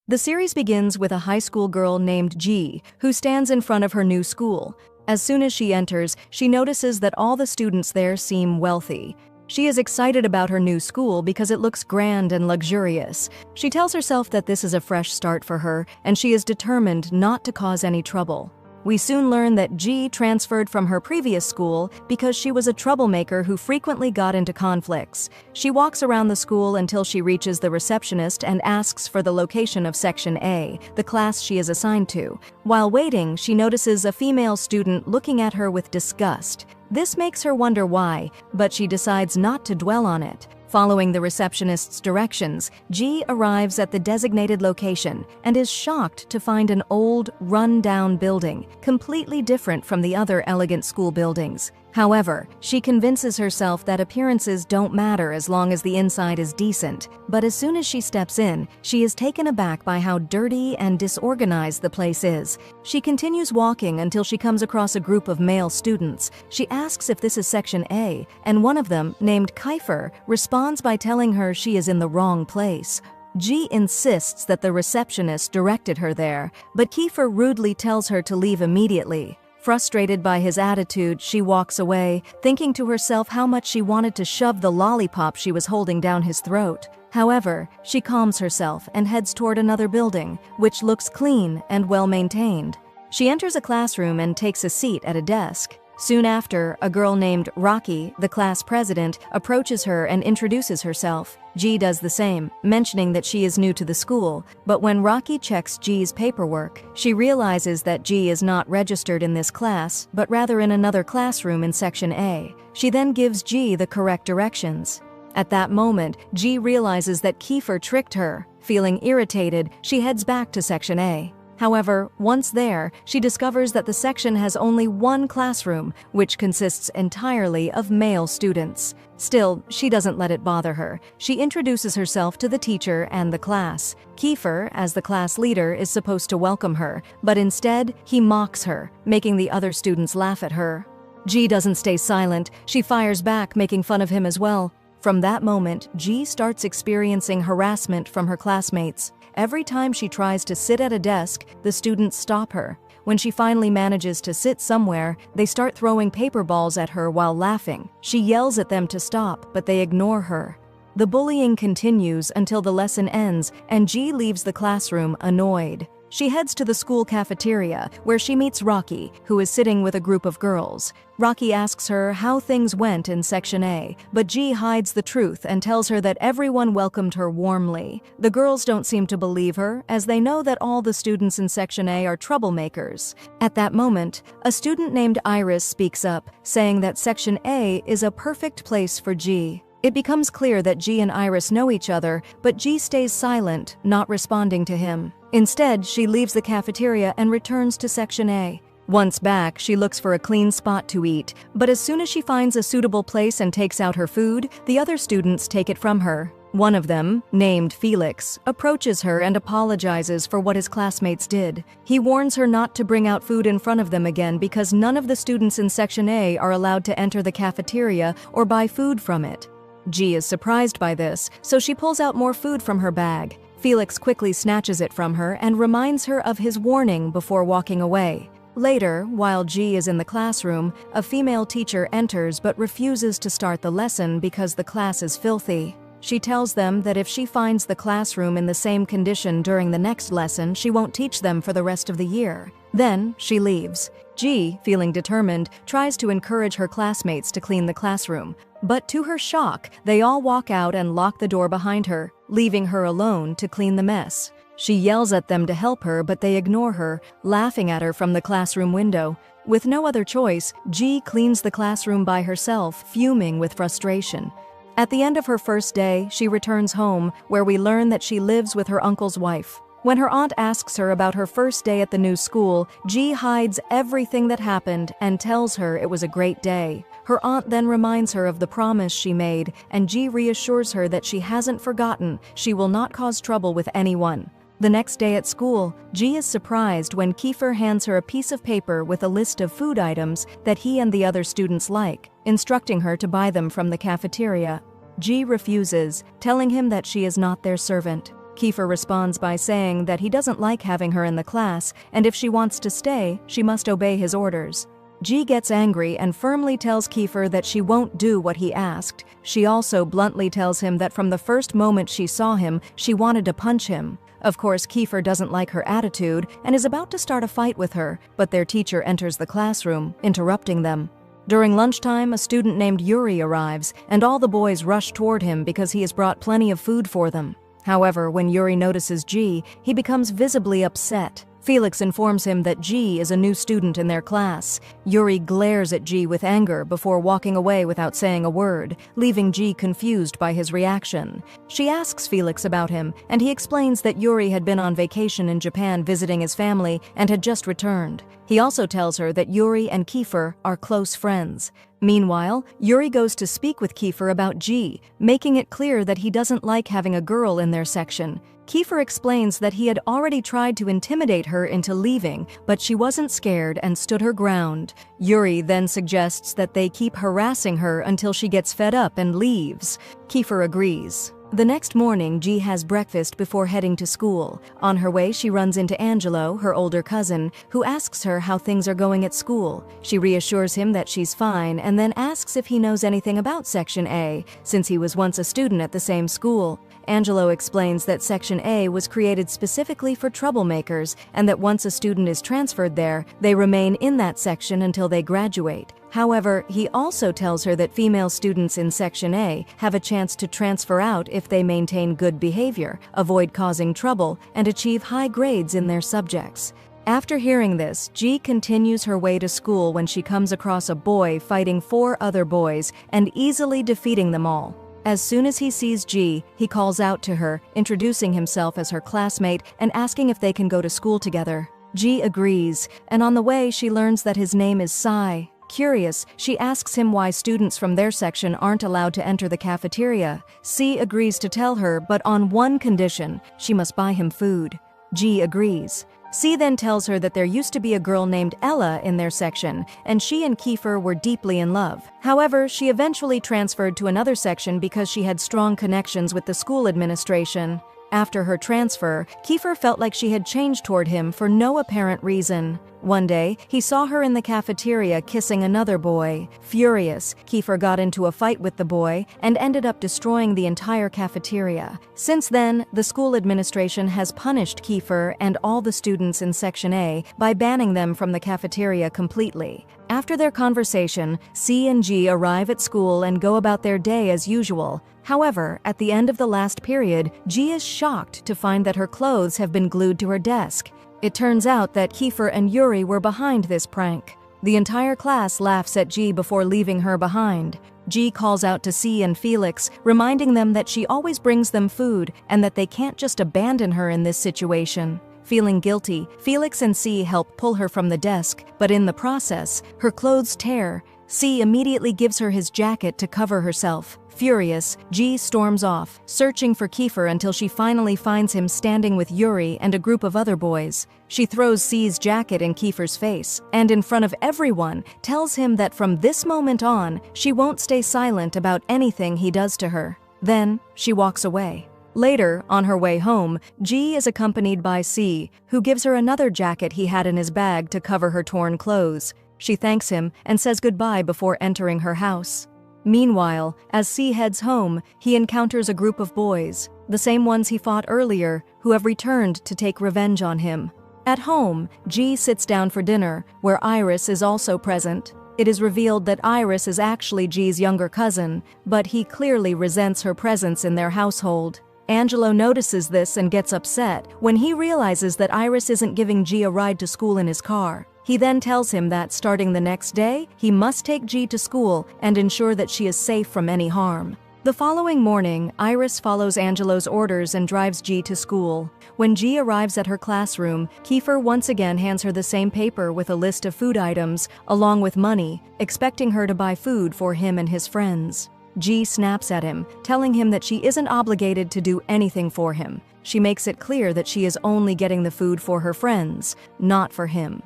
The series begins with a high school girl named Ji, who stands in front of her new school. As soon as she enters, she notices that all the students there seem wealthy. She is excited about her new school because it looks grand and luxurious. She tells herself that this is a fresh start for her, and she is determined not to cause any trouble. We soon learn that Ji transferred from her previous school because she was a troublemaker who frequently got into conflicts. She walks around the school until she reaches the receptionist and asks for the location of Section A, the class she is assigned to. While waiting, she notices a female student looking at her with disgust. This makes her wonder why, but she decides not to dwell on it. Following the receptionist's directions, Ji arrives at the designated location and is shocked to find an old, run-down building, completely different from the other elegant school buildings. However, she convinces herself that appearances don't matter as long as the inside is decent. But as soon as she steps in, she is taken aback by how dirty and disorganized the place is. She continues walking until she comes across a group of male students. She asks if this is Section A, and one of them, named Kiefer, responds by telling her she is in the wrong place. Ji insists that the receptionist directed her there, but Kiefer rudely tells her to leave immediately. Frustrated by his attitude, she walks away, thinking to herself how much she wanted to shove the lollipop she was holding down his throat. However, she calms herself and heads toward another building, which looks clean and well-maintained. She enters a classroom and takes a seat at a desk. Soon after, a girl named Rocky, the class president, approaches her and introduces herself. Ji does the same, mentioning that she is new to the school, but when Rocky checks Ji's paperwork, she realizes that Ji is not registered in this class, but rather in another classroom in Section A. She then gives Ji the correct directions. At that moment, Ji realizes that Kiefer tricked her. Feeling irritated, she heads back to Section A. However, once there, she discovers that the section has only one classroom, which consists entirely of male students. Still, she doesn't let it bother her. She introduces herself to the teacher and the class. Kiefer, as the class leader, is supposed to welcome her, but instead, he mocks her, making the other students laugh at her. Ji doesn't stay silent. She fires back, making fun of him as well. From that moment, Ji starts experiencing harassment from her classmates. Every time she tries to sit at a desk, the students stop her. When she finally manages to sit somewhere, they start throwing paper balls at her while laughing. She yells at them to stop, but they ignore her. The bullying continues until the lesson ends, and Ji leaves the classroom annoyed. She heads to the school cafeteria, where she meets Rocky, who is sitting with a group of girls. Rocky asks her how things went in Section A, but Ji hides the truth and tells her that everyone welcomed her warmly. The girls don't seem to believe her, as they know that all the students in Section A are troublemakers. At that moment, a student named Iris speaks up, saying that Section A is a perfect place for Ji. It becomes clear that Ji and Iris know each other, but Ji stays silent, not responding to him. Instead, she leaves the cafeteria and returns to Section A. Once back, she looks for a clean spot to eat, but as soon as she finds a suitable place and takes out her food, the other students take it from her. One of them, named Felix, approaches her and apologizes for what his classmates did. He warns her not to bring out food in front of them again because none of the students in Section A are allowed to enter the cafeteria or buy food from it. Ji is surprised by this, so she pulls out more food from her bag. Felix quickly snatches it from her and reminds her of his warning before walking away. Later, while Ji is in the classroom, a female teacher enters but refuses to start the lesson because the class is filthy. She tells them that if she finds the classroom in the same condition during the next lesson, she won't teach them for the rest of the year. Then, she leaves. Ji, feeling determined, tries to encourage her classmates to clean the classroom. But to her shock, they all walk out and lock the door behind her, leaving her alone to clean the mess. She yells at them to help her, but they ignore her, laughing at her from the classroom window. With no other choice, Ji cleans the classroom by herself, fuming with frustration. At the end of her first day, she returns home, where we learn that she lives with her uncle's wife. When her aunt asks her about her first day at the new school, Ji hides everything that happened and tells her it was a great day. Her aunt then reminds her of the promise she made, and Ji reassures her that she hasn't forgotten. She will not cause trouble with anyone. The next day at school, Ji is surprised when Kiefer hands her a piece of paper with a list of food items that he and the other students like, instructing her to buy them from the cafeteria. Ji refuses, telling him that she is not their servant. Kiefer responds by saying that he doesn't like having her in the class, and if she wants to stay, she must obey his orders. Ji gets angry and firmly tells Kiefer that she won't do what he asked. She also bluntly tells him that from the first moment she saw him, she wanted to punch him. Of course, Kiefer doesn't like her attitude and is about to start a fight with her, but their teacher enters the classroom, interrupting them. During lunchtime, a student named Yuri arrives, and all the boys rush toward him because he has brought plenty of food for them. However, when Yuri notices Ji, he becomes visibly upset. Felix informs him that Ji is a new student in their class. Yuri glares at Ji with anger before walking away without saying a word, leaving Ji confused by his reaction. She asks Felix about him, and he explains that Yuri had been on vacation in Japan visiting his family and had just returned. He also tells her that Yuri and Kiefer are close friends. Meanwhile, Yuri goes to speak with Kiefer about Ji, making it clear that he doesn't like having a girl in their section. Kiefer explains that he had already tried to intimidate her into leaving, but she wasn't scared and stood her ground. Yuri then suggests that they keep harassing her until she gets fed up and leaves. Kiefer agrees. The next morning, Ji has breakfast before heading to school. On her way, she runs into Angelo, her older cousin, who asks her how things are going at school. She reassures him that she's fine and then asks if he knows anything about Section A, since he was once a student at the same school. Angelo explains that Section A was created specifically for troublemakers and that once a student is transferred there, they remain in that section until they graduate. However, he also tells her that female students in Section A have a chance to transfer out if they maintain good behavior, avoid causing trouble, and achieve high grades in their subjects. After hearing this, Ji continues her way to school when she comes across a boy fighting 4 other boys and easily defeating them all. As soon as he sees Ji, he calls out to her, introducing himself as her classmate and asking if they can go to school together. Ji agrees, and on the way she learns that his name is Sai. Curious, she asks him why students from their section aren't allowed to enter the cafeteria. Si agrees to tell her, but on one condition: she must buy him food. Ji agrees. Si then tells her that there used to be a girl named Ella in their section, and she and Kiefer were deeply in love. However, she eventually transferred to another section because she had strong connections with the school administration. After her transfer, Kiefer felt like she had changed toward him for no apparent reason. One day, he saw her in the cafeteria kissing another boy. Furious, Kiefer got into a fight with the boy and ended up destroying the entire cafeteria. Since then, the school administration has punished Kiefer and all the students in Section A by banning them from the cafeteria completely. After their conversation, Si and Ji arrive at school and go about their day as usual. However, at the end of the last period, Ji is shocked to find that her clothes have been glued to her desk. It turns out that Kiefer and Yuri were behind this prank. The entire class laughs at Ji before leaving her behind. Ji calls out to Si and Felix, reminding them that she always brings them food and that they can't just abandon her in this situation. Feeling guilty, Felix and Si help pull her from the desk, but in the process, her clothes tear. Si immediately gives her his jacket to cover herself. Furious, Ji storms off, searching for Kiefer until she finally finds him standing with Yuri and a group of other boys. She throws Si's jacket in Kiefer's face, and in front of everyone, tells him that from this moment on, she won't stay silent about anything he does to her. Then, she walks away. Later, on her way home, Ji is accompanied by Si, who gives her another jacket he had in his bag to cover her torn clothes. She thanks him and says goodbye before entering her house. Meanwhile, as Si heads home, he encounters a group of boys, the same ones he fought earlier, who have returned to take revenge on him. At home, Ji sits down for dinner, where Iris is also present. It is revealed that Iris is actually Ji's younger cousin, but he clearly resents her presence in their household. Angelo notices this and gets upset when he realizes that Iris isn't giving Ji a ride to school in his car. He then tells him that starting the next day, he must take Ji to school and ensure that she is safe from any harm. The following morning, Iris follows Angelo's orders and drives Ji to school. When Ji arrives at her classroom, Kiefer once again hands her the same paper with a list of food items, along with money, expecting her to buy food for him and his friends. Ji snaps at him, telling him that she isn't obligated to do anything for him. She makes it clear that she is only getting the food for her friends, not for him.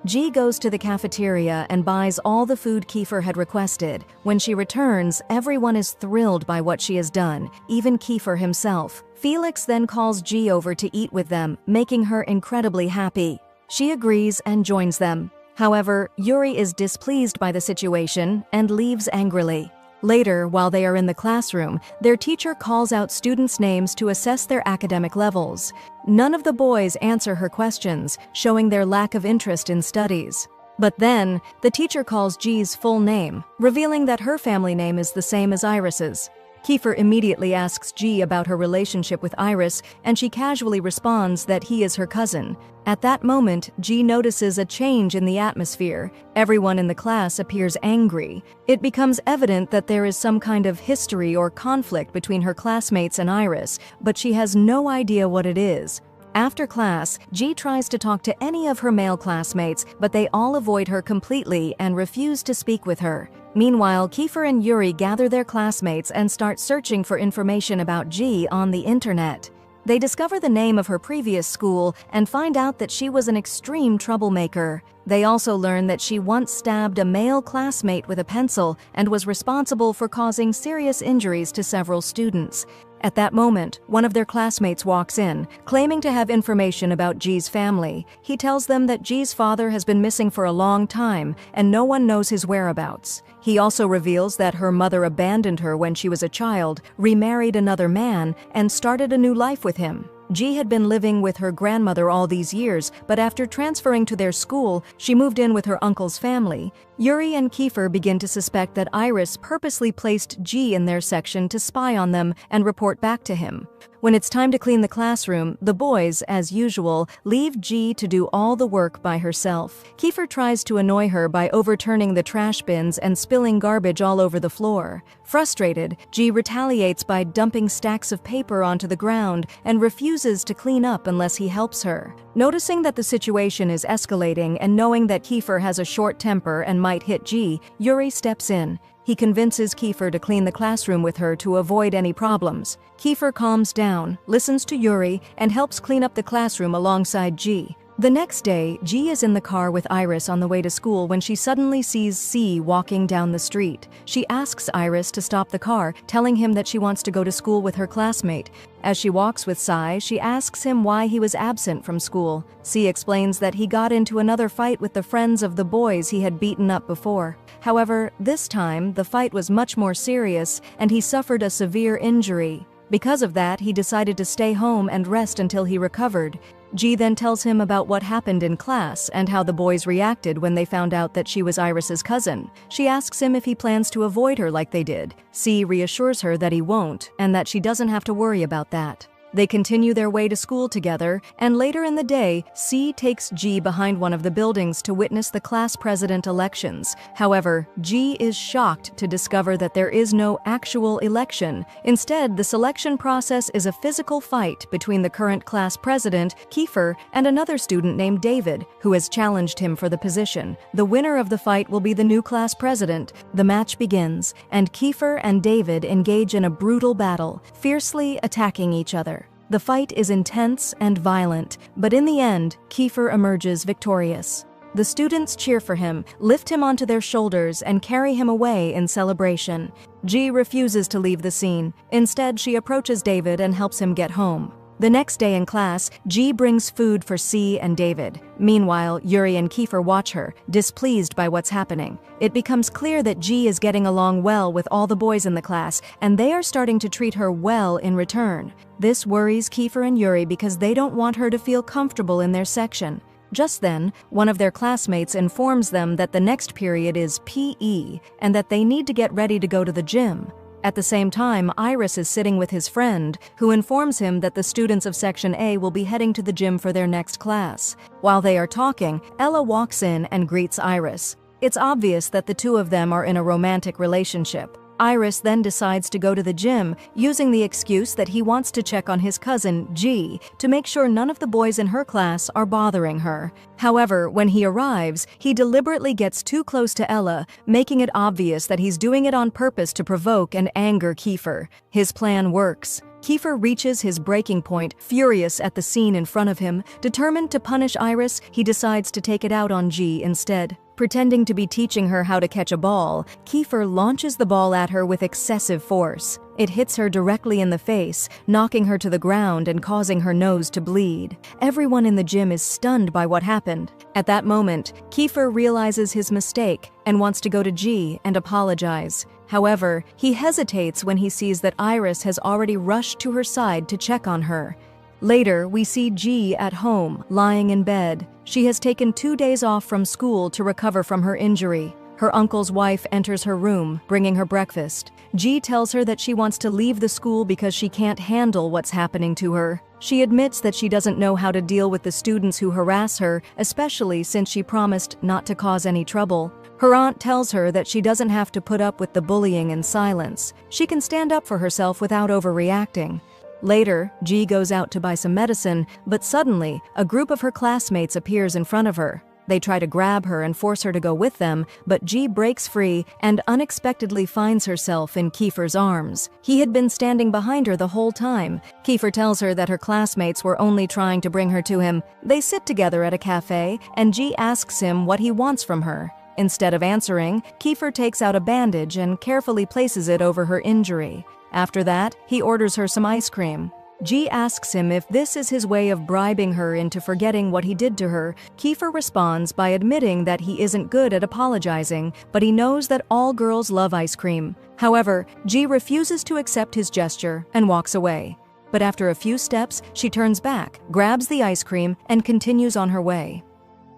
G goes to the cafeteria and buys all the food Kiefer had requested. When she returns, everyone is thrilled by what she has done, even Kiefer himself. Felix then calls G over to eat with them, making her incredibly happy. She agrees and joins them. However, Yuri is displeased by the situation and leaves angrily. Later, while they are in the classroom, their teacher calls out students' names to assess their academic levels. None of the boys answer her questions, showing their lack of interest in studies. But then, the teacher calls G's full name, revealing that her family name is the same as Iris's. Kiefer immediately asks G about her relationship with Iris, and she casually responds that he is her cousin. At that moment, G notices a change in the atmosphere. Everyone in the class appears angry. It becomes evident that there is some kind of history or conflict between her classmates and Iris, but she has no idea what it is. After class, G tries to talk to any of her male classmates, but they all avoid her completely and refuse to speak with her. Meanwhile, Kiefer and Yuri gather their classmates and start searching for information about G on the internet. They discover the name of her previous school and find out that she was an extreme troublemaker. They also learn that she once stabbed a male classmate with a pencil and was responsible for causing serious injuries to several students. At that moment, one of their classmates walks in, claiming to have information about G's family. He tells them that G's father has been missing for a long time and no one knows his whereabouts. He also reveals that her mother abandoned her when she was a child, remarried another man, and started a new life with him. G had been living with her grandmother all these years, but after transferring to their school, she moved in with her uncle's family. Yuri and Kiefer begin to suspect that Iris purposely placed G in their section to spy on them and report back to him. When it's time to clean the classroom, the boys, as usual, leave G to do all the work by herself. Kiefer tries to annoy her by overturning the trash bins and spilling garbage all over the floor. Frustrated, G retaliates by dumping stacks of paper onto the ground and refuses to clean up unless he helps her. Noticing that the situation is escalating and knowing that Kiefer has a short temper and might hit G, Yuri steps in. He convinces Kiefer to clean the classroom with her to avoid any problems. Kiefer calms down, listens to Yuri, and helps clean up the classroom alongside G. The next day, G is in the car with Iris on the way to school when she suddenly sees C walking down the street. She asks Iris to stop the car, telling him that she wants to go to school with her classmate. As she walks with Sai, she asks him why he was absent from school. C explains that he got into another fight with the friends of the boys he had beaten up before. However, this time, the fight was much more serious, and he suffered a severe injury. Because of that, he decided to stay home and rest until he recovered. G then tells him about what happened in class and how the boys reacted when they found out that she was Iris's cousin. She asks him if he plans to avoid her like they did. C reassures her that he won't, and that she doesn't have to worry about that. They continue their way to school together, and later in the day, C takes G behind one of the buildings to witness the class president elections. However, G is shocked to discover that there is no actual election. Instead, the selection process is a physical fight between the current class president, Kiefer, and another student named David, who has challenged him for the position. The winner of the fight will be the new class president. The match begins, and Kiefer and David engage in a brutal battle, fiercely attacking each other. The fight is intense and violent, but in the end, Kiefer emerges victorious. The students cheer for him, lift him onto their shoulders, and carry him away in celebration. G refuses to leave the scene. Instead, she approaches David and helps him get home. The next day in class, G brings food for C and David. Meanwhile, Yuri and Kiefer watch her, displeased by what's happening. It becomes clear that G is getting along well with all the boys in the class, and they are starting to treat her well in return. This worries Kiefer and Yuri because they don't want her to feel comfortable in their section. Just then, one of their classmates informs them that the next period is PE and that they need to get ready to go to the gym. At the same time, Iris is sitting with his friend, who informs him that the students of Section A will be heading to the gym for their next class. While they are talking, Ella walks in and greets Iris. It's obvious that the two of them are in a romantic relationship. Iris then decides to go to the gym, using the excuse that he wants to check on his cousin, G, to make sure none of the boys in her class are bothering her. However, when he arrives, he deliberately gets too close to Ella, making it obvious that he's doing it on purpose to provoke and anger Kiefer. His plan works. Kiefer reaches his breaking point, furious at the scene in front of him. Determined to punish Iris, he decides to take it out on G instead. Pretending to be teaching her how to catch a ball, Kiefer launches the ball at her with excessive force. It hits her directly in the face, knocking her to the ground and causing her nose to bleed. Everyone in the gym is stunned by what happened. At that moment, Kiefer realizes his mistake and wants to go to G and apologize. However, he hesitates when he sees that Iris has already rushed to her side to check on her. Later, we see G at home, lying in bed. She has taken 2 days off from school to recover from her injury. Her uncle's wife enters her room, bringing her breakfast. G tells her that she wants to leave the school because she can't handle what's happening to her. She admits that she doesn't know how to deal with the students who harass her, especially since she promised not to cause any trouble. Her aunt tells her that she doesn't have to put up with the bullying in silence. She can stand up for herself without overreacting. Later, G goes out to buy some medicine, but suddenly, a group of her classmates appears in front of her. They try to grab her and force her to go with them, but G breaks free and unexpectedly finds herself in Kiefer's arms. He had been standing behind her the whole time. Kiefer tells her that her classmates were only trying to bring her to him. They sit together at a cafe, and G asks him what he wants from her. Instead of answering, Kiefer takes out a bandage and carefully places it over her injury. After that, he orders her some ice cream. G asks him if this is his way of bribing her into forgetting what he did to her. Kiefer responds by admitting that he isn't good at apologizing, but he knows that all girls love ice cream. However, G refuses to accept his gesture and walks away. But after a few steps, she turns back, grabs the ice cream, and continues on her way.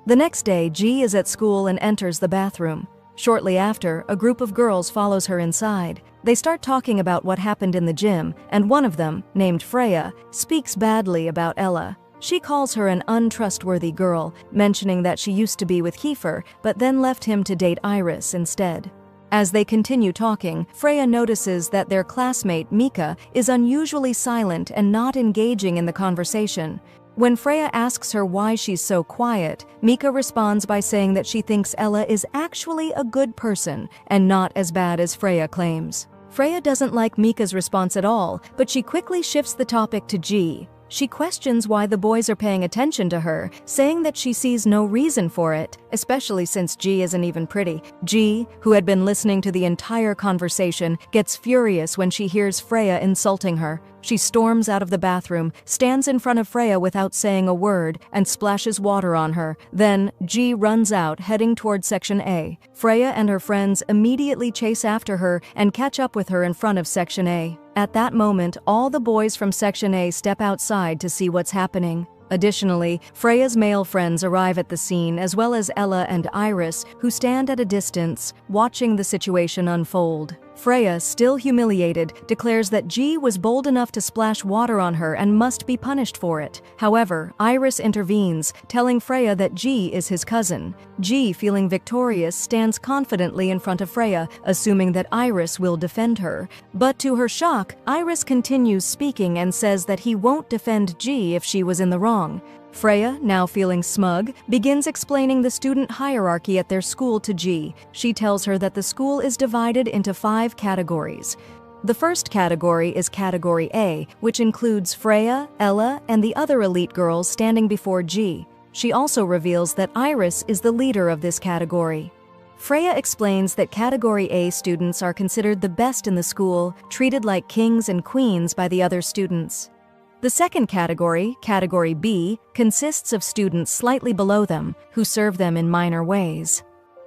The next day, G is at school and enters the bathroom. Shortly after, a group of girls follows her inside. They start talking about what happened in the gym, and one of them, named Freya, speaks badly about Ella. She calls her an untrustworthy girl, mentioning that she used to be with Kiefer, but then left him to date Iris instead. As they continue talking, Freya notices that their classmate, Mika, is unusually silent and not engaging in the conversation. When Freya asks her why she's so quiet, Mika responds by saying that she thinks Ella is actually a good person and not as bad as Freya claims. Freya doesn't like Mika's response at all, but she quickly shifts the topic to G. She questions why the boys are paying attention to her, saying that she sees no reason for it, especially since G isn't even pretty. G, who had been listening to the entire conversation, gets furious when she hears Freya insulting her. She storms out of the bathroom, stands in front of Freya without saying a word, and splashes water on her. Then, G runs out, heading toward Section A. Freya and her friends immediately chase after her and catch up with her in front of Section A. At that moment, all the boys from Section A step outside to see what's happening. Additionally, Freya's male friends arrive at the scene, as well as Ella and Iris, who stand at a distance, watching the situation unfold. Freya, still humiliated, declares that G was bold enough to splash water on her and must be punished for it. However, Iris intervenes, telling Freya that G is his cousin. G, feeling victorious, stands confidently in front of Freya, assuming that Iris will defend her. But to her shock, Iris continues speaking and says that he won't defend G if she was in the wrong. Freya, now feeling smug, begins explaining the student hierarchy at their school to G. She tells her that the school is divided into 5 categories. The first category is Category A, which includes Freya, Ella, and the other elite girls standing before G. She also reveals that Iris is the leader of this category. Freya explains that Category A students are considered the best in the school, treated like kings and queens by the other students. The second category, Category B, consists of students slightly below them, who serve them in minor ways.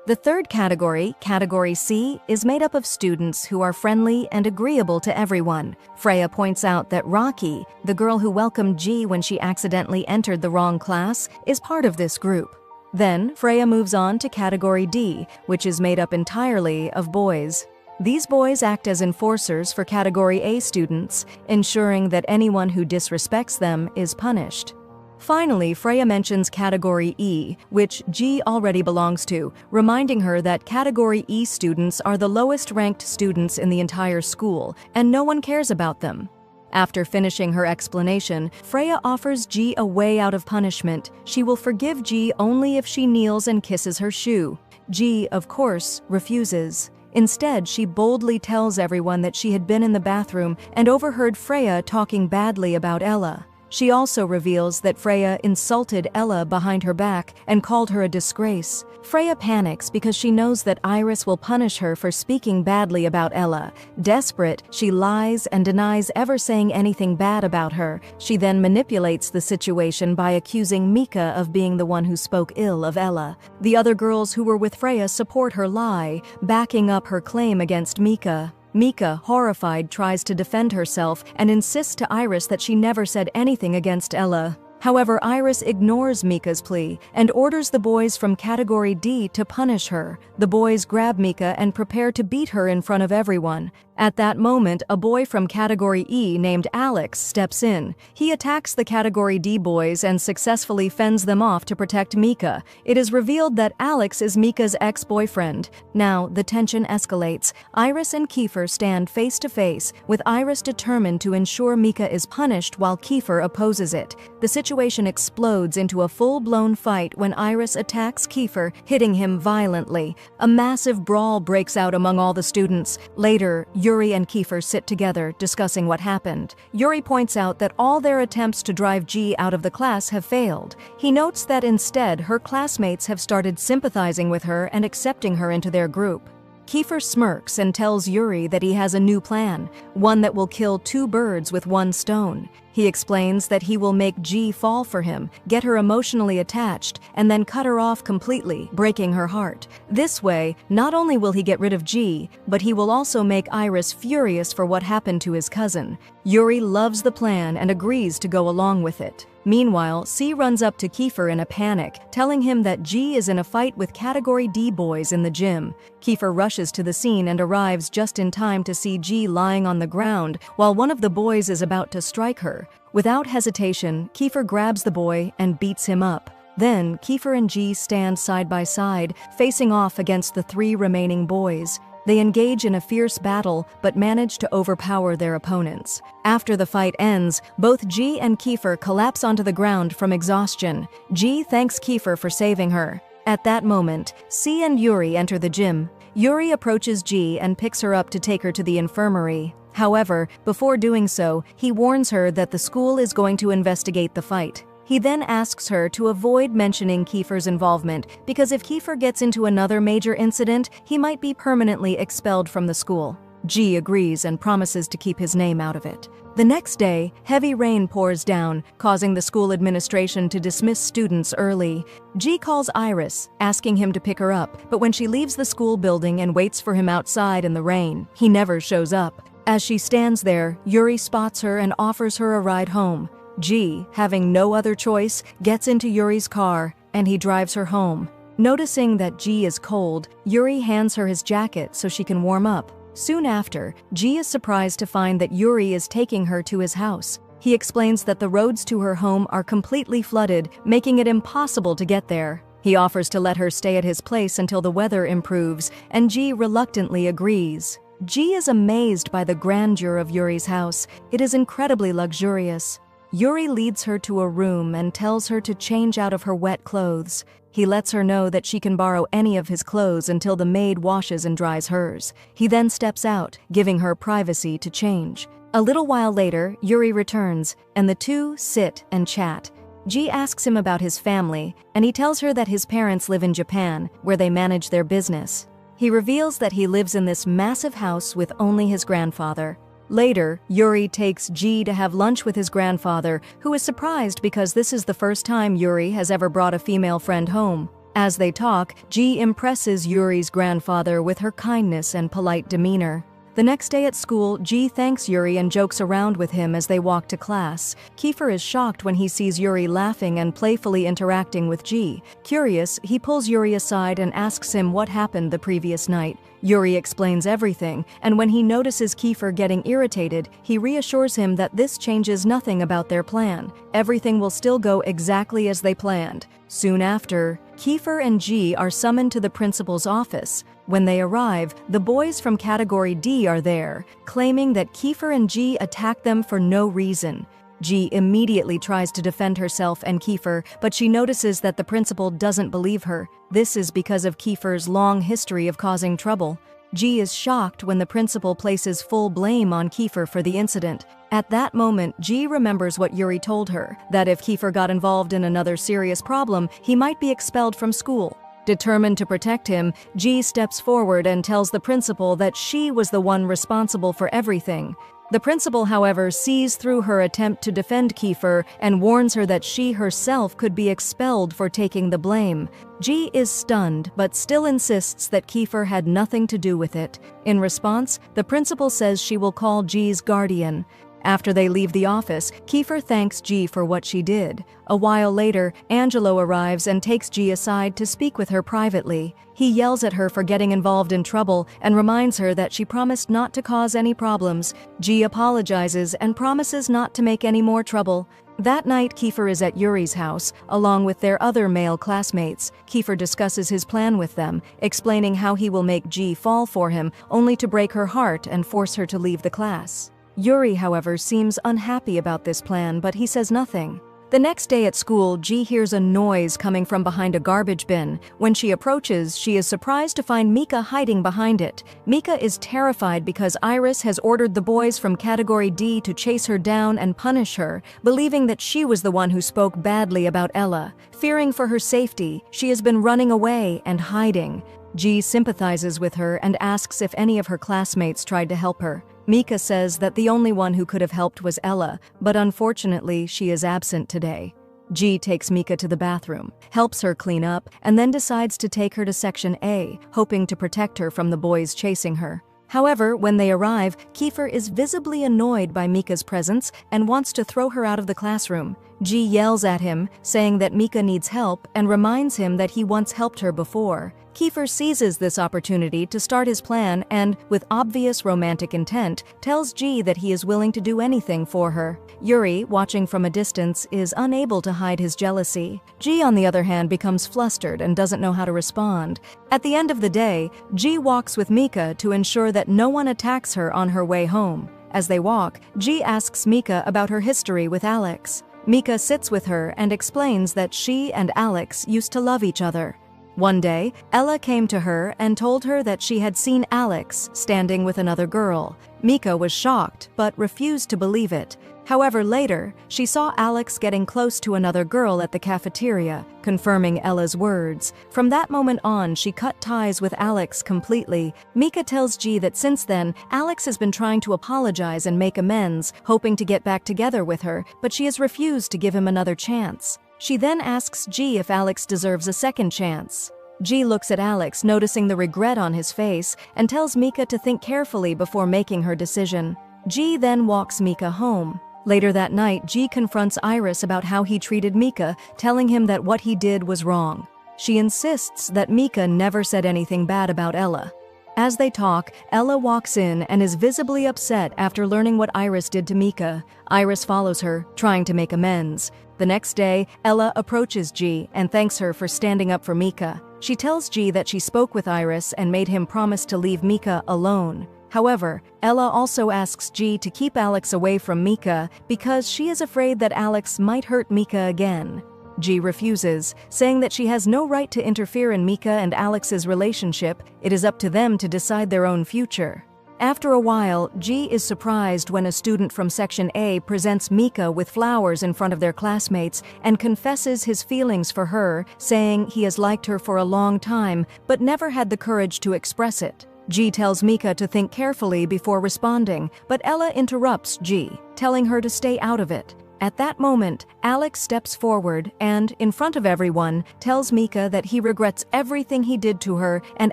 The third category, Category C, is made up of students who are friendly and agreeable to everyone. Freya points out that Rocky, the girl who welcomed G when she accidentally entered the wrong class, is part of this group. Then, Freya moves on to Category D, which is made up entirely of boys. These boys act as enforcers for Category A students, ensuring that anyone who disrespects them is punished. Finally, Freya mentions Category E, which G already belongs to, reminding her that Category E students are the lowest-ranked students in the entire school, and no one cares about them. After finishing her explanation, Freya offers G a way out of punishment. She will forgive G only if she kneels and kisses her shoe. G, of course, refuses. Instead, she boldly tells everyone that she had been in the bathroom and overheard Freya talking badly about Ella. She also reveals that Freya insulted Ella behind her back and called her a disgrace. Freya panics because she knows that Iris will punish her for speaking badly about Ella. Desperate, she lies and denies ever saying anything bad about her. She then manipulates the situation by accusing Mika of being the one who spoke ill of Ella. The other girls who were with Freya support her lie, backing up her claim against Mika. Mika, horrified, tries to defend herself and insists to Iris that she never said anything against Ella. However, Iris ignores Mika's plea and orders the boys from Category D to punish her. The boys grab Mika and prepare to beat her in front of everyone. At that moment, a boy from Category E named Alex steps in. He attacks the Category D boys and successfully fends them off to protect Mika. It is revealed that Alex is Mika's ex-boyfriend. Now, the tension escalates. Iris and Kiefer stand face to face, with Iris determined to ensure Mika is punished while Kiefer opposes it. The situation explodes into a full-blown fight when Iris attacks Kiefer, hitting him violently. A massive brawl breaks out among all the students. Later, Yuri and Kiefer sit together, discussing what happened. Yuri points out that all their attempts to drive G out of the class have failed. He notes that instead, her classmates have started sympathizing with her and accepting her into their group. Kiefer smirks and tells Yuri that he has a new plan, one that will kill two birds with one stone. He explains that he will make G fall for him, get her emotionally attached, and then cut her off completely, breaking her heart. This way, not only will he get rid of G, but he will also make Iris furious for what happened to his cousin. Yuri loves the plan and agrees to go along with it. Meanwhile, C runs up to Kiefer in a panic, telling him that G is in a fight with Category D boys in the gym. Kiefer rushes to the scene and arrives just in time to see G lying on the ground while one of the boys is about to strike her. Without hesitation, Kiefer grabs the boy and beats him up. Then, Kiefer and G stand side by side, facing off against the three remaining boys. They engage in a fierce battle, but manage to overpower their opponents. After the fight ends, both G and Kiefer collapse onto the ground from exhaustion. G thanks Kiefer for saving her. At that moment, C and Yuri enter the gym. Yuri approaches G and picks her up to take her to the infirmary. However, before doing so, he warns her that the school is going to investigate the fight. He then asks her to avoid mentioning Kiefer's involvement because if Kiefer gets into another major incident, he might be permanently expelled from the school. G agrees and promises to keep his name out of it. The next day, heavy rain pours down, causing the school administration to dismiss students early. G calls Iris, asking him to pick her up, but when she leaves the school building and waits for him outside in the rain, he never shows up. As she stands there, Yuri spots her and offers her a ride home. G, having no other choice, gets into Yuri's car, and he drives her home. Noticing that G is cold, Yuri hands her his jacket so she can warm up. Soon after, G is surprised to find that Yuri is taking her to his house. He explains that the roads to her home are completely flooded, making it impossible to get there. He offers to let her stay at his place until the weather improves, and G reluctantly agrees. G is amazed by the grandeur of Yuri's house. It is incredibly luxurious. Yuri leads her to a room and tells her to change out of her wet clothes. He lets her know that she can borrow any of his clothes until the maid washes and dries hers. He then steps out, giving her privacy to change. A little while later, Yuri returns, and the two sit and chat. G asks him about his family, and he tells her that his parents live in Japan, where they manage their business. He reveals that he lives in this massive house with only his grandfather. Later, Yuri takes G to have lunch with his grandfather, who is surprised because this is the first time Yuri has ever brought a female friend home. As they talk, G impresses Yuri's grandfather with her kindness and polite demeanor. The next day at school, G thanks Yuri and jokes around with him as they walk to class. Kiefer is shocked when he sees Yuri laughing and playfully interacting with G. Curious, he pulls Yuri aside and asks him what happened the previous night. Yuri explains everything, and when he notices Kiefer getting irritated, he reassures him that this changes nothing about their plan. Everything will still go exactly as they planned. Soon after, Kiefer and G are summoned to the principal's office. When they arrive, the boys from Category D are there, claiming that Kiefer and G attacked them for no reason. G immediately tries to defend herself and Kiefer, but she notices that the principal doesn't believe her. This is because of Kiefer's long history of causing trouble. Ji is shocked when the principal places full blame on Kiefer for the incident. At that moment, Ji remembers what Yuri told her, that if Kiefer got involved in another serious problem, he might be expelled from school. Determined to protect him, Ji steps forward and tells the principal that she was the one responsible for everything. The principal, however, sees through her attempt to defend Kiefer and warns her that she herself could be expelled for taking the blame. Ji is stunned, but still insists that Kiefer had nothing to do with it. In response, the principal says she will call Ji's guardian. After they leave the office, Kiefer thanks Ji for what she did. A while later, Angelo arrives and takes Ji aside to speak with her privately. He yells at her for getting involved in trouble and reminds her that she promised not to cause any problems. Ji apologizes and promises not to make any more trouble. That night, Kiefer is at Yuri's house, along with their other male classmates. Kiefer discusses his plan with them, explaining how he will make Ji fall for him, only to break her heart and force her to leave the class. Yuri, however, seems unhappy about this plan, but he says nothing. The next day at school, Ji hears a noise coming from behind a garbage bin. When she approaches, she is surprised to find Mika hiding behind it. Mika is terrified because Iris has ordered the boys from Category D to chase her down and punish her, believing that she was the one who spoke badly about Ella. Fearing for her safety, she has been running away and hiding. Ji sympathizes with her and asks if any of her classmates tried to help her. Mika says that the only one who could have helped was Ella, but unfortunately she is absent today. Ji takes Mika to the bathroom, helps her clean up, and then decides to take her to Section A, hoping to protect her from the boys chasing her. However, when they arrive, Kiefer is visibly annoyed by Mika's presence and wants to throw her out of the classroom. Ji yells at him, saying that Mika needs help and reminds him that he once helped her before. Kiefer seizes this opportunity to start his plan and, with obvious romantic intent, tells Ji that he is willing to do anything for her. Yuri, watching from a distance, is unable to hide his jealousy. Ji, on the other hand, becomes flustered and doesn't know how to respond. At the end of the day, Ji walks with Mika to ensure that no one attacks her on her way home. As they walk, Ji asks Mika about her history with Alex. Mika sits with her and explains that she and Alex used to love each other. One day, Ella came to her and told her that she had seen Alex standing with another girl. Mika was shocked, but refused to believe it. However, later, she saw Alex getting close to another girl at the cafeteria, confirming Ella's words. From that moment on, she cut ties with Alex completely. Mika tells Ji that since then, Alex has been trying to apologize and make amends, hoping to get back together with her, but she has refused to give him another chance. She then asks Ji if Alex deserves a second chance. Ji looks at Alex, noticing the regret on his face, and tells Mika to think carefully before making her decision. Ji then walks Mika home. Later that night, Ji confronts Iris about how he treated Mika, telling him that what he did was wrong. She insists that Mika never said anything bad about Ella. As they talk, Ella walks in and is visibly upset after learning what Iris did to Mika. Iris follows her, trying to make amends. The next day, Ella approaches Ji and thanks her for standing up for Mika. She tells Ji that she spoke with Iris and made him promise to leave Mika alone. However, Ella also asks Ji to keep Alex away from Mika because she is afraid that Alex might hurt Mika again. Ji refuses, saying that she has no right to interfere in Mika and Alex's relationship. It is up to them to decide their own future. After a while, Ji is surprised when a student from Section A presents Mika with flowers in front of their classmates and confesses his feelings for her, saying he has liked her for a long time but never had the courage to express it. Ji tells Mika to think carefully before responding, but Ella interrupts Ji, telling her to stay out of it. At that moment, Alex steps forward and, in front of everyone, tells Mika that he regrets everything he did to her and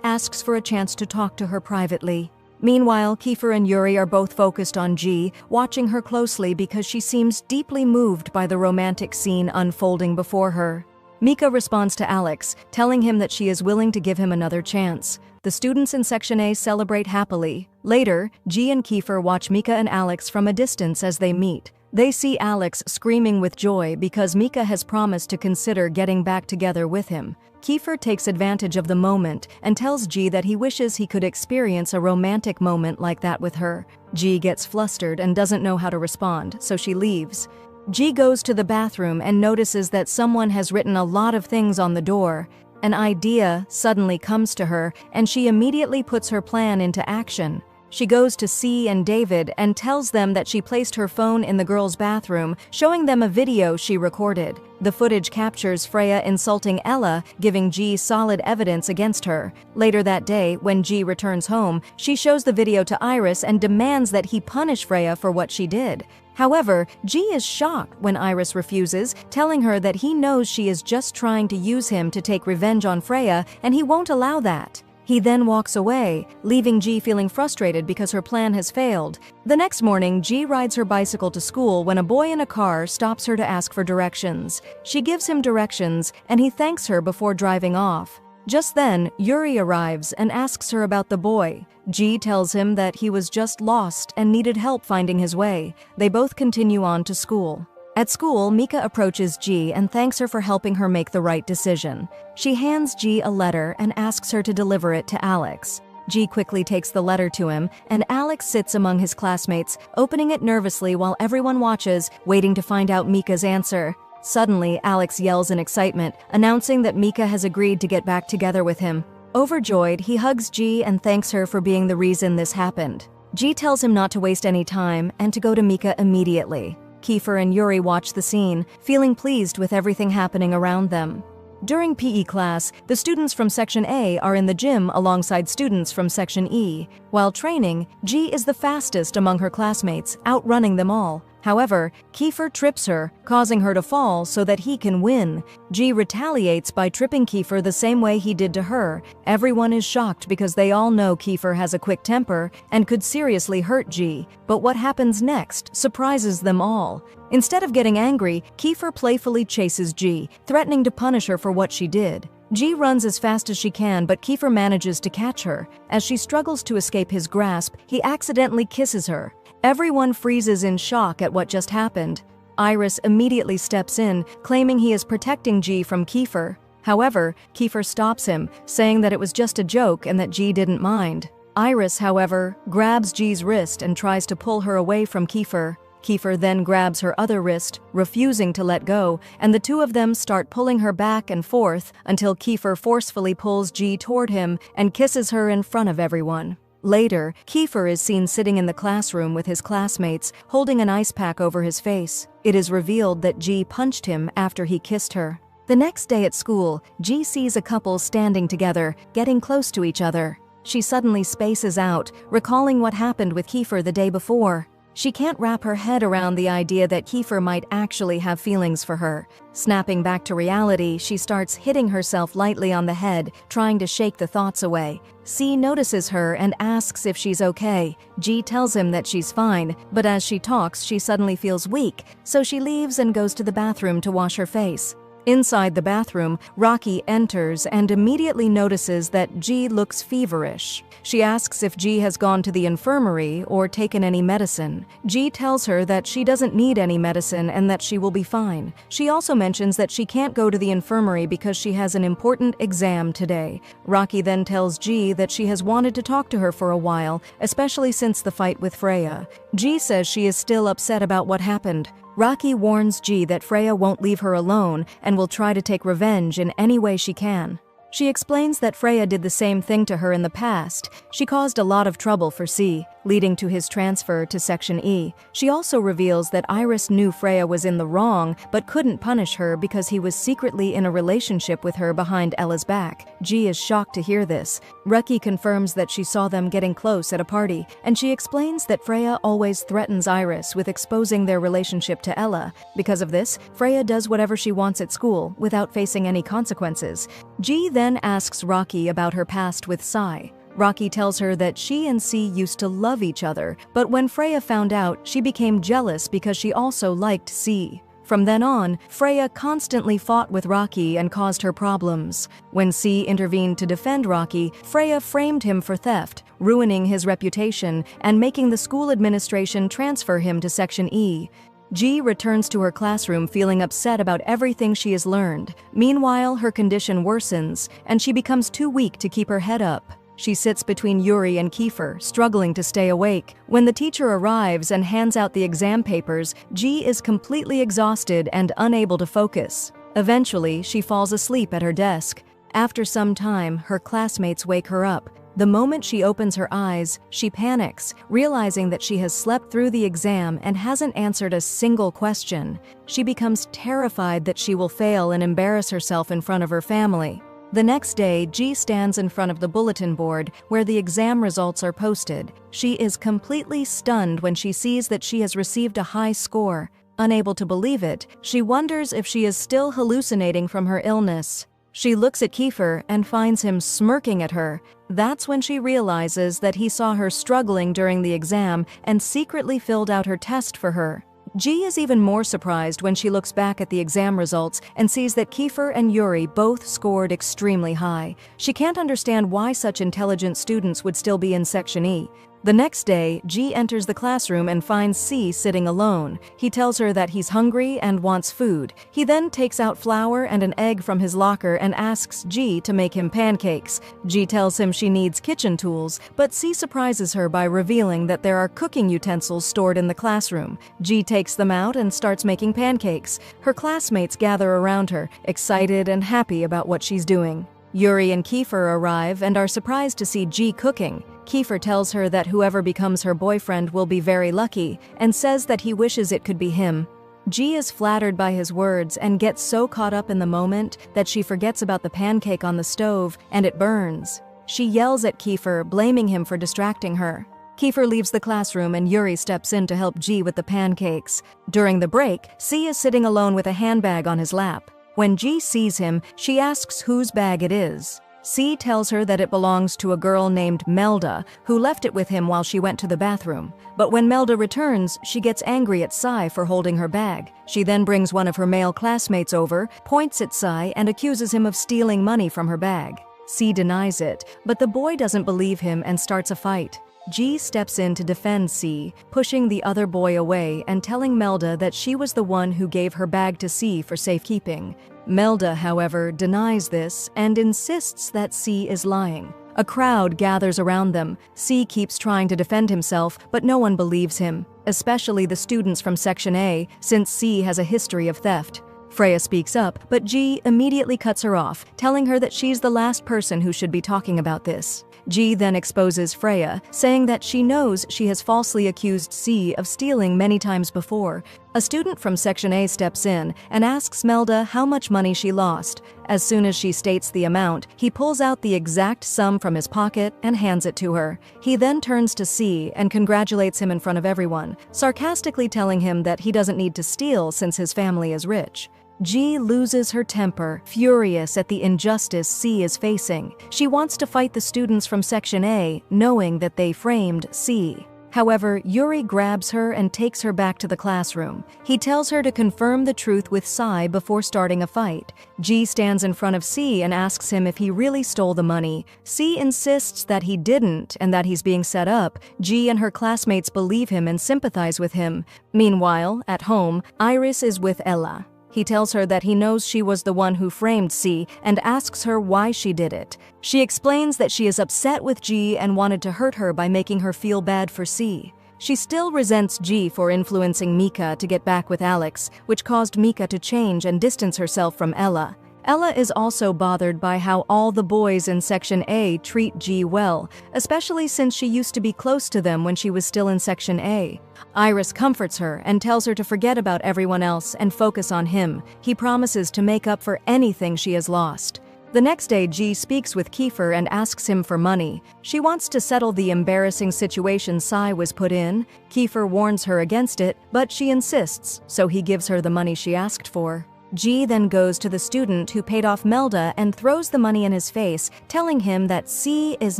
asks for a chance to talk to her privately. Meanwhile, Kiefer and Yuri are both focused on Ji, watching her closely because she seems deeply moved by the romantic scene unfolding before her. Mika responds to Alex, telling him that she is willing to give him another chance. The students in Section A celebrate happily. Later, Ji and Kiefer watch Mika and Alex from a distance as they meet. They see Alex screaming with joy because Mika has promised to consider getting back together with him. Kiefer takes advantage of the moment and tells Ji that he wishes he could experience a romantic moment like that with her. Ji gets flustered and doesn't know how to respond, so she leaves. Ji goes to the bathroom and notices that someone has written a lot of things on the door. An idea suddenly comes to her, and she immediately puts her plan into action. She goes to C and David and tells them that she placed her phone in the girls' bathroom, showing them a video she recorded. The footage captures Freya insulting Ella, giving G solid evidence against her. Later that day, when G returns home, she shows the video to Iris and demands that he punish Freya for what she did. However, G is shocked when Iris refuses, telling her that he knows she is just trying to use him to take revenge on Freya, and he won't allow that. He then walks away, leaving G feeling frustrated because her plan has failed. The next morning, G rides her bicycle to school when a boy in a car stops her to ask for directions. She gives him directions, and he thanks her before driving off. Just then, Yuri arrives and asks her about the boy. G tells him that he was just lost and needed help finding his way. They both continue on to school. At school, Mika approaches G and thanks her for helping her make the right decision. She hands G a letter and asks her to deliver it to Alex. G quickly takes the letter to him, and Alex sits among his classmates, opening it nervously while everyone watches, waiting to find out Mika's answer. Suddenly, Alex yells in excitement, announcing that Mika has agreed to get back together with him. Overjoyed, he hugs G and thanks her for being the reason this happened. G tells him not to waste any time and to go to Mika immediately. Kiefer and Yuri watch the scene, feeling pleased with everything happening around them. During PE class, the students from Section A are in the gym alongside students from Section E. While training, G is the fastest among her classmates, outrunning them all. However, Kiefer trips her, causing her to fall so that he can win. G retaliates by tripping Kiefer the same way he did to her. Everyone is shocked because they all know Kiefer has a quick temper and could seriously hurt G. But what happens next surprises them all. Instead of getting angry, Kiefer playfully chases G, threatening to punish her for what she did. G runs as fast as she can, but Kiefer manages to catch her. As she struggles to escape his grasp, he accidentally kisses her. Everyone freezes in shock at what just happened. Iris immediately steps in, claiming he is protecting G from Kiefer. However, Kiefer stops him, saying that it was just a joke and that G didn't mind. Iris, however, grabs G's wrist and tries to pull her away from Kiefer. Kiefer then grabs her other wrist, refusing to let go, and the two of them start pulling her back and forth until Kiefer forcefully pulls G toward him and kisses her in front of everyone. Later, Kiefer is seen sitting in the classroom with his classmates, holding an ice pack over his face. It is revealed that G punched him after he kissed her. The next day at school, G sees a couple standing together, getting close to each other. She suddenly spaces out, recalling what happened with Kiefer the day before. She can't wrap her head around the idea that Kiefer might actually have feelings for her. Snapping back to reality, she starts hitting herself lightly on the head, trying to shake the thoughts away. C notices her and asks if she's okay. G tells him that she's fine, but as she talks, she suddenly feels weak, so she leaves and goes to the bathroom to wash her face. Inside the bathroom, Rocky enters and immediately notices that G looks feverish. She asks if G has gone to the infirmary or taken any medicine. G tells her that she doesn't need any medicine and that she will be fine. She also mentions that she can't go to the infirmary because she has an important exam today. Rocky then tells G that she has wanted to talk to her for a while, especially since the fight with Freya. G says she is still upset about what happened. Rocky warns G that Freya won't leave her alone and will try to take revenge in any way she can. She explains that Freya did the same thing to her in the past. She caused a lot of trouble for C, leading to his transfer to Section E. She also reveals that Iris knew Freya was in the wrong, but couldn't punish her because he was secretly in a relationship with her behind Ella's back. G is shocked to hear this. Rocky confirms that she saw them getting close at a party, and she explains that Freya always threatens Iris with exposing their relationship to Ella. Because of this, Freya does whatever she wants at school without facing any consequences. G then asks Rocky about her past with Sai. Rocky tells her that she and C used to love each other, but when Freya found out, she became jealous because she also liked C. From then on, Freya constantly fought with Rocky and caused her problems. When C intervened to defend Rocky, Freya framed him for theft, ruining his reputation and making the school administration transfer him to Section E. G returns to her classroom feeling upset about everything she has learned. Meanwhile, her condition worsens, and she becomes too weak to keep her head up. She sits between Yuri and Kiefer, struggling to stay awake. When the teacher arrives and hands out the exam papers, G is completely exhausted and unable to focus. Eventually, she falls asleep at her desk. After some time, her classmates wake her up. The moment she opens her eyes, she panics, realizing that she has slept through the exam and hasn't answered a single question. She becomes terrified that she will fail and embarrass herself in front of her family. The next day, G stands in front of the bulletin board where the exam results are posted. She is completely stunned when she sees that she has received a high score. Unable to believe it, she wonders if she is still hallucinating from her illness. She looks at Kiefer and finds him smirking at her. That's when she realizes that he saw her struggling during the exam and secretly filled out her test for her. G is even more surprised when she looks back at the exam results and sees that Kiefer and Yuri both scored extremely high. She can't understand why such intelligent students would still be in Section E. The next day, G enters the classroom and finds C sitting alone. He tells her that he's hungry and wants food. He then takes out flour and an egg from his locker and asks G to make him pancakes. G tells him she needs kitchen tools, but C surprises her by revealing that there are cooking utensils stored in the classroom. G takes them out and starts making pancakes. Her classmates gather around her, excited and happy about what she's doing. Yuri and Kiefer arrive and are surprised to see G cooking. Kiefer tells her that whoever becomes her boyfriend will be very lucky and says that he wishes it could be him. G is flattered by his words and gets so caught up in the moment that she forgets about the pancake on the stove and it burns. She yells at Kiefer, blaming him for distracting her. Kiefer leaves the classroom and Yuri steps in to help G with the pancakes. During the break, C is sitting alone with a handbag on his lap. When G sees him, she asks whose bag it is. C tells her that it belongs to a girl named Melda, who left it with him while she went to the bathroom. But when Melda returns, she gets angry at Sai for holding her bag. She then brings one of her male classmates over, points at Sai, and accuses him of stealing money from her bag. C denies it, but the boy doesn't believe him and starts a fight. G steps in to defend C, pushing the other boy away and telling Melda that she was the one who gave her bag to C for safekeeping. Melda, however, denies this and insists that C is lying. A crowd gathers around them. C keeps trying to defend himself, but no one believes him, especially the students from Section A, since C has a history of theft. Freya speaks up, but G immediately cuts her off, telling her that she's the last person who should be talking about this. G then exposes Freya, saying that she knows she has falsely accused C of stealing many times before. A student from Section A steps in and asks Melda how much money she lost. As soon as she states the amount, he pulls out the exact sum from his pocket and hands it to her. He then turns to C and congratulates him in front of everyone, sarcastically telling him that he doesn't need to steal since his family is rich. G loses her temper, furious at the injustice C is facing. She wants to fight the students from Section A, knowing that they framed C. However, Yuri grabs her and takes her back to the classroom. He tells her to confirm the truth with Sai before starting a fight. G stands in front of C and asks him if he really stole the money. C insists that he didn't and that he's being set up. G and her classmates believe him and sympathize with him. Meanwhile, at home, Iris is with Ella. He tells her that he knows she was the one who framed C and asks her why she did it. She explains that she is upset with G and wanted to hurt her by making her feel bad for C. She still resents G for influencing Mika to get back with Alex, which caused Mika to change and distance herself from Ella. Ella is also bothered by how all the boys in Section A treat G well, especially since she used to be close to them when she was still in Section A. Iris comforts her and tells her to forget about everyone else and focus on him. He promises to make up for anything she has lost. The next day, G speaks with Kiefer and asks him for money. She wants to settle the embarrassing situation Sai was put in. Kiefer warns her against it, but she insists, so he gives her the money she asked for. G then goes to the student who paid off Melda and throws the money in his face, telling him that C is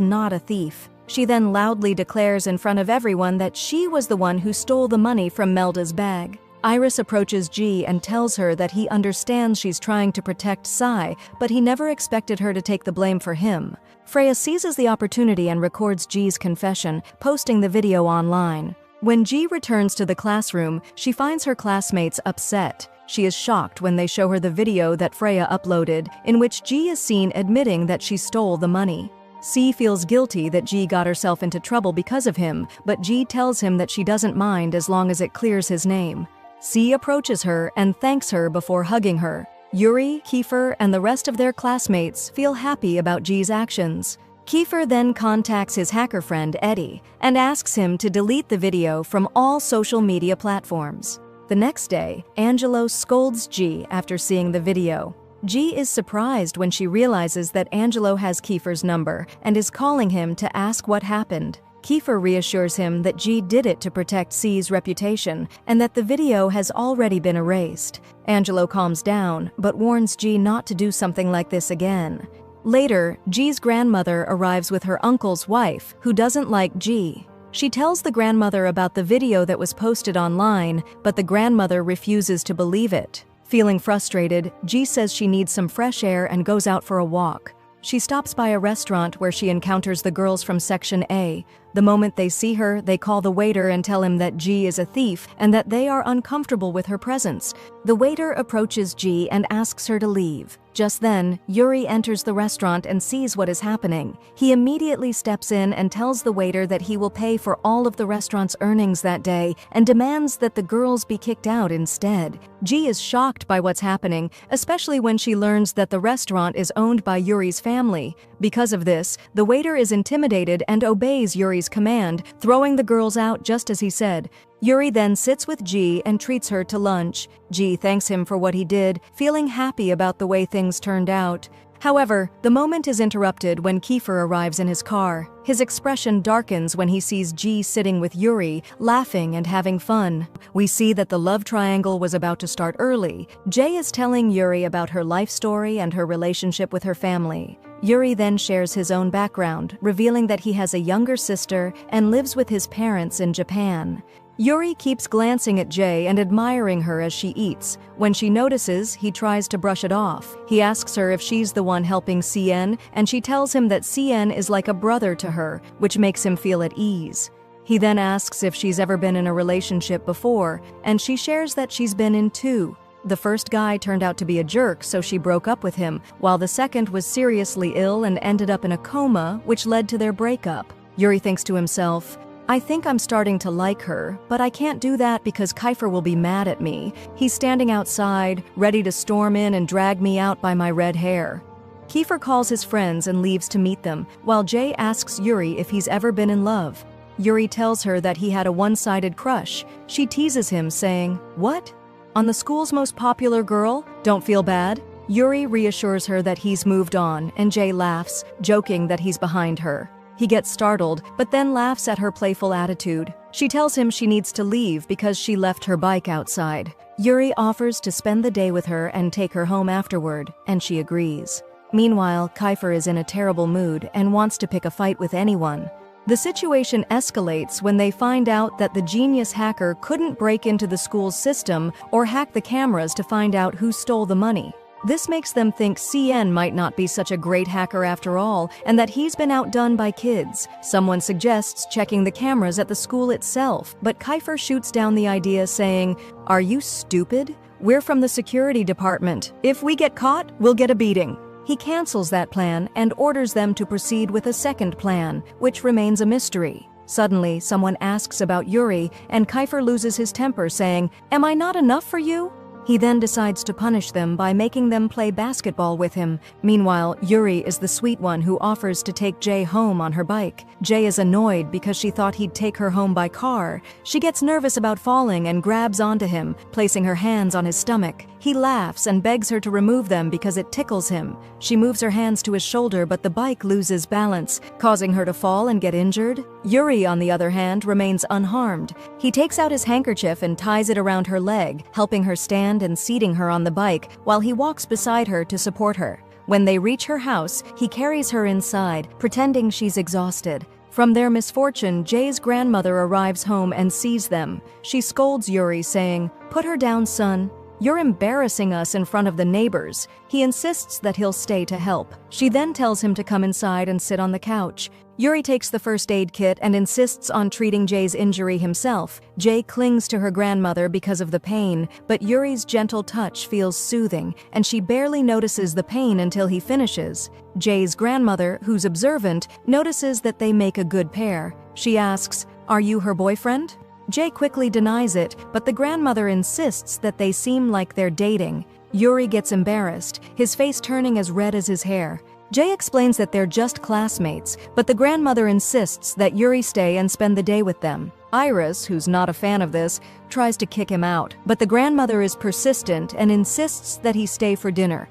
not a thief. She then loudly declares in front of everyone that she was the one who stole the money from Melda's bag. Iris approaches G and tells her that he understands she's trying to protect Sai, but he never expected her to take the blame for him. Freya seizes the opportunity and records G's confession, posting the video online. When G returns to the classroom, she finds her classmates upset. She is shocked when they show her the video that Freya uploaded, in which G is seen admitting that she stole the money. C feels guilty that G got herself into trouble because of him, but G tells him that she doesn't mind as long as it clears his name. C approaches her and thanks her before hugging her. Yuri, Kiefer, and the rest of their classmates feel happy about G's actions. Kiefer then contacts his hacker friend Eddie and asks him to delete the video from all social media platforms. The next day, Angelo scolds G after seeing the video. G is surprised when she realizes that Angelo has Kiefer's number and is calling him to ask what happened. Kiefer reassures him that G did it to protect C's reputation and that the video has already been erased. Angelo calms down, but warns G not to do something like this again. Later, G's grandmother arrives with her uncle's wife, who doesn't like G. She tells the grandmother about the video that was posted online, but the grandmother refuses to believe it. Feeling frustrated, G says she needs some fresh air and goes out for a walk. She stops by a restaurant where she encounters the girls from Section A. The moment they see her, they call the waiter and tell him that G is a thief and that they are uncomfortable with her presence. The waiter approaches G and asks her to leave. Just then, Yuri enters the restaurant and sees what is happening. He immediately steps in and tells the waiter that he will pay for all of the restaurant's earnings that day and demands that the girls be kicked out instead. G is shocked by what's happening, especially when she learns that the restaurant is owned by Yuri's family. Because of this, the waiter is intimidated and obeys Yuri's command, throwing the girls out just as he said. Yuri then sits with G and treats her to lunch. G thanks him for what he did, feeling happy about the way things turned out. However, the moment is interrupted when Kiefer arrives in his car. His expression darkens when he sees G sitting with Yuri, laughing and having fun. We see that the love triangle was about to start early. Jay is telling Yuri about her life story and her relationship with her family. Yuri then shares his own background, revealing that he has a younger sister and lives with his parents in Japan. Yuri keeps glancing at Jay and admiring her as she eats. When she notices, he tries to brush it off. He asks her if she's the one helping CN, and she tells him that CN is like a brother to her, which makes him feel at ease. He then asks if she's ever been in a relationship before, and she shares that she's been in 2. The first guy turned out to be a jerk, so she broke up with him, while the second was seriously ill and ended up in a coma, which led to their breakup. Yuri thinks to himself, I think I'm starting to like her, but I can't do that because Kiefer will be mad at me. He's standing outside, ready to storm in and drag me out by my red hair. Kiefer calls his friends and leaves to meet them, while Jay asks Yuri if he's ever been in love. Yuri tells her that he had a one-sided crush. She teases him, saying, "What? On the school's most popular girl? Don't feel bad?" Yuri reassures her that he's moved on, and Jay laughs, joking that he's behind her. He gets startled, but then laughs at her playful attitude. She tells him she needs to leave because she left her bike outside. Yuri offers to spend the day with her and take her home afterward, and she agrees. Meanwhile, Kiefer is in a terrible mood and wants to pick a fight with anyone. The situation escalates when they find out that the genius hacker couldn't break into the school's system or hack the cameras to find out who stole the money. This makes them think CN might not be such a great hacker after all, and that he's been outdone by kids. Someone suggests checking the cameras at the school itself, but Kiefer shoots down the idea, saying, "Are you stupid? We're from the security department. If we get caught, we'll get a beating." He cancels that plan and orders them to proceed with a second plan, which remains a mystery. Suddenly, someone asks about Yuri, and Kiefer loses his temper, saying, "Am I not enough for you?" He then decides to punish them by making them play basketball with him. Meanwhile, Yuri is the sweet one who offers to take Jay home on her bike. Jay is annoyed because she thought he'd take her home by car. She gets nervous about falling and grabs onto him, placing her hands on his stomach. He laughs and begs her to remove them because it tickles him. She moves her hands to his shoulder, but the bike loses balance, causing her to fall and get injured. Yuri, on the other hand, remains unharmed. He takes out his handkerchief and ties it around her leg, helping her stand and seating her on the bike while he walks beside her to support her. When they reach her house, he carries her inside, pretending she's exhausted. From their misfortune, Jay's grandmother arrives home and sees them. She scolds Yuri, saying, "Put her down, son. You're embarrassing us in front of the neighbors." He insists that he'll stay to help. She then tells him to come inside and sit on the couch. Yuri takes the first aid kit and insists on treating Jay's injury himself. Jay clings to her grandmother because of the pain, but Yuri's gentle touch feels soothing, and she barely notices the pain until he finishes. Jay's grandmother, who's observant, notices that they make a good pair. She asks, "Are you her boyfriend?" Jay quickly denies it, but the grandmother insists that they seem like they're dating. Yuri gets embarrassed, his face turning as red as his hair. Jay explains that they're just classmates, but the grandmother insists that Yuri stay and spend the day with them. Iris, who's not a fan of this, tries to kick him out, but the grandmother is persistent and insists that he stay for dinner.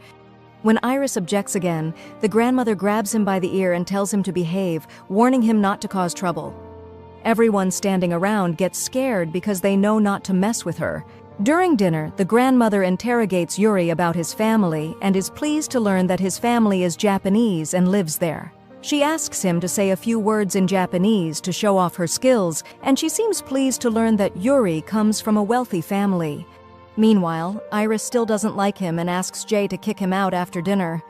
When Iris objects again, the grandmother grabs him by the ear and tells him to behave, warning him not to cause trouble. Everyone standing around gets scared because they know not to mess with her. During dinner, the grandmother interrogates Yuri about his family and is pleased to learn that his family is Japanese and lives there. She asks him to say a few words in Japanese to show off her skills, and she seems pleased to learn that Yuri comes from a wealthy family. Meanwhile, Iris still doesn't like him and asks Jay to kick him out after dinner.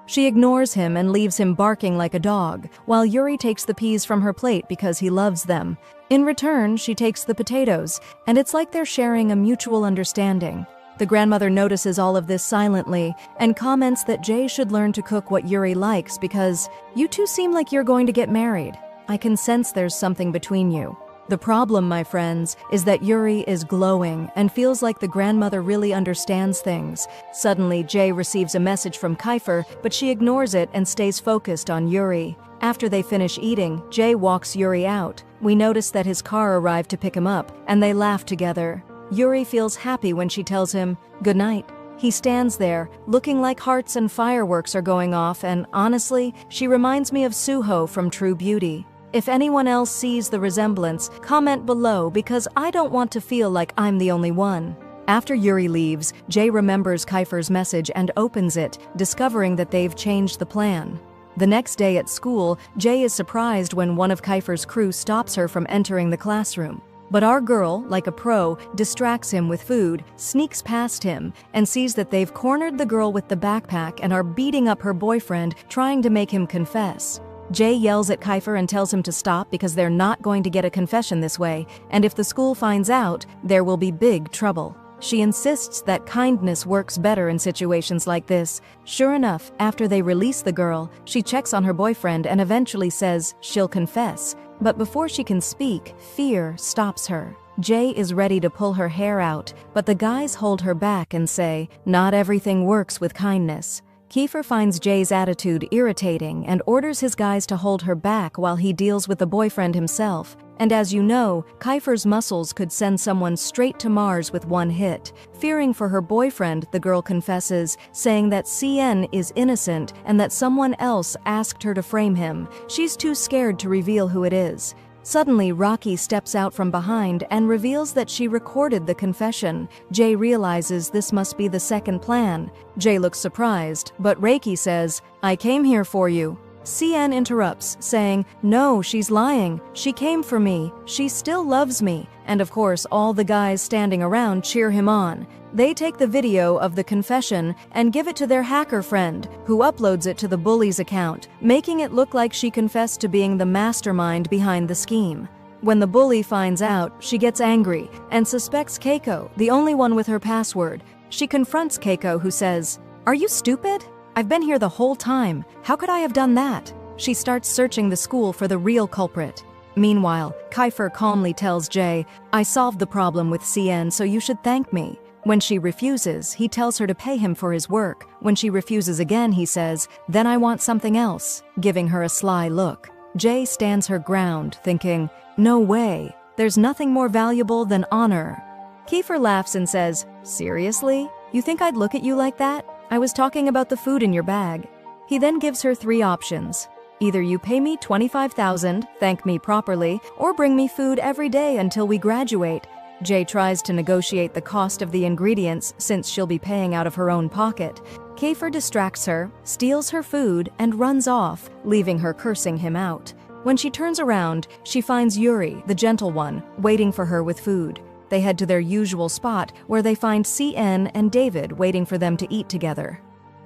She ignores him and leaves him barking like a dog, while Yuri takes the peas from her plate because he loves them. In return, she takes the potatoes, and it's like they're sharing a mutual understanding. The grandmother notices all of this silently and comments that Jay should learn to cook what Yuri likes because you two seem like you're going to get married. I can sense there's something between you. The problem, my friends, is that Yuri is glowing and feels like the grandmother really understands things. Suddenly, Jay receives a message from Kiefer, but she ignores it and stays focused on Yuri. After they finish eating, Jay walks Yuri out. We notice that his car arrived to pick him up, and they laugh together. Yuri feels happy when she tells him, "Good night." He stands there, looking like hearts and fireworks are going off, and honestly, she reminds me of Suho from True Beauty. If anyone else sees the resemblance, comment below because I don't want to feel like I'm the only one. After Yuri leaves, Jay remembers Kiefer's message and opens it, discovering that they've changed the plan. The next day at school, Jay is surprised when one of Kiefer's crew stops her from entering the classroom. But our girl, like a pro, distracts him with food, sneaks past him, and sees that they've cornered the girl with the backpack and are beating up her boyfriend, trying to make him confess. Jay yells at Kiefer and tells him to stop because they're not going to get a confession this way, and if the school finds out, there will be big trouble. She insists that kindness works better in situations like this. Sure enough, after they release the girl, she checks on her boyfriend and eventually says she'll confess. But before she can speak, fear stops her. Jay is ready to pull her hair out, but the guys hold her back and say, "Not everything works with kindness." Kiefer finds Jay's attitude irritating and orders his guys to hold her back while he deals with the boyfriend himself. And as you know, Kiefer's muscles could send someone straight to Mars with one hit. Fearing for her boyfriend, the girl confesses, saying that CN is innocent and that someone else asked her to frame him. She's too scared to reveal who it is. Suddenly, Rocky steps out from behind and reveals that she recorded the confession. Jay realizes this must be the second plan. Jay looks surprised, but Reiki says, "I came here for you." CN interrupts, saying, "No, she's lying. She came for me. She still loves me." And of course, all the guys standing around cheer him on. They take the video of the confession and give it to their hacker friend, who uploads it to the bully's account, making it look like she confessed to being the mastermind behind the scheme. When the bully finds out, she gets angry and suspects Keiko, the only one with her password. She confronts Keiko, who says, "Are you stupid? I've been here the whole time. How could I have done that?" She starts searching the school for the real culprit. Meanwhile, Kiefer calmly tells Jay, "I solved the problem with CN, so you should thank me." When she refuses, he tells her to pay him for his work. When she refuses again, he says, "Then I want something else," giving her a sly look. Jay stands her ground, thinking, "No way. There's nothing more valuable than honor." Kiefer laughs and says, "Seriously? You think I'd look at you like that? I was talking about the food in your bag." He then gives her three options. Either you pay me $25,000, thank me properly, or bring me food every day until we graduate. Jay tries to negotiate the cost of the ingredients since she'll be paying out of her own pocket. Kiefer distracts her, steals her food, and runs off, leaving her cursing him out. When she turns around, she finds Yuri, the gentle one, waiting for her with food. They head to their usual spot, where they find CN and David waiting for them to eat together.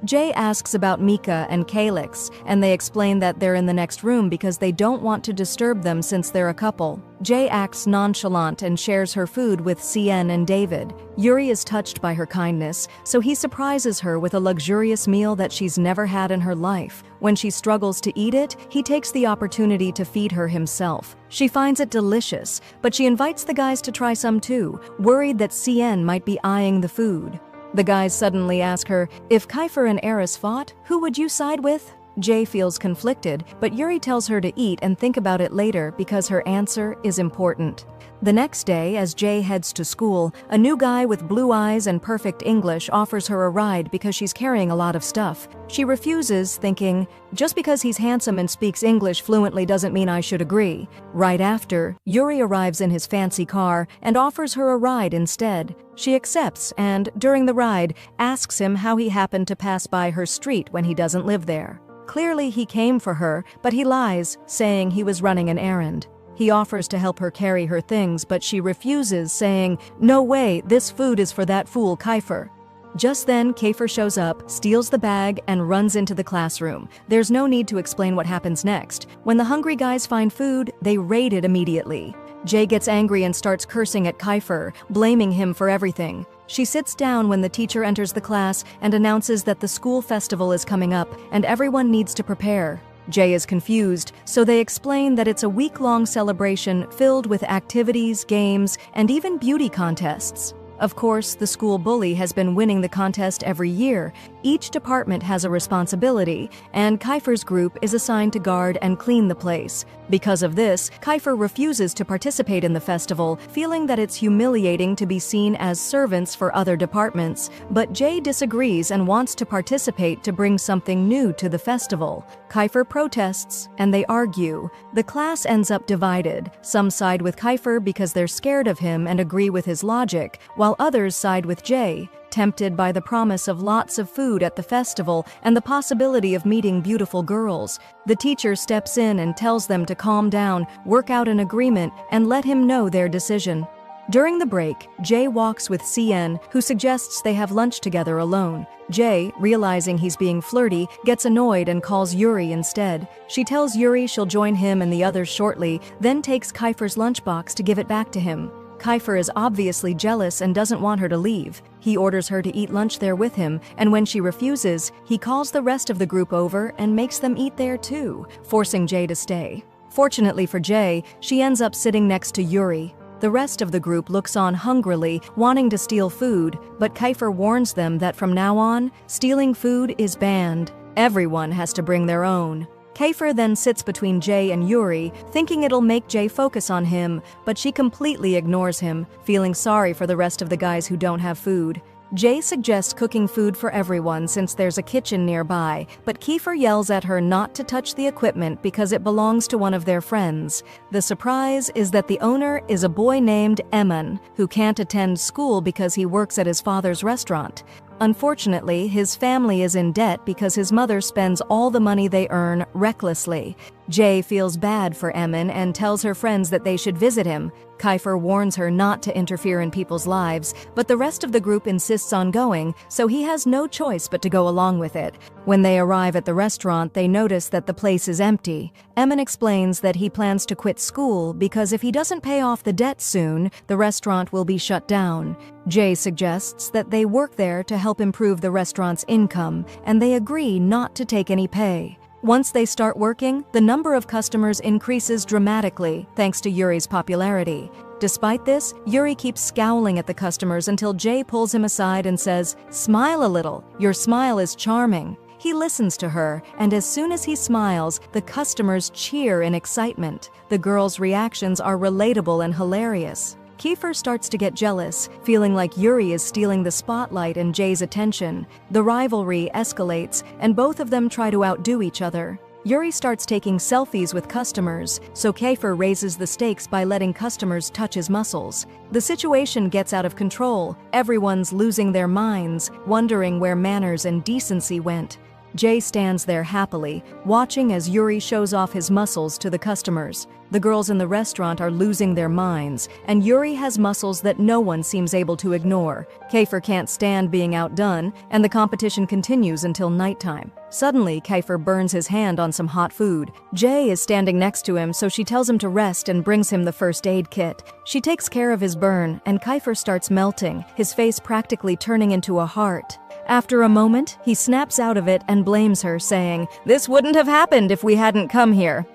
Jay asks about Mika and Calyx, and they explain that they're in the next room because they don't want to disturb them since they're a couple. Jay acts nonchalant and shares her food with CN and David. Yuri is touched by her kindness, so he surprises her with a luxurious meal that she's never had in her life. When she struggles to eat it, he takes the opportunity to feed her himself. She finds it delicious, but she invites the guys to try some too, worried that CN might be eyeing the food. The guys suddenly ask her, if Kiefer and Eris fought, who would you side with? Jay feels conflicted, but Yuri tells her to eat and think about it later because her answer is important. The next day, as Jay heads to school, a new guy with blue eyes and perfect English offers her a ride because she's carrying a lot of stuff. She refuses, thinking, just because he's handsome and speaks English fluently doesn't mean I should agree. Right after, Yuri arrives in his fancy car and offers her a ride instead. She accepts and, during the ride, asks him how he happened to pass by her street when he doesn't live there. Clearly he came for her, but he lies, saying he was running an errand. He offers to help her carry her things, but she refuses, saying, no way, this food is for that fool Kiefer. Just then, Kiefer shows up, steals the bag, and runs into the classroom. There's no need to explain what happens next. When the hungry guys find food, they raid it immediately. Jay gets angry and starts cursing at Kiefer, blaming him for everything. She sits down when the teacher enters the class and announces that the school festival is coming up and everyone needs to prepare. Jay is confused, so they explain that it's a week-long celebration filled with activities, games, and even beauty contests. Of course, the school bully has been winning the contest every year. Each department has a responsibility, and Kiefer's group is assigned to guard and clean the place. Because of this, Kiefer refuses to participate in the festival, feeling that it's humiliating to be seen as servants for other departments. But Jay disagrees and wants to participate to bring something new to the festival. Kiefer protests, and they argue. The class ends up divided. Some side with Kiefer because they're scared of him and agree with his logic, while others side with Jay, tempted by the promise of lots of food at the festival and the possibility of meeting beautiful girls. The teacher steps in and tells them to calm down, work out an agreement, and let him know their decision. During the break, Jay walks with CN, who suggests they have lunch together alone. Jay, realizing he's being flirty, gets annoyed and calls Yuri instead. She tells Yuri she'll join him and the others shortly, then takes Kiefer's lunchbox to give it back to him. Kiefer is obviously jealous and doesn't want her to leave. He orders her to eat lunch there with him, and when she refuses, he calls the rest of the group over and makes them eat there too, forcing Jay to stay. Fortunately for Jay, she ends up sitting next to Yuri. The rest of the group looks on hungrily, wanting to steal food, but Kiefer warns them that from now on, stealing food is banned. Everyone has to bring their own. Kiefer then sits between Jay and Yuri, thinking it'll make Jay focus on him, but she completely ignores him, feeling sorry for the rest of the guys who don't have food. Jay suggests cooking food for everyone since there's a kitchen nearby, but Kiefer yells at her not to touch the equipment because it belongs to one of their friends. The surprise is that the owner is a boy named Emin, who can't attend school because he works at his father's restaurant. Unfortunately, his family is in debt because his mother spends all the money they earn recklessly. Jay feels bad for Emin and tells her friends that they should visit him. Kiefer warns her not to interfere in people's lives, but the rest of the group insists on going, so he has no choice but to go along with it. When they arrive at the restaurant, they notice that the place is empty. Emin explains that he plans to quit school because if he doesn't pay off the debt soon, the restaurant will be shut down. Jay suggests that they work there to help improve the restaurant's income, and they agree not to take any pay. Once they start working, the number of customers increases dramatically thanks to Yuri's popularity. Despite this, Yuri keeps scowling at the customers until Jay pulls him aside and says, "Smile a little, your smile is charming." He listens to her, and as soon as he smiles, the customers cheer in excitement. The girls' reactions are relatable and hilarious. Kiefer starts to get jealous, feeling like Yuri is stealing the spotlight and Jay's attention. The rivalry escalates, and both of them try to outdo each other. Yuri starts taking selfies with customers, so Kiefer raises the stakes by letting customers touch his muscles. The situation gets out of control. Everyone's losing their minds, wondering where manners and decency went. Jay stands there happily, watching as Yuri shows off his muscles to the customers. The girls in the restaurant are losing their minds, and Yuri has muscles that no one seems able to ignore. Kiefer can't stand being outdone, and the competition continues until nighttime. Suddenly, Kiefer burns his hand on some hot food. Jay is standing next to him, so she tells him to rest and brings him the first aid kit. She takes care of his burn, and Kiefer starts melting, his face practically turning into a heart. After a moment, he snaps out of it and blames her, saying, "This wouldn't have happened if we hadn't come here."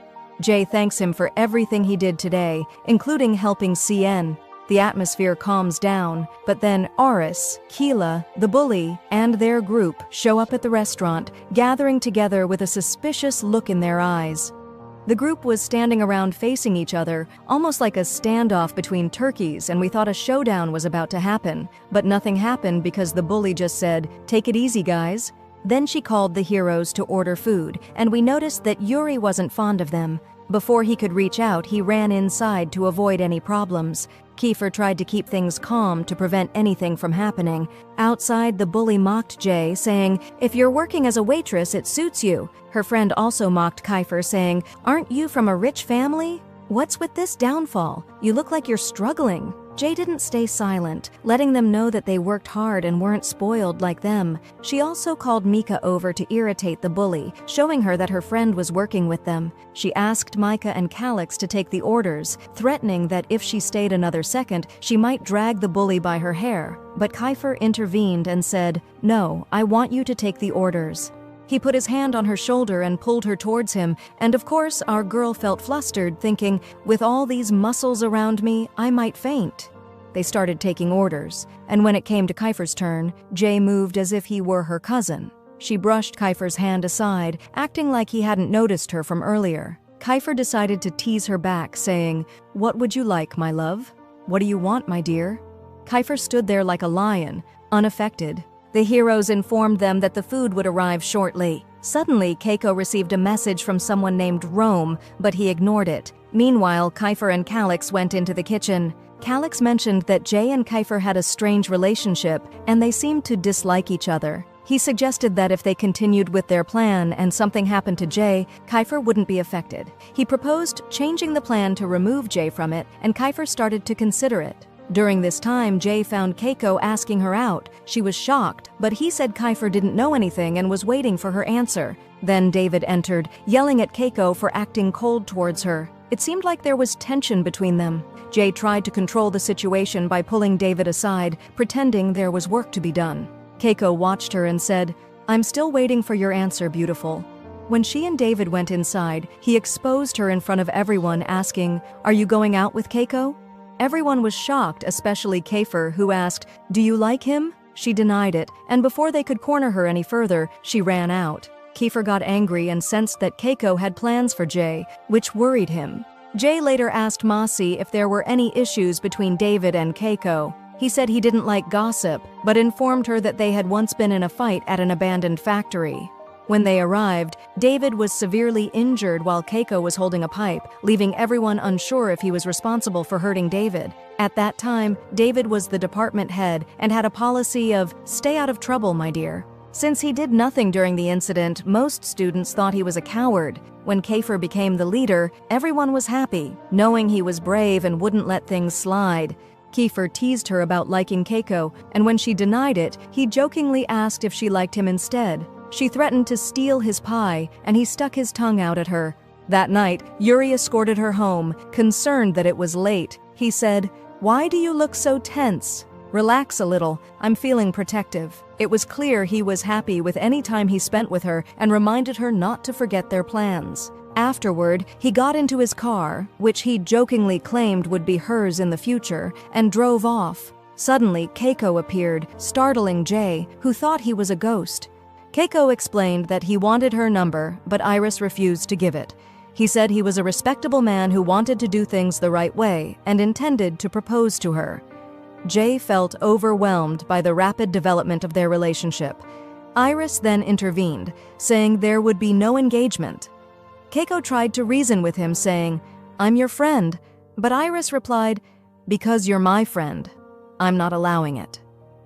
Jay thanks him for everything he did today, including helping CN. The atmosphere calms down, but then Aris, Keela, the bully, and their group show up at the restaurant, gathering together with a suspicious look in their eyes. The group was standing around facing each other, almost like a standoff between turkeys, and we thought a showdown was about to happen. But nothing happened because the bully just said, "Take it easy, guys." Then she called the heroes to order food, and we noticed that Yuri wasn't fond of them. Before he could reach out, he ran inside to avoid any problems. Kiefer tried to keep things calm to prevent anything from happening. Outside, the bully mocked Jay, saying, "If you're working as a waitress, it suits you." Her friend also mocked Kiefer, saying, "Aren't you from a rich family? What's with this downfall? You look like you're struggling." Jay didn't stay silent, letting them know that they worked hard and weren't spoiled like them. She also called Mika over to irritate the bully, showing her that her friend was working with them. She asked Micah and Calix to take the orders, threatening that if she stayed another second, she might drag the bully by her hair. But Kiefer intervened and said, "No, I want you to take the orders." He put his hand on her shoulder and pulled her towards him, and of course our girl felt flustered, thinking, with all these muscles around me, I might faint. They started taking orders, and when it came to Kiefer's turn, Jay moved as if he were her cousin. She brushed Kiefer's hand aside, acting like he hadn't noticed her from earlier. Kiefer decided to tease her back, saying, "What would you like, my love? What do you want, my dear?" Kiefer stood there like a lion, unaffected. The heroes informed them that the food would arrive shortly. Suddenly, Keiko received a message from someone named Rome, but he ignored it. Meanwhile, Kiefer and Calix went into the kitchen. Calix mentioned that Jay and Kiefer had a strange relationship, and they seemed to dislike each other. He suggested that if they continued with their plan and something happened to Jay, Kiefer wouldn't be affected. He proposed changing the plan to remove Jay from it, and Kiefer started to consider it. During this time, Jay found Keiko asking her out. She was shocked, but he said Kiefer didn't know anything and was waiting for her answer. Then David entered, yelling at Keiko for acting cold towards her. It seemed like there was tension between them. Jay tried to control the situation by pulling David aside, pretending there was work to be done. Keiko watched her and said, "I'm still waiting for your answer, beautiful." When she and David went inside, he exposed her in front of everyone, asking, "Are you going out with Keiko?" Everyone was shocked, especially Kiefer, who asked, "Do you like him?" She denied it, and before they could corner her any further, she ran out. Kiefer got angry and sensed that Keiko had plans for Jay, which worried him. Jay later asked Masi if there were any issues between David and Keiko. He said he didn't like gossip, but informed her that they had once been in a fight at an abandoned factory. When they arrived, David was severely injured while Keiko was holding a pipe, leaving everyone unsure if he was responsible for hurting David. At that time, David was the department head and had a policy of, "Stay out of trouble, my dear." Since he did nothing during the incident, most students thought he was a coward. When Kiefer became the leader, everyone was happy, knowing he was brave and wouldn't let things slide. Kiefer teased her about liking Keiko, and when she denied it, he jokingly asked if she liked him instead. She threatened to steal his pie, and he stuck his tongue out at her. That night, Yuri escorted her home, concerned that it was late. He said, "Why do you look so tense? Relax a little, I'm feeling protective." It was clear he was happy with any time he spent with her and reminded her not to forget their plans. Afterward, he got into his car, which he jokingly claimed would be hers in the future, and drove off. Suddenly, Keiko appeared, startling Jay, who thought he was a ghost. Keiko explained that he wanted her number, but Iris refused to give it. He said he was a respectable man who wanted to do things the right way and intended to propose to her. Jay felt overwhelmed by the rapid development of their relationship. Iris then intervened, saying there would be no engagement. Keiko tried to reason with him, saying, "I'm your friend," but Iris replied, "Because you're my friend, I'm not allowing it."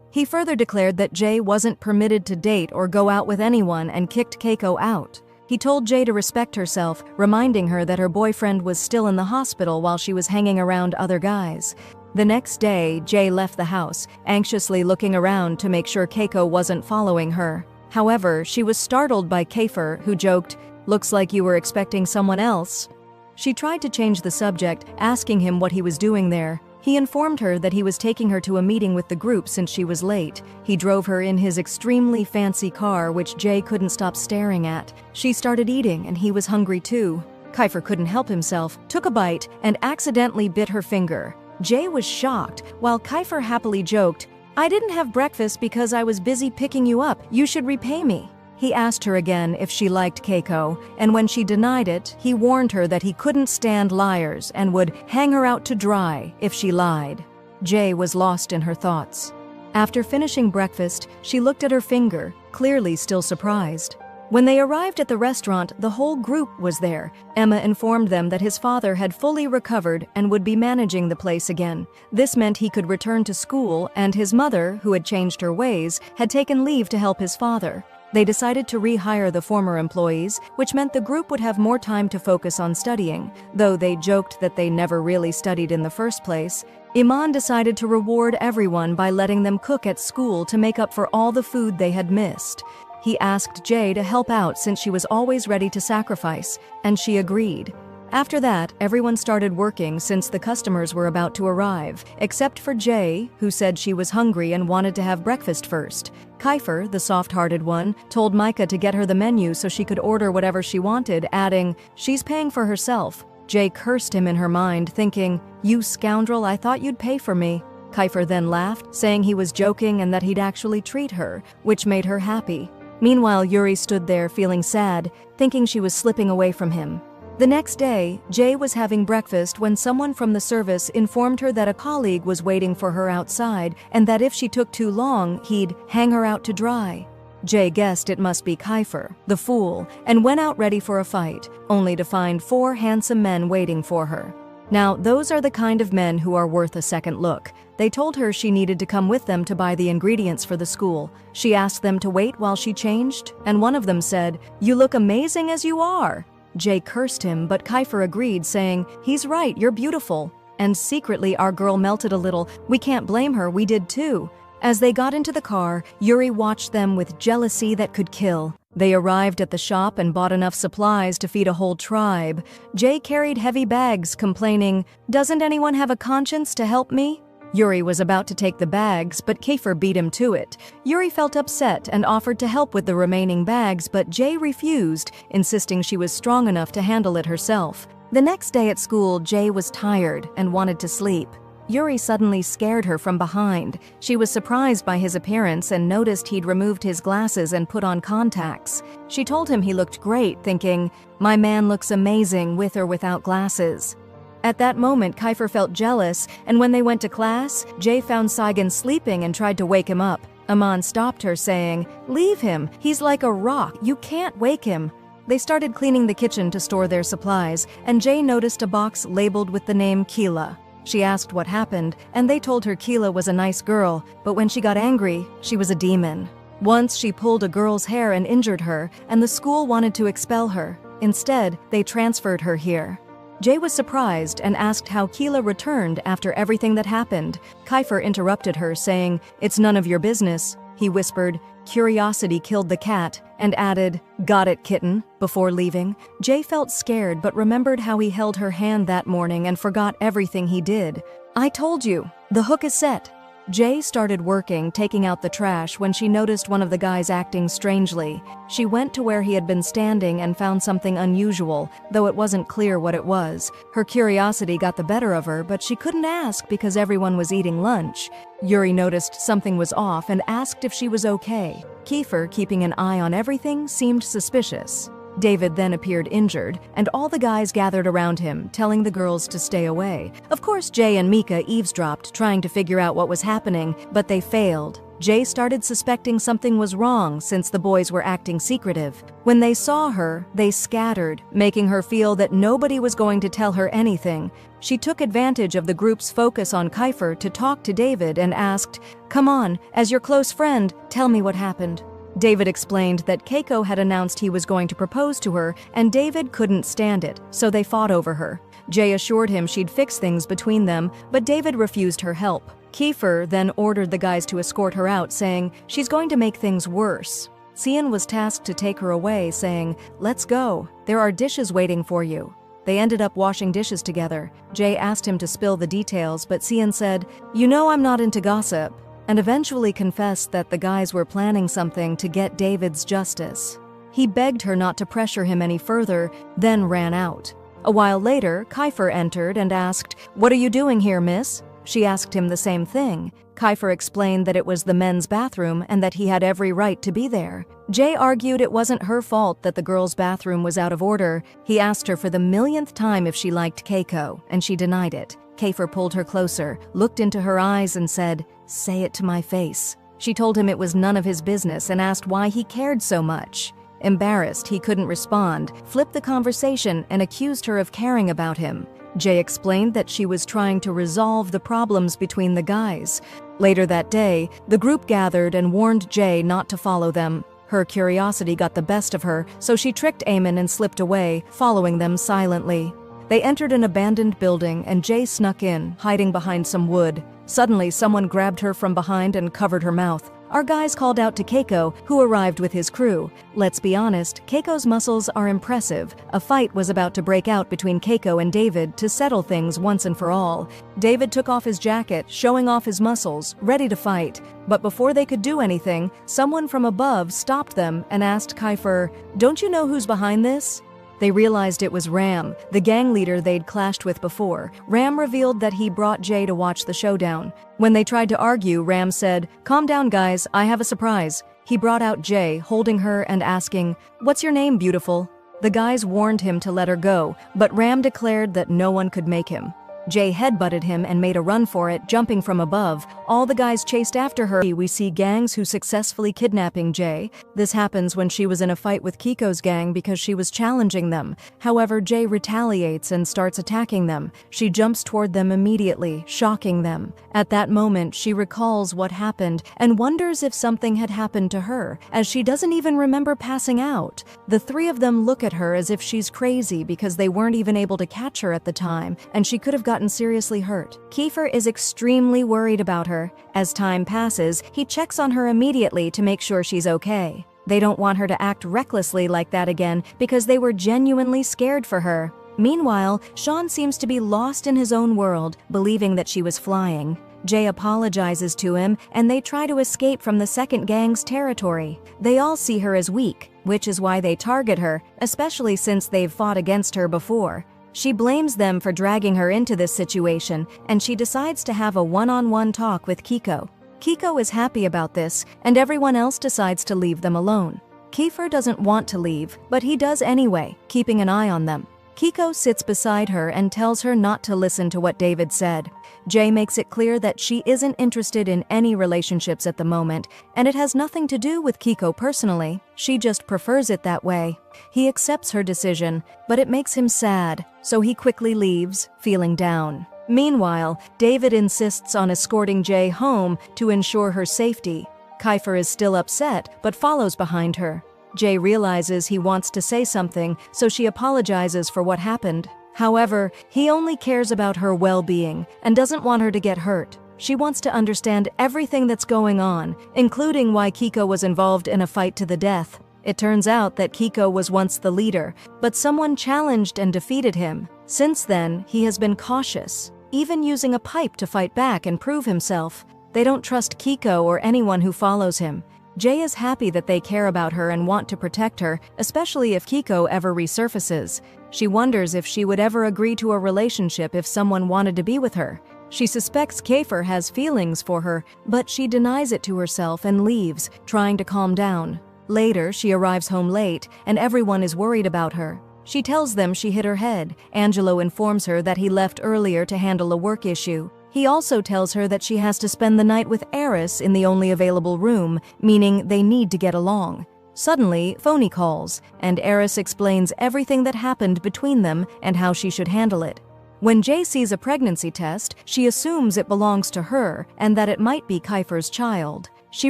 He further declared that Jay wasn't permitted to date or go out with anyone and kicked Keiko out. He told Jay to respect herself, reminding her that her boyfriend was still in the hospital while she was hanging around other guys. The next day, Jay left the house, anxiously looking around to make sure Keiko wasn't following her. However, she was startled by Kiefer, who joked, "Looks like you were expecting someone else." She tried to change the subject, asking him what he was doing there. He informed her that he was taking her to a meeting with the group since she was late. He drove her in his extremely fancy car, which Jay couldn't stop staring at. She started eating, and he was hungry too. Kiefer couldn't help himself, took a bite, and accidentally bit her finger. Jay was shocked, while Kiefer happily joked, "I didn't have breakfast because I was busy picking you up. You should repay me." He asked her again if she liked Keiko, and when she denied it, he warned her that he couldn't stand liars and would hang her out to dry if she lied. Jay was lost in her thoughts. After finishing breakfast, she looked at her finger, clearly still surprised. When they arrived at the restaurant, the whole group was there. Emma informed them that his father had fully recovered and would be managing the place again. This meant he could return to school, and his mother, who had changed her ways, had taken leave to help his father. They decided to rehire the former employees, which meant the group would have more time to focus on studying, though they joked that they never really studied in the first place. Iman decided to reward everyone by letting them cook at school to make up for all the food they had missed. He asked Jay to help out since she was always ready to sacrifice, and she agreed. After that, everyone started working since the customers were about to arrive, except for Jay, who said she was hungry and wanted to have breakfast first. Kiefer, the soft-hearted one, told Micah to get her the menu so she could order whatever she wanted, adding, "She's paying for herself." Jay cursed him in her mind, thinking, "You scoundrel, I thought you'd pay for me." Kiefer then laughed, saying he was joking and that he'd actually treat her, which made her happy. Meanwhile, Yuri stood there feeling sad, thinking she was slipping away from him. The next day, Jay was having breakfast when someone from the service informed her that a colleague was waiting for her outside and that if she took too long, he'd hang her out to dry. Jay guessed it must be Kiefer, the fool, and went out ready for a fight, only to find 4 handsome men waiting for her. Now, those are the kind of men who are worth a second look. They told her she needed to come with them to buy the ingredients for the school. She asked them to wait while she changed, and one of them said, "You look amazing as you are." Jay cursed him, but Kiefer agreed, saying, "He's right, you're beautiful." And secretly, our girl melted a little. We can't blame her, we did too. As they got into the car, Yuri watched them with jealousy that could kill. They arrived at the shop and bought enough supplies to feed a whole tribe. Jay carried heavy bags, complaining, "Doesn't anyone have a conscience to help me?" Yuri was about to take the bags, but Kiefer beat him to it. Yuri felt upset and offered to help with the remaining bags, but Jay refused, insisting she was strong enough to handle it herself. The next day at school, Jay was tired and wanted to sleep. Yuri suddenly scared her from behind. She was surprised by his appearance and noticed he'd removed his glasses and put on contacts. She told him he looked great, thinking, "My man looks amazing with or without glasses." At that moment, Kiefer felt jealous, and when they went to class, Jay found Saigon sleeping and tried to wake him up. Aman stopped her, saying, "Leave him, he's like a rock, you can't wake him." They started cleaning the kitchen to store their supplies, and Jay noticed a box labeled with the name Keela. She asked what happened, and they told her Keela was a nice girl, but when she got angry, she was a demon. Once she pulled a girl's hair and injured her, and the school wanted to expel her. Instead, they transferred her here. Jay was surprised and asked how Keela returned after everything that happened. Kiefer interrupted her, saying, "It's none of your business." He whispered, "Curiosity killed the cat," and added, "Got it, kitten," before leaving. Jay felt scared but remembered how he held her hand that morning and forgot everything he did. "I told you, the hook is set." Jay started working, taking out the trash, when she noticed one of the guys acting strangely. She went to where he had been standing and found something unusual, though it wasn't clear what it was. Her curiosity got the better of her, but she couldn't ask because everyone was eating lunch. Yuri noticed something was off and asked if she was okay. Kiefer, keeping an eye on everything, seemed suspicious. David then appeared injured, and all the guys gathered around him, telling the girls to stay away. Of course, Jay and Mika eavesdropped, trying to figure out what was happening, but they failed. Jay started suspecting something was wrong since the boys were acting secretive. When they saw her, they scattered, making her feel that nobody was going to tell her anything. She took advantage of the group's focus on Kiefer to talk to David and asked, "Come on, as your close friend, tell me what happened." David explained that Keiko had announced he was going to propose to her, and David couldn't stand it, so they fought over her. Jay assured him she'd fix things between them, but David refused her help. Kiefer then ordered the guys to escort her out, saying, "She's going to make things worse." Cian was tasked to take her away, saying, "Let's go. There are dishes waiting for you." They ended up washing dishes together. Jay asked him to spill the details, but Cian said, "You know I'm not into gossip," and eventually confessed that the guys were planning something to get David's justice. He begged her not to pressure him any further, then ran out. A while later, Kiefer entered and asked, "What are you doing here, miss?" She asked him the same thing. Kiefer explained that it was the men's bathroom and that he had every right to be there. Jay argued it wasn't her fault that the girls' bathroom was out of order. He asked her for the millionth time if she liked Keiko, and she denied it. Kiefer pulled her closer, looked into her eyes and said, "Say it to my face." She told him it was none of his business and asked why he cared so much. Embarrassed, he couldn't respond, flipped the conversation and accused her of caring about him. Jay explained that she was trying to resolve the problems between the guys. Later that day, the group gathered and warned Jay not to follow them. Her curiosity got the best of her, so she tricked Eamon and slipped away, following them silently. They entered an abandoned building and Jay snuck in, hiding behind some wood. Suddenly, someone grabbed her from behind and covered her mouth. Our guys called out to Keiko, who arrived with his crew. Let's be honest, Keiko's muscles are impressive. A fight was about to break out between Keiko and David to settle things once and for all. David took off his jacket, showing off his muscles, ready to fight. But before they could do anything, someone from above stopped them and asked Kiefer, "Don't you know who's behind this?" They realized it was Ram, the gang leader they'd clashed with before. Ram revealed that he brought Jay to watch the showdown. When they tried to argue, Ram said, "Calm down, guys, I have a surprise." He brought out Jay, holding her and asking, "What's your name, beautiful?" The guys warned him to let her go, but Ram declared that no one could make him. Jay headbutted him and made a run for it, jumping from above. All the guys chased after her. We see gangs who successfully kidnapping Jay. This happens when she was in a fight with Kiko's gang because she was challenging them. However, Jay retaliates and starts attacking them. She jumps toward them immediately, shocking them. At that moment, she recalls what happened and wonders if something had happened to her, as she doesn't even remember passing out. The three of them look at her as if she's crazy because they weren't even able to catch her at the time, and she could have gotten seriously hurt. Kiefer is extremely worried about her. As time passes, he checks on her immediately to make sure she's okay. They don't want her to act recklessly like that again because they were genuinely scared for her. Meanwhile, Sean seems to be lost in his own world, believing that she was flying. Jay apologizes to him, and they try to escape from the second gang's territory. They all see her as weak, which is why they target her, especially since they've fought against her before. She blames them for dragging her into this situation, and she decides to have a one-on-one talk with Keiko. Keiko is happy about this, and everyone else decides to leave them alone. Kiefer doesn't want to leave, but he does anyway, keeping an eye on them. Keiko sits beside her and tells her not to listen to what David said. Jay makes it clear that she isn't interested in any relationships at the moment, and it has nothing to do with Keiko personally. She just prefers it that way. He accepts her decision, but it makes him sad, so he quickly leaves, feeling down. Meanwhile, David insists on escorting Jay home to ensure her safety. Kiefer is still upset, but follows behind her. Jay realizes he wants to say something, so she apologizes for what happened. However, he only cares about her well-being and doesn't want her to get hurt. She wants to understand everything that's going on, including why Keiko was involved in a fight to the death. It turns out that Keiko was once the leader, but someone challenged and defeated him. Since then, he has been cautious, even using a pipe to fight back and prove himself. They don't trust Keiko or anyone who follows him. Jay is happy that they care about her and want to protect her, especially if Keiko ever resurfaces. She wonders if she would ever agree to a relationship if someone wanted to be with her. She suspects Kiefer has feelings for her, but she denies it to herself and leaves, trying to calm down. Later, she arrives home late, and everyone is worried about her. She tells them she hit her head. Angelo informs her that he left earlier to handle a work issue. He also tells her that she has to spend the night with Eris in the only available room, meaning they need to get along. Suddenly, Phony calls, and Eris explains everything that happened between them and how she should handle it. When Jay sees a pregnancy test, she assumes it belongs to her and that it might be Kiefer's child. She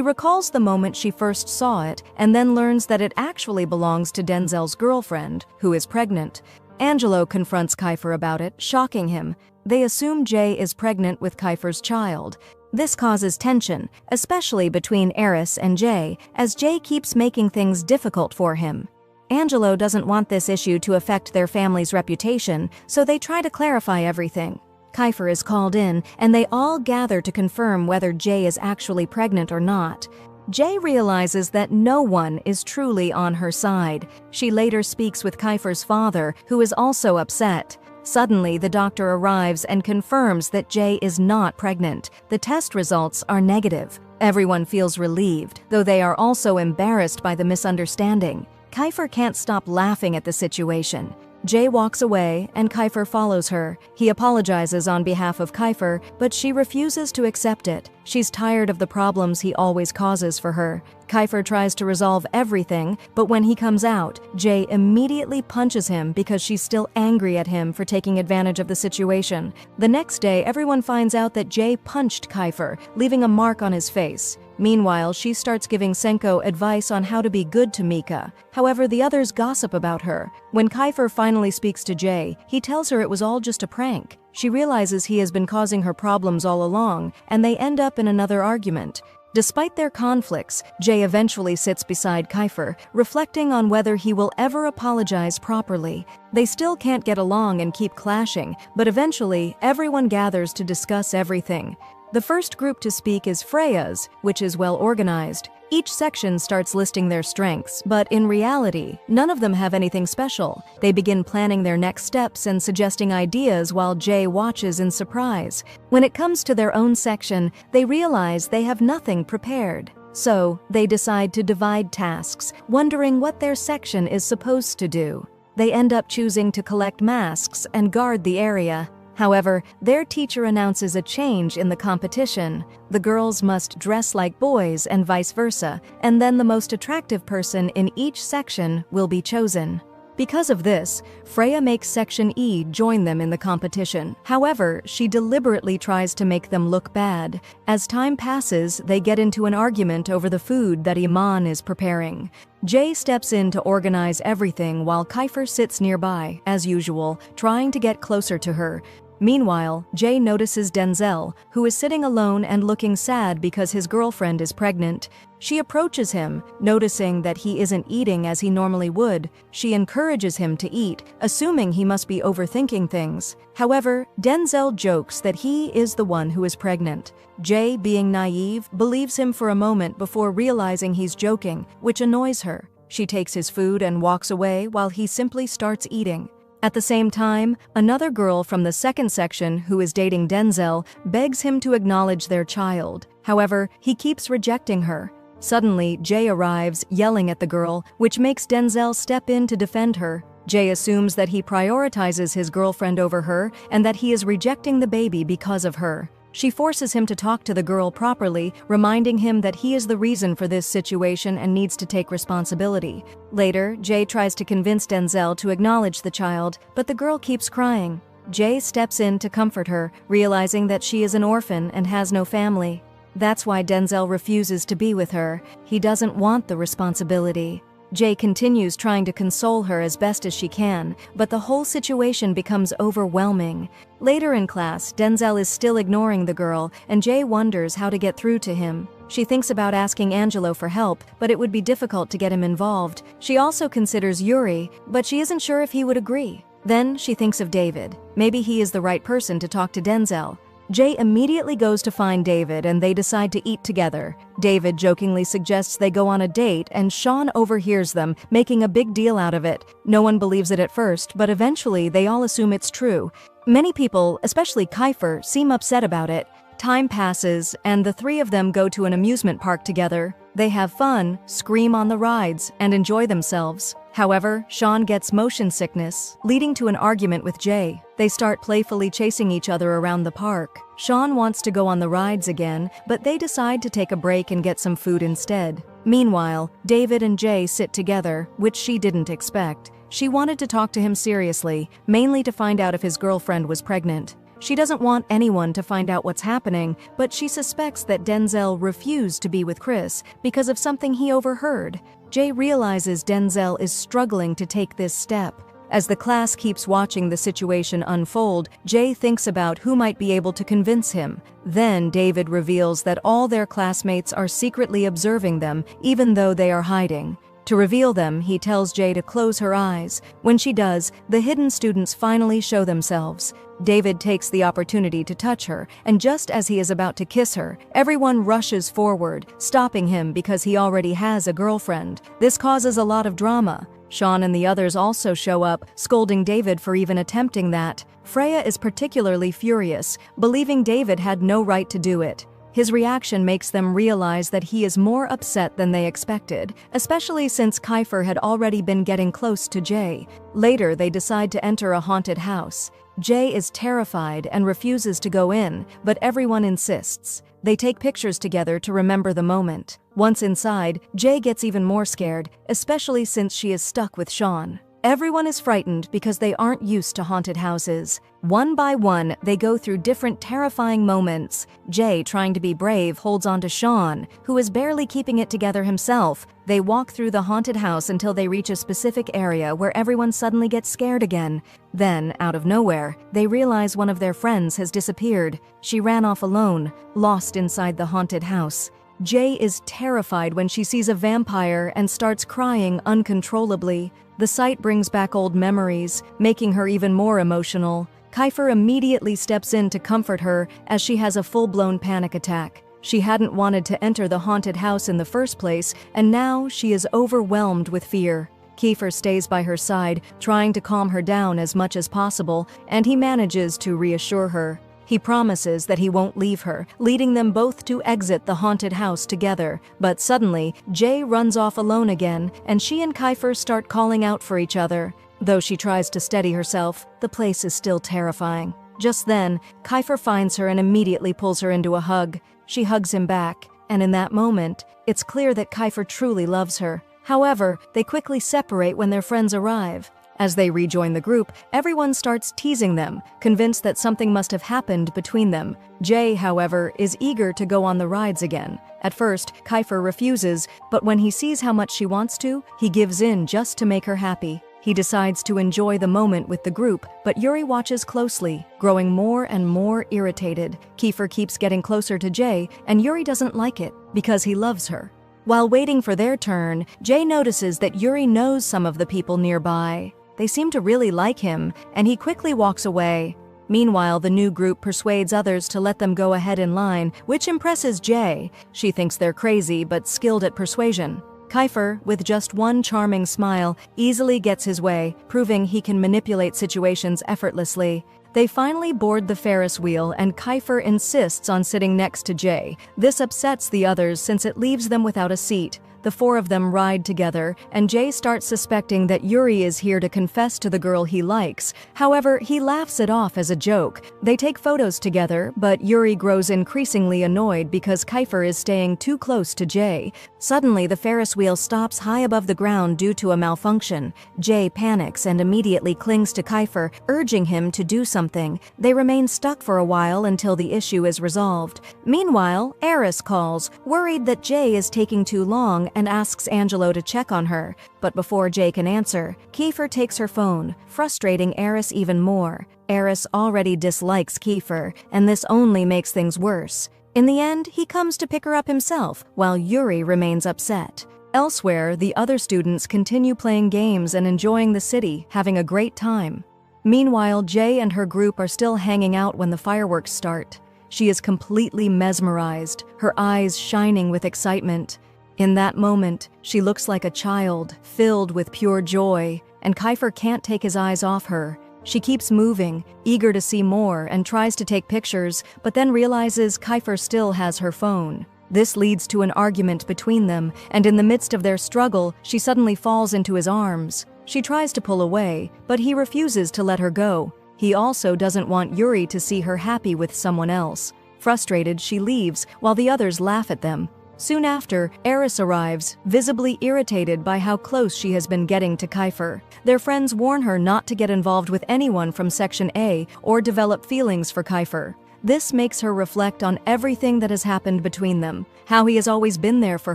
recalls the moment she first saw it and then learns that it actually belongs to Denzel's girlfriend, who is pregnant. Angelo confronts Kiefer about it, shocking him. They assume Jay is pregnant with Kiefer's child. This causes tension, especially between Eris and Jay, as Jay keeps making things difficult for him. Angelo doesn't want this issue to affect their family's reputation, so they try to clarify everything. Kiefer is called in, and they all gather to confirm whether Jay is actually pregnant or not. Jay realizes that no one is truly on her side. She later speaks with Kiefer's father, who is also upset. Suddenly, the doctor arrives and confirms that Jay is not pregnant. The test results are negative. Everyone feels relieved, though they are also embarrassed by the misunderstanding. Kiefer can't stop laughing at the situation. Jay walks away, and Kiefer follows her. He apologizes on behalf of Kiefer, but she refuses to accept it. She's tired of the problems he always causes for her. Kiefer tries to resolve everything, but when he comes out, Jay immediately punches him because she's still angry at him for taking advantage of the situation. The next day, everyone finds out that Jay punched Kiefer, leaving a mark on his face. Meanwhile, she starts giving Senko advice on how to be good to Mika. However, the others gossip about her. When Kiefer finally speaks to Jay, he tells her it was all just a prank. She realizes he has been causing her problems all along, and they end up in another argument. Despite their conflicts, Jay eventually sits beside Kiefer, reflecting on whether he will ever apologize properly. They still can't get along and keep clashing, but eventually, everyone gathers to discuss everything. The first group to speak is Freya's, which is well organized. Each section starts listing their strengths, but in reality, none of them have anything special. They begin planning their next steps and suggesting ideas while Jay watches in surprise. When it comes to their own section, they realize they have nothing prepared. So, they decide to divide tasks, wondering what their section is supposed to do. They end up choosing to collect masks and guard the area. However, their teacher announces a change in the competition. The girls must dress like boys and vice versa, and then the most attractive person in each section will be chosen. Because of this, Freya makes Section E join them in the competition. However, she deliberately tries to make them look bad. As time passes, they get into an argument over the food that Iman is preparing. Jay steps in to organize everything while Kiefer sits nearby, as usual, trying to get closer to her. Meanwhile, Jay notices Denzel, who is sitting alone and looking sad because his girlfriend is pregnant. She approaches him, noticing that he isn't eating as he normally would. She encourages him to eat, assuming he must be overthinking things. However, Denzel jokes that he is the one who is pregnant. Jay, being naive, believes him for a moment before realizing he's joking, which annoys her. She takes his food and walks away while he simply starts eating. At the same time, another girl from the second section who is dating Denzel begs him to acknowledge their child. However, he keeps rejecting her. Suddenly, Jay arrives, yelling at the girl, which makes Denzel step in to defend her. Jay assumes that he prioritizes his girlfriend over her and that he is rejecting the baby because of her. She forces him to talk to the girl properly, reminding him that he is the reason for this situation and needs to take responsibility. Later, Jay tries to convince Denzel to acknowledge the child, but the girl keeps crying. Jay steps in to comfort her, realizing that she is an orphan and has no family. That's why Denzel refuses to be with her. He doesn't want the responsibility. Jay continues trying to console her as best as she can, but the whole situation becomes overwhelming. Later in class, Denzel is still ignoring the girl, and Jay wonders how to get through to him. She thinks about asking Angelo for help, but it would be difficult to get him involved. She also considers Yuri, but she isn't sure if he would agree. Then she thinks of David. Maybe he is the right person to talk to Denzel. Jay immediately goes to find David and they decide to eat together. David jokingly suggests they go on a date and Sean overhears them, making a big deal out of it. No one believes it at first, but eventually they all assume it's true. Many people, especially Kiefer, seem upset about it. Time passes and the three of them go to an amusement park together. They have fun, scream on the rides, and enjoy themselves. However, Sean gets motion sickness, leading to an argument with Jay. They start playfully chasing each other around the park. Sean wants to go on the rides again, but they decide to take a break and get some food instead. Meanwhile, David and Jay sit together, which she didn't expect. She wanted to talk to him seriously, mainly to find out if his girlfriend was pregnant. She doesn't want anyone to find out what's happening, but she suspects that Denzel refused to be with Chris because of something he overheard. Jay realizes Denzel is struggling to take this step. As the class keeps watching the situation unfold, Jay thinks about who might be able to convince him. Then David reveals that all their classmates are secretly observing them, even though they are hiding. To reveal them, he tells Jay to close her eyes. When she does, the hidden students finally show themselves. David takes the opportunity to touch her, and just as he is about to kiss her, everyone rushes forward, stopping him because he already has a girlfriend. This causes a lot of drama. Sean and the others also show up, scolding David for even attempting that. Freya is particularly furious, believing David had no right to do it. His reaction makes them realize that he is more upset than they expected, especially since Kiefer had already been getting close to Jay. Later, they decide to enter a haunted house. Jay is terrified and refuses to go in, but everyone insists. They take pictures together to remember the moment. Once inside, Jay gets even more scared, especially since she is stuck with Sean. Everyone is frightened because they aren't used to haunted houses. One by one, they go through different terrifying moments. Jay, trying to be brave, holds on to Sean, who is barely keeping it together himself. They walk through the haunted house until they reach a specific area where everyone suddenly gets scared again. Then, out of nowhere, they realize one of their friends has disappeared. She ran off alone, lost inside the haunted house. Jay is terrified when she sees a vampire and starts crying uncontrollably. The sight brings back old memories, making her even more emotional. Kiefer immediately steps in to comfort her as she has a full-blown panic attack. She hadn't wanted to enter the haunted house in the first place, and now she is overwhelmed with fear. Kiefer stays by her side, trying to calm her down as much as possible, and he manages to reassure her. He promises that he won't leave her, leading them both to exit the haunted house together. But suddenly, Jay runs off alone again, and she and Kiefer start calling out for each other. Though she tries to steady herself, the place is still terrifying. Just then, Kiefer finds her and immediately pulls her into a hug. She hugs him back, and in that moment, it's clear that Kiefer truly loves her. However, they quickly separate when their friends arrive. As they rejoin the group, everyone starts teasing them, convinced that something must have happened between them. Jay, however, is eager to go on the rides again. At first, Kiefer refuses, but when he sees how much she wants to, he gives in just to make her happy. He decides to enjoy the moment with the group, but Yuri watches closely, growing more and more irritated. Kiefer keeps getting closer to Jay, and Yuri doesn't like it, because he loves her. While waiting for their turn, Jay notices that Yuri knows some of the people nearby. They seem to really like him, and he quickly walks away. Meanwhile, the new group persuades others to let them go ahead in line, which impresses Jay. She thinks they're crazy, but skilled at persuasion. Kiefer, with just one charming smile, easily gets his way, proving he can manipulate situations effortlessly. They finally board the Ferris wheel, and Kiefer insists on sitting next to Jay. This upsets the others since it leaves them without a seat. The four of them ride together, and Jay starts suspecting that Yuri is here to confess to the girl he likes. However, he laughs it off as a joke. They take photos together, but Yuri grows increasingly annoyed because Kiefer is staying too close to Jay. Suddenly, the Ferris wheel stops high above the ground due to a malfunction. Jay panics and immediately clings to Kiefer, urging him to do something. They remain stuck for a while until the issue is resolved. Meanwhile, Eris calls, worried that Jay is taking too long, and asks Angelo to check on her. But before Jay can answer, Kiefer takes her phone, frustrating Eris even more. Eris already dislikes Kiefer, and this only makes things worse. In the end, he comes to pick her up himself, while Yuri remains upset. Elsewhere, the other students continue playing games and enjoying the city, having a great time. Meanwhile, Jay and her group are still hanging out when the fireworks start. She is completely mesmerized, her eyes shining with excitement. In that moment, she looks like a child, filled with pure joy, and Kiefer can't take his eyes off her. She keeps moving, eager to see more, and tries to take pictures, but then realizes Kiefer still has her phone. This leads to an argument between them, and in the midst of their struggle, she suddenly falls into his arms. She tries to pull away, but he refuses to let her go. He also doesn't want Yuri to see her happy with someone else. Frustrated, she leaves, while the others laugh at them. Soon after, Eris arrives, visibly irritated by how close she has been getting to Kiefer. Their friends warn her not to get involved with anyone from Section A or develop feelings for Kiefer. This makes her reflect on everything that has happened between them, how he has always been there for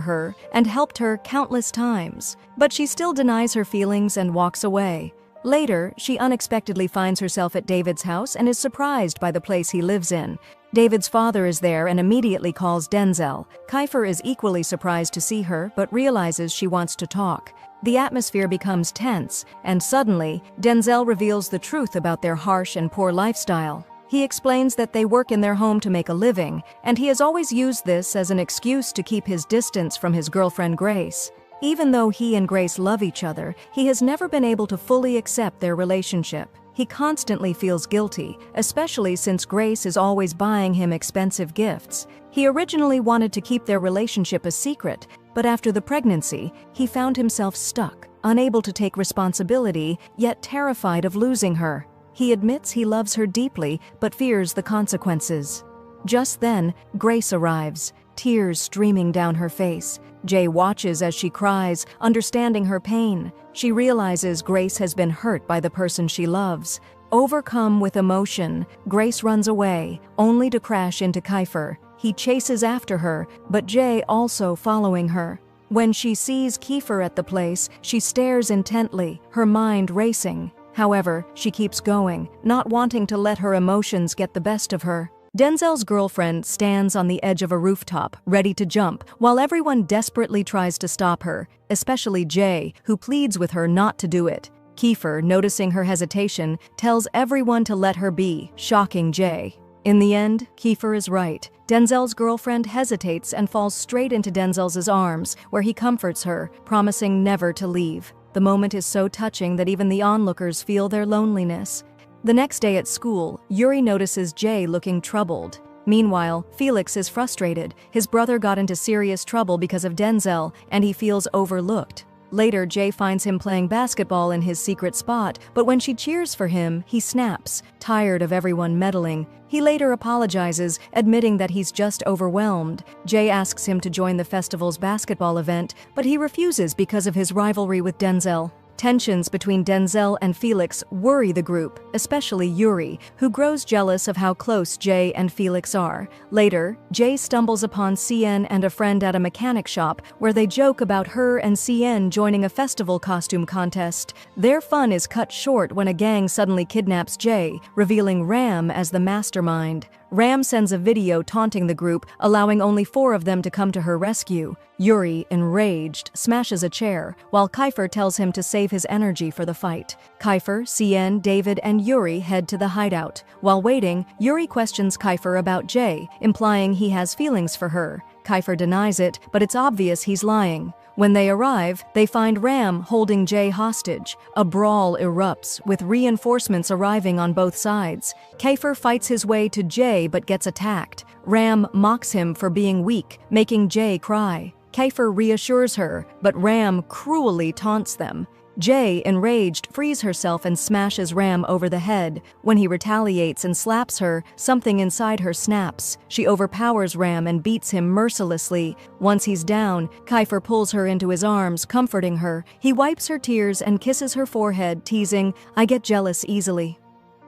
her and helped her countless times. But she still denies her feelings and walks away. Later, she unexpectedly finds herself at David's house and is surprised by the place he lives in. David's father is there and immediately calls Denzel. Kiefer is equally surprised to see her, but realizes she wants to talk. The atmosphere becomes tense, and suddenly, Denzel reveals the truth about their harsh and poor lifestyle. He explains that they work in their home to make a living, and he has always used this as an excuse to keep his distance from his girlfriend Grace. Even though he and Grace love each other, he has never been able to fully accept their relationship. He constantly feels guilty, especially since Grace is always buying him expensive gifts. He originally wanted to keep their relationship a secret, but after the pregnancy, he found himself stuck, unable to take responsibility, yet terrified of losing her. He admits he loves her deeply, but fears the consequences. Just then, Grace arrives, tears streaming down her face. Jay watches as she cries, understanding her pain. She realizes Grace has been hurt by the person she loves. Overcome with emotion, Grace runs away, only to crash into Kiefer. He chases after her, but Jay also following her. When she sees Kiefer at the place, she stares intently, her mind racing. However, she keeps going, not wanting to let her emotions get the best of her. Denzel's girlfriend stands on the edge of a rooftop, ready to jump, while everyone desperately tries to stop her, especially Jay, who pleads with her not to do it. Kiefer, noticing her hesitation, tells everyone to let her be, shocking Jay. In the end, Kiefer is right. Denzel's girlfriend hesitates and falls straight into Denzel's arms, where he comforts her, promising never to leave. The moment is so touching that even the onlookers feel their loneliness. The next day at school, Yuri notices Jay looking troubled. Meanwhile, Felix is frustrated. His brother got into serious trouble because of Denzel, and he feels overlooked. Later, Jay finds him playing basketball in his secret spot, but when she cheers for him, he snaps, tired of everyone meddling. He later apologizes, admitting that he's just overwhelmed. Jay asks him to join the festival's basketball event, but he refuses because of his rivalry with Denzel. Tensions between Denzel and Felix worry the group, especially Yuri, who grows jealous of how close Jay and Felix are. Later, Jay stumbles upon Cien and a friend at a mechanic shop where they joke about her and Cien joining a festival costume contest. Their fun is cut short when a gang suddenly kidnaps Jay, revealing Ram as the mastermind. Ram sends a video taunting the group, allowing only 4 of them to come to her rescue. Yuri, enraged, smashes a chair, while Kiefer tells him to save his energy for the fight. Kiefer, Cien, David, and Yuri head to the hideout. While waiting, Yuri questions Kiefer about Jay, implying he has feelings for her. Kiefer denies it, but it's obvious he's lying. When they arrive, they find Ram holding Jay hostage. A brawl erupts, with reinforcements arriving on both sides. Kiefer fights his way to Jay but gets attacked. Ram mocks him for being weak, making Jay cry. Kiefer reassures her, but Ram cruelly taunts them. Jay, enraged, frees herself and smashes Ram over the head. When he retaliates and slaps her, something inside her snaps. She overpowers Ram and beats him mercilessly. Once he's down, Kiefer pulls her into his arms, comforting her. He wipes her tears and kisses her forehead, teasing, "I get jealous easily."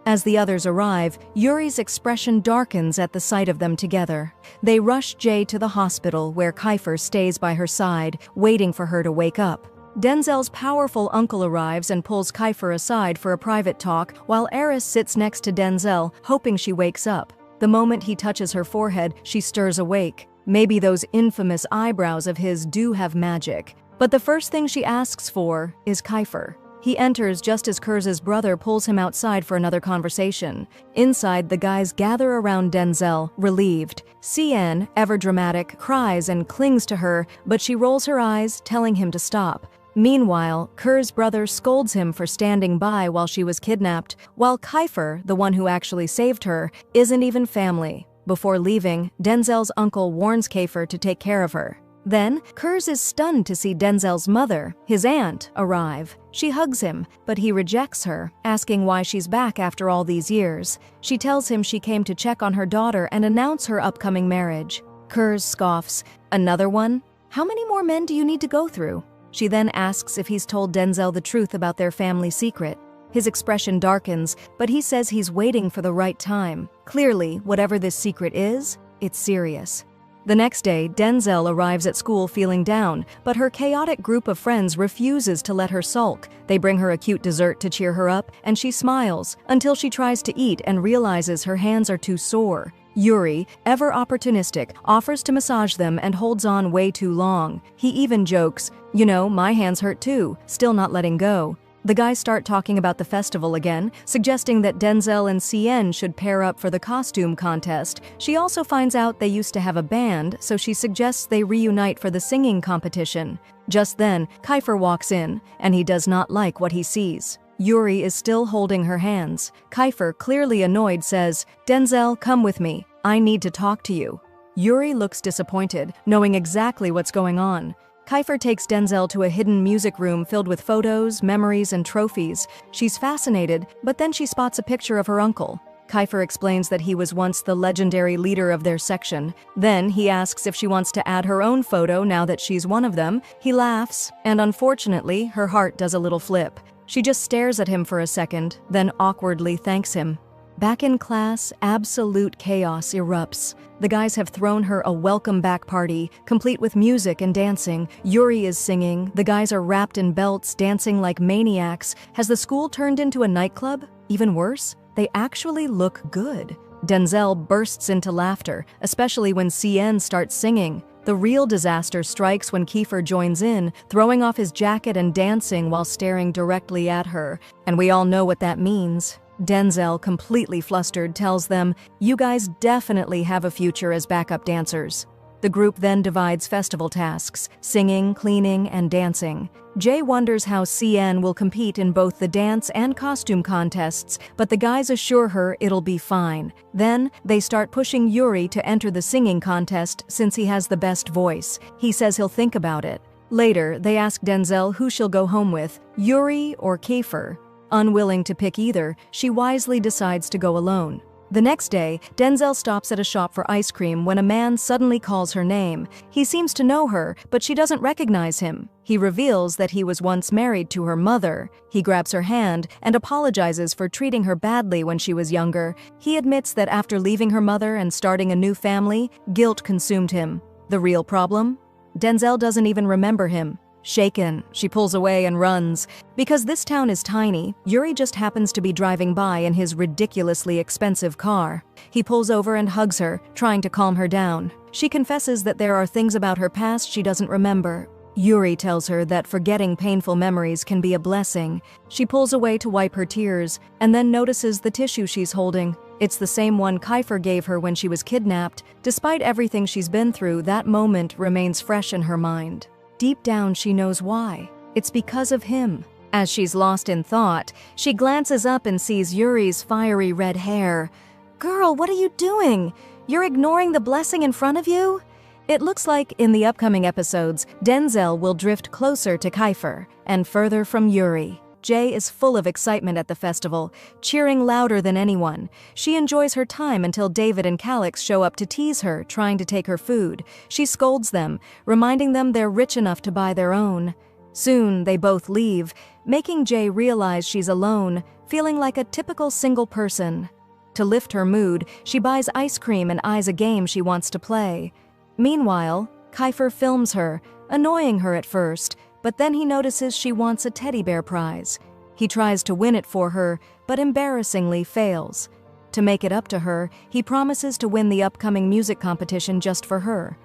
As the others arrive, Yuri's expression darkens at the sight of them together. They rush Jay to the hospital, where Kiefer stays by her side, waiting for her to wake up. Denzel's powerful uncle arrives and pulls Kiefer aside for a private talk, while Eris sits next to Denzel, hoping she wakes up. The moment he touches her forehead, she stirs awake. Maybe those infamous eyebrows of his do have magic. But the first thing she asks for is Kiefer. He enters just as Kurz's brother pulls him outside for another conversation. Inside, the guys gather around Denzel, relieved. Cien, ever dramatic, cries and clings to her, but she rolls her eyes, telling him to stop. Meanwhile, Kurz's brother scolds him for standing by while she was kidnapped, while Kiefer, the one who actually saved her, isn't even family. Before leaving, Denzel's uncle warns Kiefer to take care of her. Then, Kurz is stunned to see Denzel's mother, his aunt, arrive. She hugs him, but he rejects her, asking why she's back after all these years. She tells him she came to check on her daughter and announce her upcoming marriage. Kurz scoffs, "Another one? How many more men do you need to go through?" She then asks if he's told Denzel the truth about their family secret. His expression darkens, but he says he's waiting for the right time. Clearly, whatever this secret is, it's serious. The next day, Denzel arrives at school feeling down, but her chaotic group of friends refuses to let her sulk. They bring her a cute dessert to cheer her up, and she smiles, until she tries to eat and realizes her hands are too sore. Yuri, ever opportunistic, offers to massage them and holds on way too long. He even jokes, "You know, my hands hurt too," still not letting go. The guys start talking about the festival again, suggesting that Denzel and Cien should pair up for the costume contest. She also finds out they used to have a band, so she suggests they reunite for the singing competition. Just then, Kiefer walks in, and he does not like what he sees. Yuri is still holding her hands. Kiefer, clearly annoyed, says, "Denzel, come with me. I need to talk to you." Yuri looks disappointed, knowing exactly what's going on. Kiefer takes Denzel to a hidden music room filled with photos, memories, and trophies. She's fascinated, but then she spots a picture of her uncle. Kiefer explains that he was once the legendary leader of their section. Then he asks if she wants to add her own photo now that she's one of them. He laughs, and unfortunately, her heart does a little flip. She just stares at him for a second, then awkwardly thanks him. Back in class, absolute chaos erupts. The guys have thrown her a welcome back party, complete with music and dancing. Yuri is singing, the guys are wrapped in belts, dancing like maniacs. Has the school turned into a nightclub? Even worse, they actually look good. Denzel bursts into laughter, especially when CN starts singing. The real disaster strikes when Kiefer joins in, throwing off his jacket and dancing while staring directly at her. And we all know what that means. Denzel, completely flustered, tells them, "You guys definitely have a future as backup dancers." The group then divides festival tasks, singing, cleaning, and dancing. Jay wonders how CN will compete in both the dance and costume contests, but the guys assure her it'll be fine. Then, they start pushing Yuri to enter the singing contest since he has the best voice. He says he'll think about it. Later, they ask Denzel who she'll go home with, Yuri or Kiefer. Unwilling to pick either, she wisely decides to go alone. The next day, Denzel stops at a shop for ice cream when a man suddenly calls her name. He seems to know her, but she doesn't recognize him. He reveals that he was once married to her mother. He grabs her hand and apologizes for treating her badly when she was younger. He admits that after leaving her mother and starting a new family, guilt consumed him. The real problem? Denzel doesn't even remember him. Shaken, she pulls away and runs. Because this town is tiny, Yuri just happens to be driving by in his ridiculously expensive car. He pulls over and hugs her, trying to calm her down. She confesses that there are things about her past she doesn't remember. Yuri tells her that forgetting painful memories can be a blessing. She pulls away to wipe her tears, and then notices the tissue she's holding. It's the same one Kiefer gave her when she was kidnapped. Despite everything she's been through, that moment remains fresh in her mind. Deep down, she knows why. It's because of him. As she's lost in thought, she glances up and sees Yuri's fiery red hair. "Girl, what are you doing? You're ignoring the blessing in front of you?" It looks like in the upcoming episodes, Denzel will drift closer to Kiefer and further from Yuri. Jay is full of excitement at the festival, cheering louder than anyone. She enjoys her time until David and Calix show up to tease her, trying to take her food. She scolds them, reminding them they're rich enough to buy their own. Soon, they both leave, making Jay realize she's alone, feeling like a typical single person. To lift her mood, she buys ice cream and eyes a game she wants to play. Meanwhile, Kiefer films her, annoying her at first, but then he notices she wants a teddy bear prize. He tries to win it for her, but embarrassingly fails. To make it up to her, he promises to win the upcoming music competition just for her.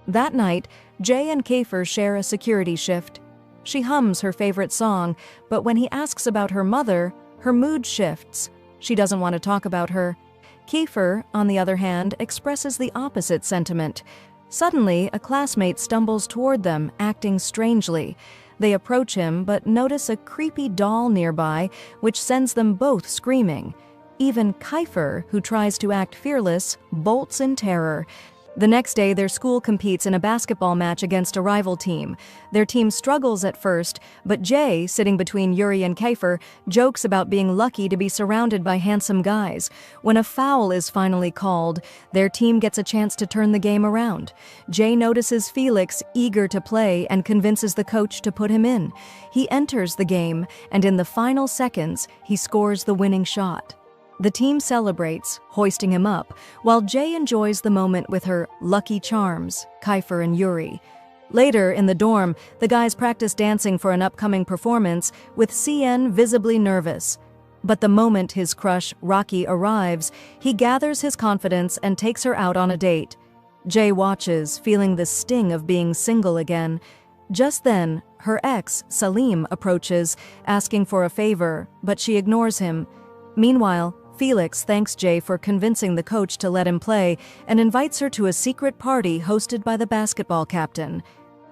That night, Jay and Kiefer share a security shift. She hums her favorite song, but when he asks about her mother, her mood shifts. She doesn't want to talk about her. Kiefer, on the other hand, expresses the opposite sentiment. Suddenly, a classmate stumbles toward them, acting strangely. They approach him, but notice a creepy doll nearby, which sends them both screaming. Even Kiefer, who tries to act fearless, bolts in terror. The next day, their school competes in a basketball match against a rival team. Their team struggles at first, but Jay, sitting between Yuri and Kiefer, jokes about being lucky to be surrounded by handsome guys. When a foul is finally called, their team gets a chance to turn the game around. Jay notices Felix, eager to play, and convinces the coach to put him in. He enters the game, and in the final seconds, he scores the winning shot. The team celebrates, hoisting him up, while Jay enjoys the moment with her lucky charms, Kiefer and Yuri. Later, in the dorm, the guys practice dancing for an upcoming performance, with CN visibly nervous. But the moment his crush, Rocky, arrives, he gathers his confidence and takes her out on a date. Jay watches, feeling the sting of being single again. Just then, her ex, Salim, approaches, asking for a favor, but she ignores him. Meanwhile, Felix thanks Jay for convincing the coach to let him play and invites her to a secret party hosted by the basketball captain.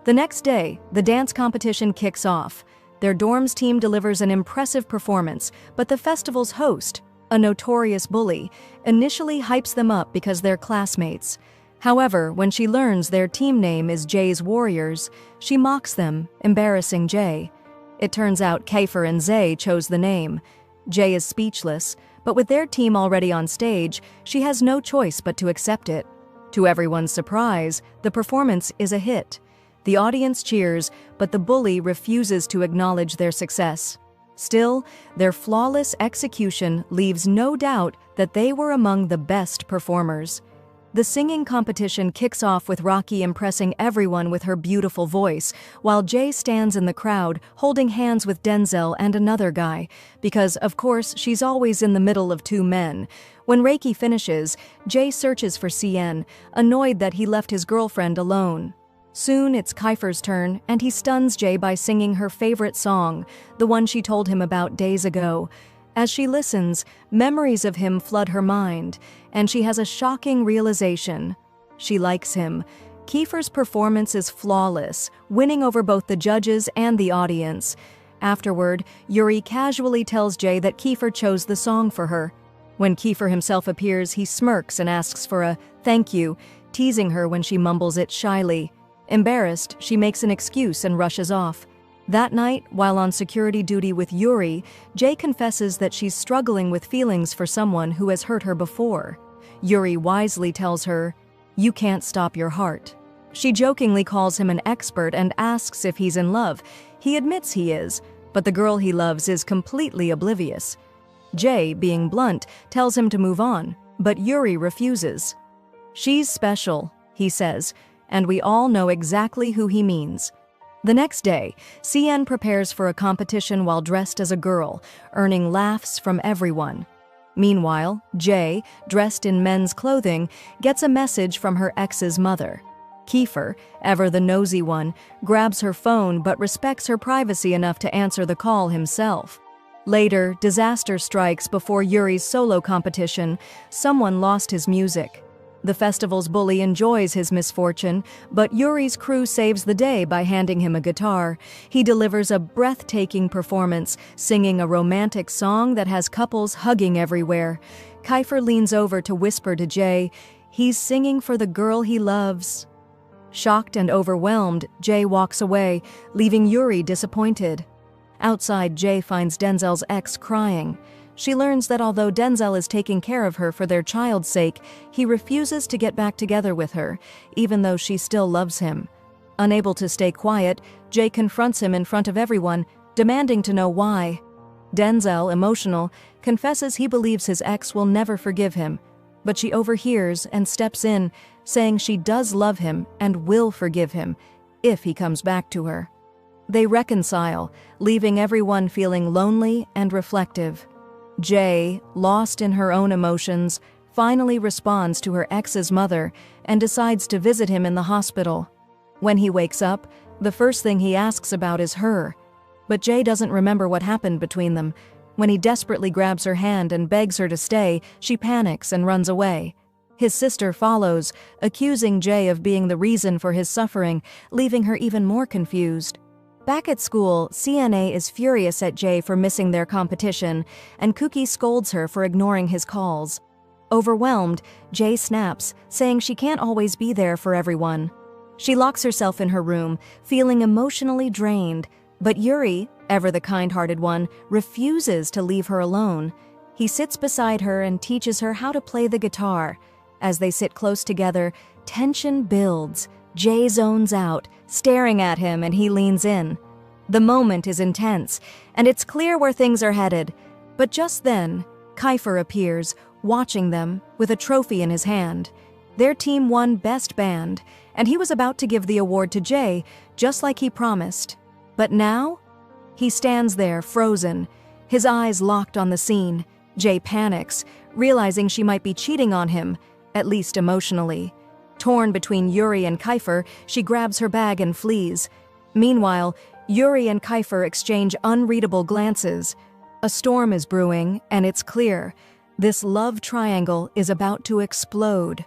The next day, the dance competition kicks off. Their dorms team delivers an impressive performance, but the festival's host, a notorious bully, initially hypes them up because they're classmates. However, when she learns their team name is Jay's Warriors, she mocks them, embarrassing Jay. It turns out Kiefer and Zay chose the name. Jay is speechless, but with their team already on stage, she has no choice but to accept it. To everyone's surprise, the performance is a hit. The audience cheers, but the bully refuses to acknowledge their success. Still, their flawless execution leaves no doubt that they were among the best performers. The singing competition kicks off with Rocky impressing everyone with her beautiful voice, while Jay stands in the crowd holding hands with Denzel and another guy, because, of course, she's always in the middle of two men. When Reiki finishes, Jay searches for CN, annoyed that he left his girlfriend alone. Soon it's Kiefer's turn, and he stuns Jay by singing her favorite song, the one she told him about days ago. As she listens, memories of him flood her mind, and she has a shocking realization. She likes him. Kiefer's performance is flawless, winning over both the judges and the audience. Afterward, Yuri casually tells Jay that Kiefer chose the song for her. When Kiefer himself appears, he smirks and asks for a "thank you," teasing her when she mumbles it shyly. Embarrassed, she makes an excuse and rushes off. That night, while on security duty with Yuri, Jay confesses that she's struggling with feelings for someone who has hurt her before. Yuri wisely tells her, "You can't stop your heart." She jokingly calls him an expert and asks if he's in love. He admits he is, but the girl he loves is completely oblivious. Jay, being blunt, tells him to move on, but Yuri refuses. "She's special," he says, and we all know exactly who he means. The next day, CN prepares for a competition while dressed as a girl, earning laughs from everyone. Meanwhile, Jay, dressed in men's clothing, gets a message from her ex's mother. Kiefer, ever the nosy one, grabs her phone but respects her privacy enough to answer the call himself. Later, disaster strikes before Yuri's solo competition. Someone lost his music. The festival's bully enjoys his misfortune, but Yuri's crew saves the day by handing him a guitar. He delivers a breathtaking performance, singing a romantic song that has couples hugging everywhere. Kiefer leans over to whisper to Jay, "He's singing for the girl he loves." Shocked and overwhelmed, Jay walks away, leaving Yuri disappointed. Outside, Jay finds Denzel's ex crying. She learns that although Denzel is taking care of her for their child's sake, he refuses to get back together with her, even though she still loves him. Unable to stay quiet, Jay confronts him in front of everyone, demanding to know why. Denzel, emotional, confesses he believes his ex will never forgive him, but she overhears and steps in, saying she does love him and will forgive him if he comes back to her. They reconcile, leaving everyone feeling lonely and reflective. Jay, lost in her own emotions, finally responds to her ex's mother and decides to visit him in the hospital. When he wakes up, the first thing he asks about is her. But Jay doesn't remember what happened between them. When he desperately grabs her hand and begs her to stay, she panics and runs away. His sister follows, accusing Jay of being the reason for his suffering, leaving her even more confused. Back at school, CNA is furious at Jay for missing their competition, and Cookie scolds her for ignoring his calls. Overwhelmed, Jay snaps, saying she can't always be there for everyone. She locks herself in her room, feeling emotionally drained, but Yuri, ever the kind-hearted one, refuses to leave her alone. He sits beside her and teaches her how to play the guitar. As they sit close together, tension builds. Jay zones out, staring at him, and he leans in. The moment is intense, and it's clear where things are headed. But just then, Kiefer appears, watching them, with a trophy in his hand. Their team won Best Band, and he was about to give the award to Jay, just like he promised. But now, he stands there, frozen, his eyes locked on the scene. Jay panics, realizing she might be cheating on him, at least emotionally. Torn between Yuri and Kiefer, she grabs her bag and flees. Meanwhile, Yuri and Kiefer exchange unreadable glances. A storm is brewing, and it's clear. This love triangle is about to explode.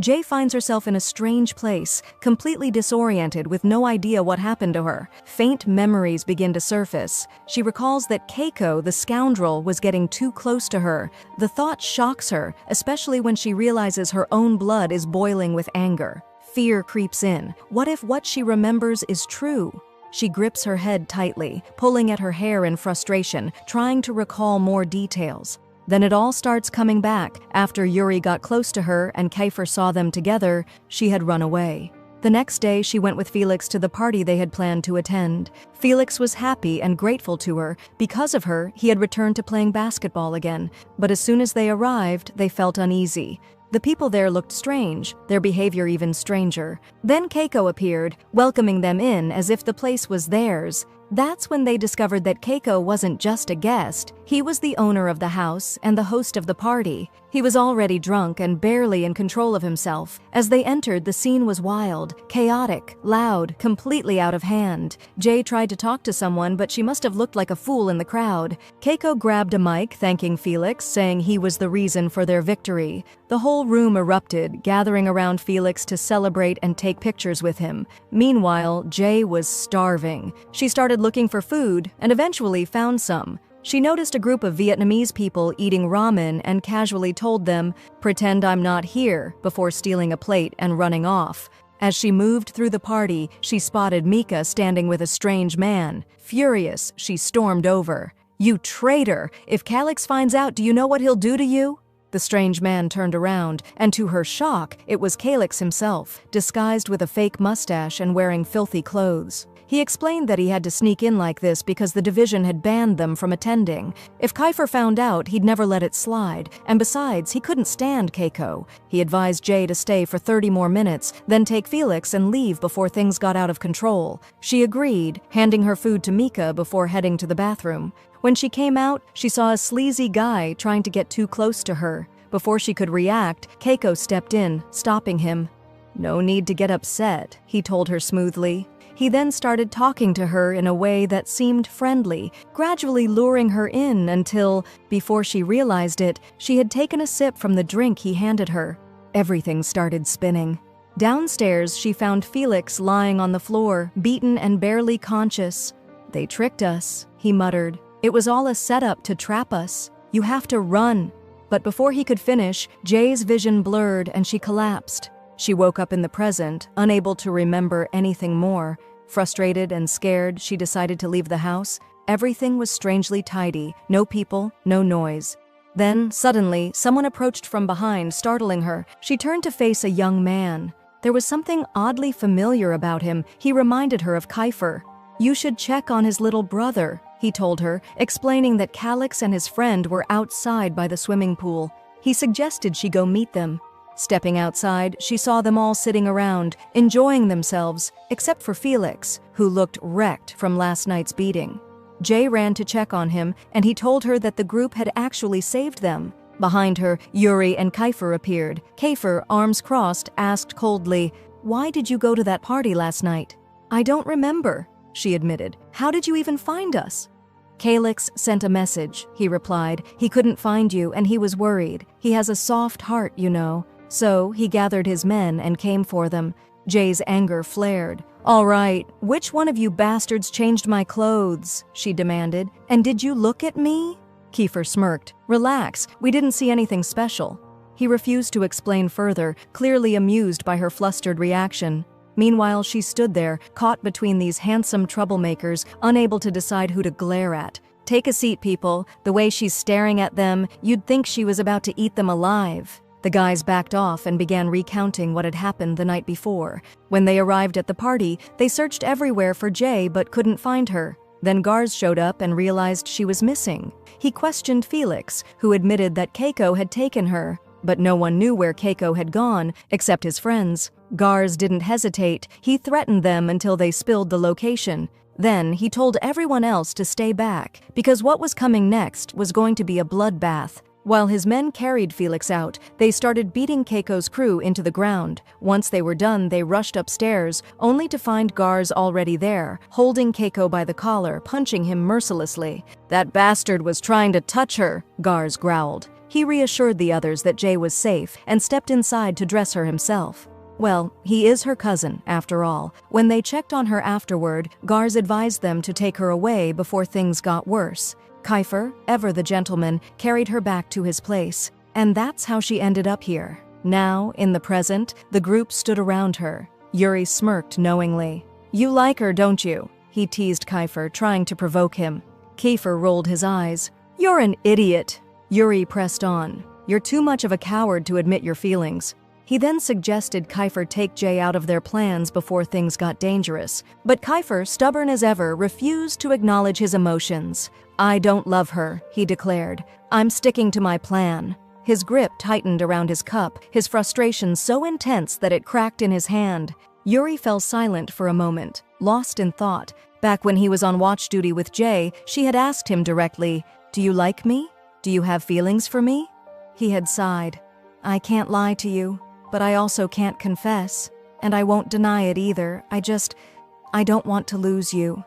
Jay finds herself in a strange place, completely disoriented with no idea what happened to her. Faint memories begin to surface. She recalls that Keiko, the scoundrel, was getting too close to her. The thought shocks her, especially when she realizes her own blood is boiling with anger. Fear creeps in. What if what she remembers is true? She grips her head tightly, pulling at her hair in frustration, trying to recall more details. Then it all starts coming back. After Yuri got close to her and Kiefer saw them together, she had run away. The next day, she went with Felix to the party they had planned to attend. Felix was happy and grateful to her. Because of her, he had returned to playing basketball again. But as soon as they arrived, they felt uneasy. The people there looked strange, their behavior even stranger. Then Keiko appeared, welcoming them in as if the place was theirs. That's when they discovered that Keiko wasn't just a guest. He was the owner of the house and the host of the party. He was already drunk and barely in control of himself. As they entered, the scene was wild, chaotic, loud, completely out of hand. Jay tried to talk to someone, but she must have looked like a fool in the crowd. Keiko grabbed a mic, thanking Felix, saying he was the reason for their victory. The whole room erupted, gathering around Felix to celebrate and take pictures with him. Meanwhile, Jay was starving. She started looking for food and eventually found some. She noticed a group of Vietnamese people eating ramen and casually told them, "Pretend I'm not here," before stealing a plate and running off. As she moved through the party, she spotted Mika standing with a strange man. Furious, she stormed over. "You traitor! If Calix finds out, do you know what he'll do to you?" The strange man turned around, and to her shock, it was Calix himself, disguised with a fake mustache and wearing filthy clothes. He explained that he had to sneak in like this because the division had banned them from attending. If Kiefer found out, he'd never let it slide, and besides, he couldn't stand Keiko. He advised Jay to stay for 30 more minutes, then take Felix and leave before things got out of control. She agreed, handing her food to Mika before heading to the bathroom. When she came out, she saw a sleazy guy trying to get too close to her. Before she could react, Keiko stepped in, stopping him. "No need to get upset," he told her smoothly. He then started talking to her in a way that seemed friendly, gradually luring her in until, before she realized it, she had taken a sip from the drink he handed her. Everything started spinning. Downstairs, she found Felix lying on the floor, beaten and barely conscious. "They tricked us," he muttered. "It was all a setup to trap us. You have to run." But before he could finish, Jay's vision blurred and she collapsed. She woke up in the present, unable to remember anything more. Frustrated and scared, she decided to leave the house. Everything was strangely tidy, no people, no noise. Then, suddenly, someone approached from behind, startling her. She turned to face a young man. There was something oddly familiar about him. He reminded her of Kiefer. "You should check on his little brother," he told her, explaining that Calix and his friend were outside by the swimming pool. He suggested she go meet them. Stepping outside, she saw them all sitting around, enjoying themselves, except for Felix, who looked wrecked from last night's beating. Jay ran to check on him, and he told her that the group had actually saved them. Behind her, Yuri and Kiefer appeared. Kiefer, arms crossed, asked coldly, "Why did you go to that party last night?" "I don't remember," she admitted. "How did you even find us?" "Calix sent a message," he replied. "He couldn't find you, and he was worried. He has a soft heart, you know. So he gathered his men and came for them." Jay's anger flared. "All right, which one of you bastards changed my clothes?" she demanded. "And did you look at me?" Kiefer smirked. "Relax, we didn't see anything special." He refused to explain further, clearly amused by her flustered reaction. Meanwhile, she stood there, caught between these handsome troublemakers, unable to decide who to glare at. "Take a seat, people. The way she's staring at them, you'd think she was about to eat them alive." The guys backed off and began recounting what had happened the night before. When they arrived at the party, they searched everywhere for Jay but couldn't find her. Then Garz showed up and realized she was missing. He questioned Felix, who admitted that Keiko had taken her. But no one knew where Keiko had gone, except his friends. Garz didn't hesitate. He threatened them until they spilled the location. Then he told everyone else to stay back, because what was coming next was going to be a bloodbath. While his men carried Felix out, they started beating Keiko's crew into the ground. Once they were done, they rushed upstairs, only to find Garz already there, holding Keiko by the collar, punching him mercilessly. "That bastard was trying to touch her," Garz growled. He reassured the others that Jay was safe and stepped inside to dress her himself. Well, he is her cousin, after all. When they checked on her afterward, Garz advised them to take her away before things got worse. Kiefer, ever the gentleman, carried her back to his place. And that's how she ended up here. Now, in the present, the group stood around her. Yuri smirked knowingly. "You like her, don't you?" he teased Kiefer, trying to provoke him. Kiefer rolled his eyes. "You're an idiot." Yuri pressed on. "You're too much of a coward to admit your feelings." He then suggested Kiefer take Jay out of their plans before things got dangerous. But Kiefer, stubborn as ever, refused to acknowledge his emotions. "I don't love her," he declared. "I'm sticking to my plan." His grip tightened around his cup, his frustration so intense that it cracked in his hand. Yuri fell silent for a moment, lost in thought. Back when he was on watch duty with Jay, she had asked him directly, "Do you like me? Do you have feelings for me?" He had sighed. "I can't lie to you, but I also can't confess. And I won't deny it either. I don't want to lose you."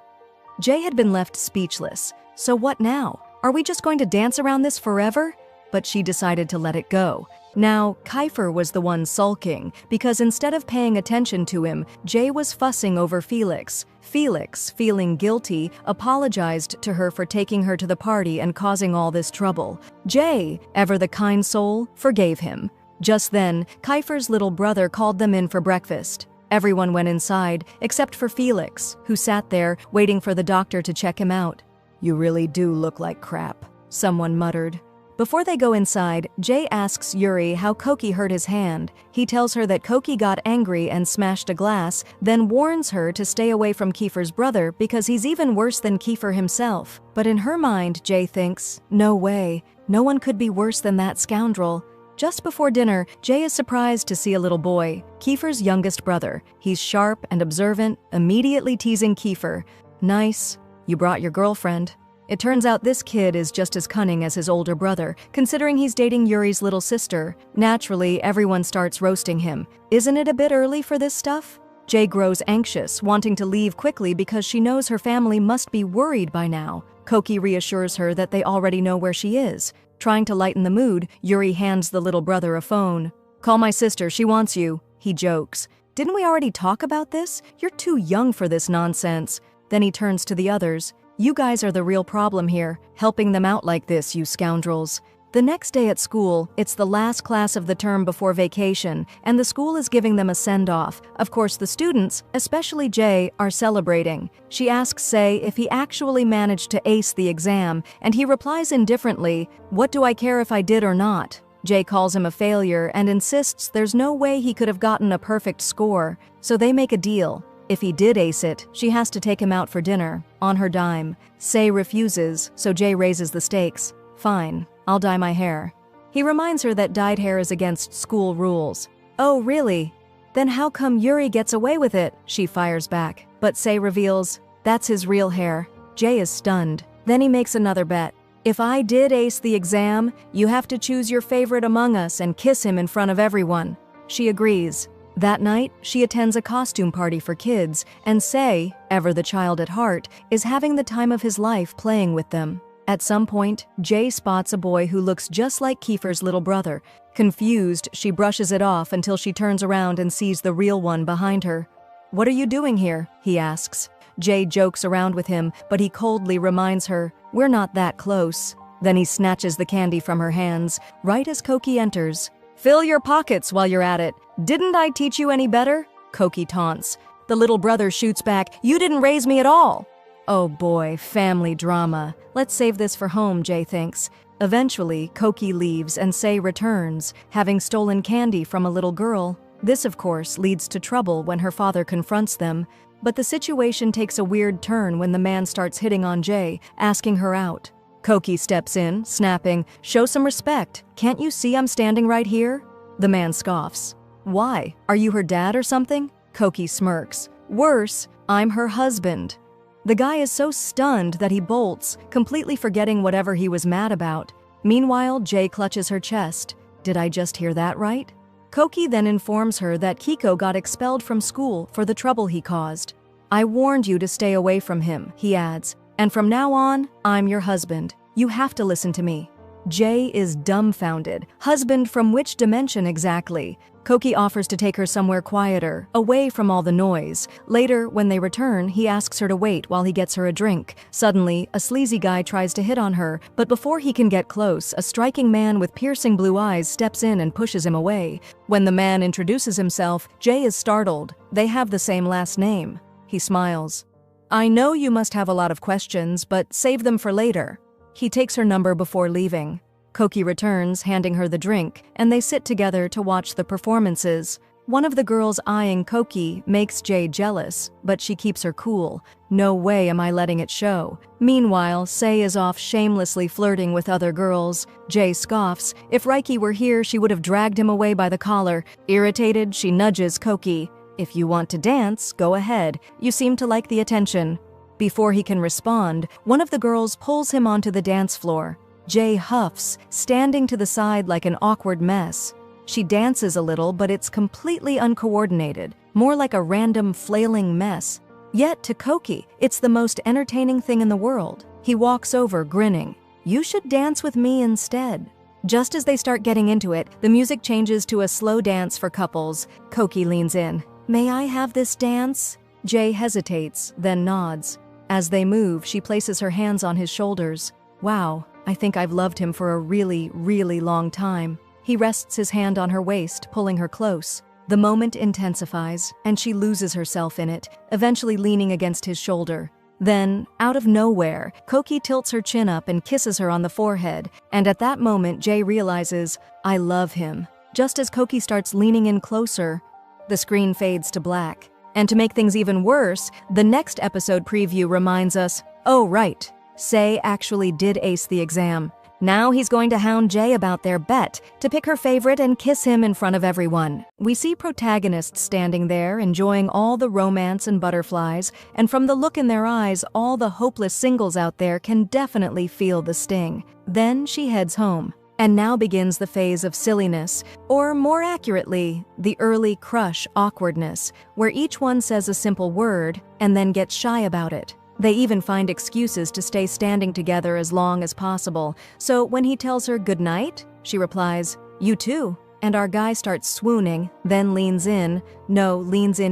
Jay had been left speechless. So what now? Are we just going to dance around this forever? But she decided to let it go. Now, Kiefer was the one sulking, because instead of paying attention to him, Jay was fussing over Felix. Felix, feeling guilty, apologized to her for taking her to the party and causing all this trouble. Jay, ever the kind soul, forgave him. Just then, Kiefer's little brother called them in for breakfast. Everyone went inside, except for Felix, who sat there, waiting for the doctor to check him out. "You really do look like crap," someone muttered. Before they go inside, Jay asks Yuri how Koki hurt his hand. He tells her that Koki got angry and smashed a glass, then warns her to stay away from Kiefer's brother because he's even worse than Kiefer himself. But in her mind, Jay thinks, no way, no one could be worse than that scoundrel. Just before dinner, Jay is surprised to see a little boy, Kiefer's youngest brother. He's sharp and observant, immediately teasing Kiefer. "Nice. You brought your girlfriend." It turns out this kid is just as cunning as his older brother, considering he's dating Yuri's little sister. Naturally, everyone starts roasting him. Isn't it a bit early for this stuff? Jay grows anxious, wanting to leave quickly because she knows her family must be worried by now. Koki reassures her that they already know where she is. Trying to lighten the mood, Yuri hands the little brother a phone. "Call my sister, she wants you," he jokes. "Didn't we already talk about this? You're too young for this nonsense." Then he turns to the others. "You guys are the real problem here, helping them out like this, you scoundrels." The next day at school, it's the last class of the term before vacation, and the school is giving them a send-off. Of course, the students, especially Jay, are celebrating. She asks Sei if he actually managed to ace the exam, and he replies indifferently, "What do I care if I did or not?" Jay calls him a failure and insists there's no way he could have gotten a perfect score, so they make a deal. If he did ace it, she has to take him out for dinner, on her dime. Sei refuses, so Jay raises the stakes. "Fine, I'll dye my hair." He reminds her that dyed hair is against school rules. "Oh, really? Then how come Yuri gets away with it?" she fires back. But Sei reveals, that's his real hair. Jay is stunned. Then he makes another bet. "If I did ace the exam, you have to choose your favorite among us and kiss him in front of everyone." She agrees. That night, she attends a costume party for kids, and Sei, ever the child at heart, is having the time of his life playing with them. At some point, Jay spots a boy who looks just like Kiefer's little brother. Confused, she brushes it off until she turns around and sees the real one behind her. "What are you doing here?" he asks. Jay jokes around with him, but he coldly reminds her, "We're not that close." Then he snatches the candy from her hands, right as Koki enters. "Fill your pockets while you're at it. Didn't I teach you any better?" Koki taunts. The little brother shoots back, "You didn't raise me at all." Oh boy, family drama. Let's save this for home, Jay thinks. Eventually, Koki leaves and Sei returns, having stolen candy from a little girl. This, of course, leads to trouble when her father confronts them. But the situation takes a weird turn when the man starts hitting on Jay, asking her out. Koki steps in, snapping, "Show some respect. Can't you see I'm standing right here?" The man scoffs. "Why? Are you her dad or something?" Koki smirks. "Worse, I'm her husband." The guy is so stunned that he bolts, completely forgetting whatever he was mad about. Meanwhile, Jay clutches her chest. "Did I just hear that right?" Koki then informs her that Kiko got expelled from school for the trouble he caused. "I warned you to stay away from him," he adds. "And from now on, I'm your husband. You have to listen to me." Jay is dumbfounded. Husband from which dimension exactly? Koki offers to take her somewhere quieter, away from all the noise. Later, when they return, he asks her to wait while he gets her a drink. Suddenly, a sleazy guy tries to hit on her, but before he can get close, a striking man with piercing blue eyes steps in and pushes him away. When the man introduces himself, Jay is startled. They have the same last name. He smiles. "I know you must have a lot of questions, but save them for later." He takes her number before leaving. Koki returns, handing her the drink, and they sit together to watch the performances. One of the girls eyeing Koki makes Jay jealous, but she keeps her cool. No way am I letting it show. Meanwhile, Sei is off shamelessly flirting with other girls. Jay scoffs. If Reiki were here, she would have dragged him away by the collar. Irritated, she nudges Koki. "If you want to dance, go ahead. You seem to like the attention." Before he can respond, one of the girls pulls him onto the dance floor. Jay huffs, standing to the side like an awkward mess. She dances a little, but it's completely uncoordinated, more like a random flailing mess. Yet to Koki, it's the most entertaining thing in the world. He walks over, grinning. "You should dance with me instead." Just as they start getting into it, the music changes to a slow dance for couples. Koki leans in. "May I have this dance?" Jay hesitates, then nods. As they move, she places her hands on his shoulders. "Wow, I think I've loved him for a really, really long time." He rests his hand on her waist, pulling her close. The moment intensifies, and she loses herself in it, eventually leaning against his shoulder. Then, out of nowhere, Koki tilts her chin up and kisses her on the forehead, and at that moment Jay realizes, "I love him." Just as Koki starts leaning in closer, the screen fades to black. And to make things even worse, the next episode preview reminds us, oh right, Sei actually did ace the exam. Now he's going to hound Jay about their bet, to pick her favorite and kiss him in front of everyone. We see protagonists standing there, enjoying all the romance and butterflies, and from the look in their eyes, all the hopeless singles out there can definitely feel the sting. Then she heads home. And now begins the phase of silliness, or more accurately, the early crush awkwardness, where each one says a simple word and then gets shy about it. They even find excuses to stay standing together as long as possible. So when he tells her good night, she replies, "You too." And our guy starts swooning, then leans in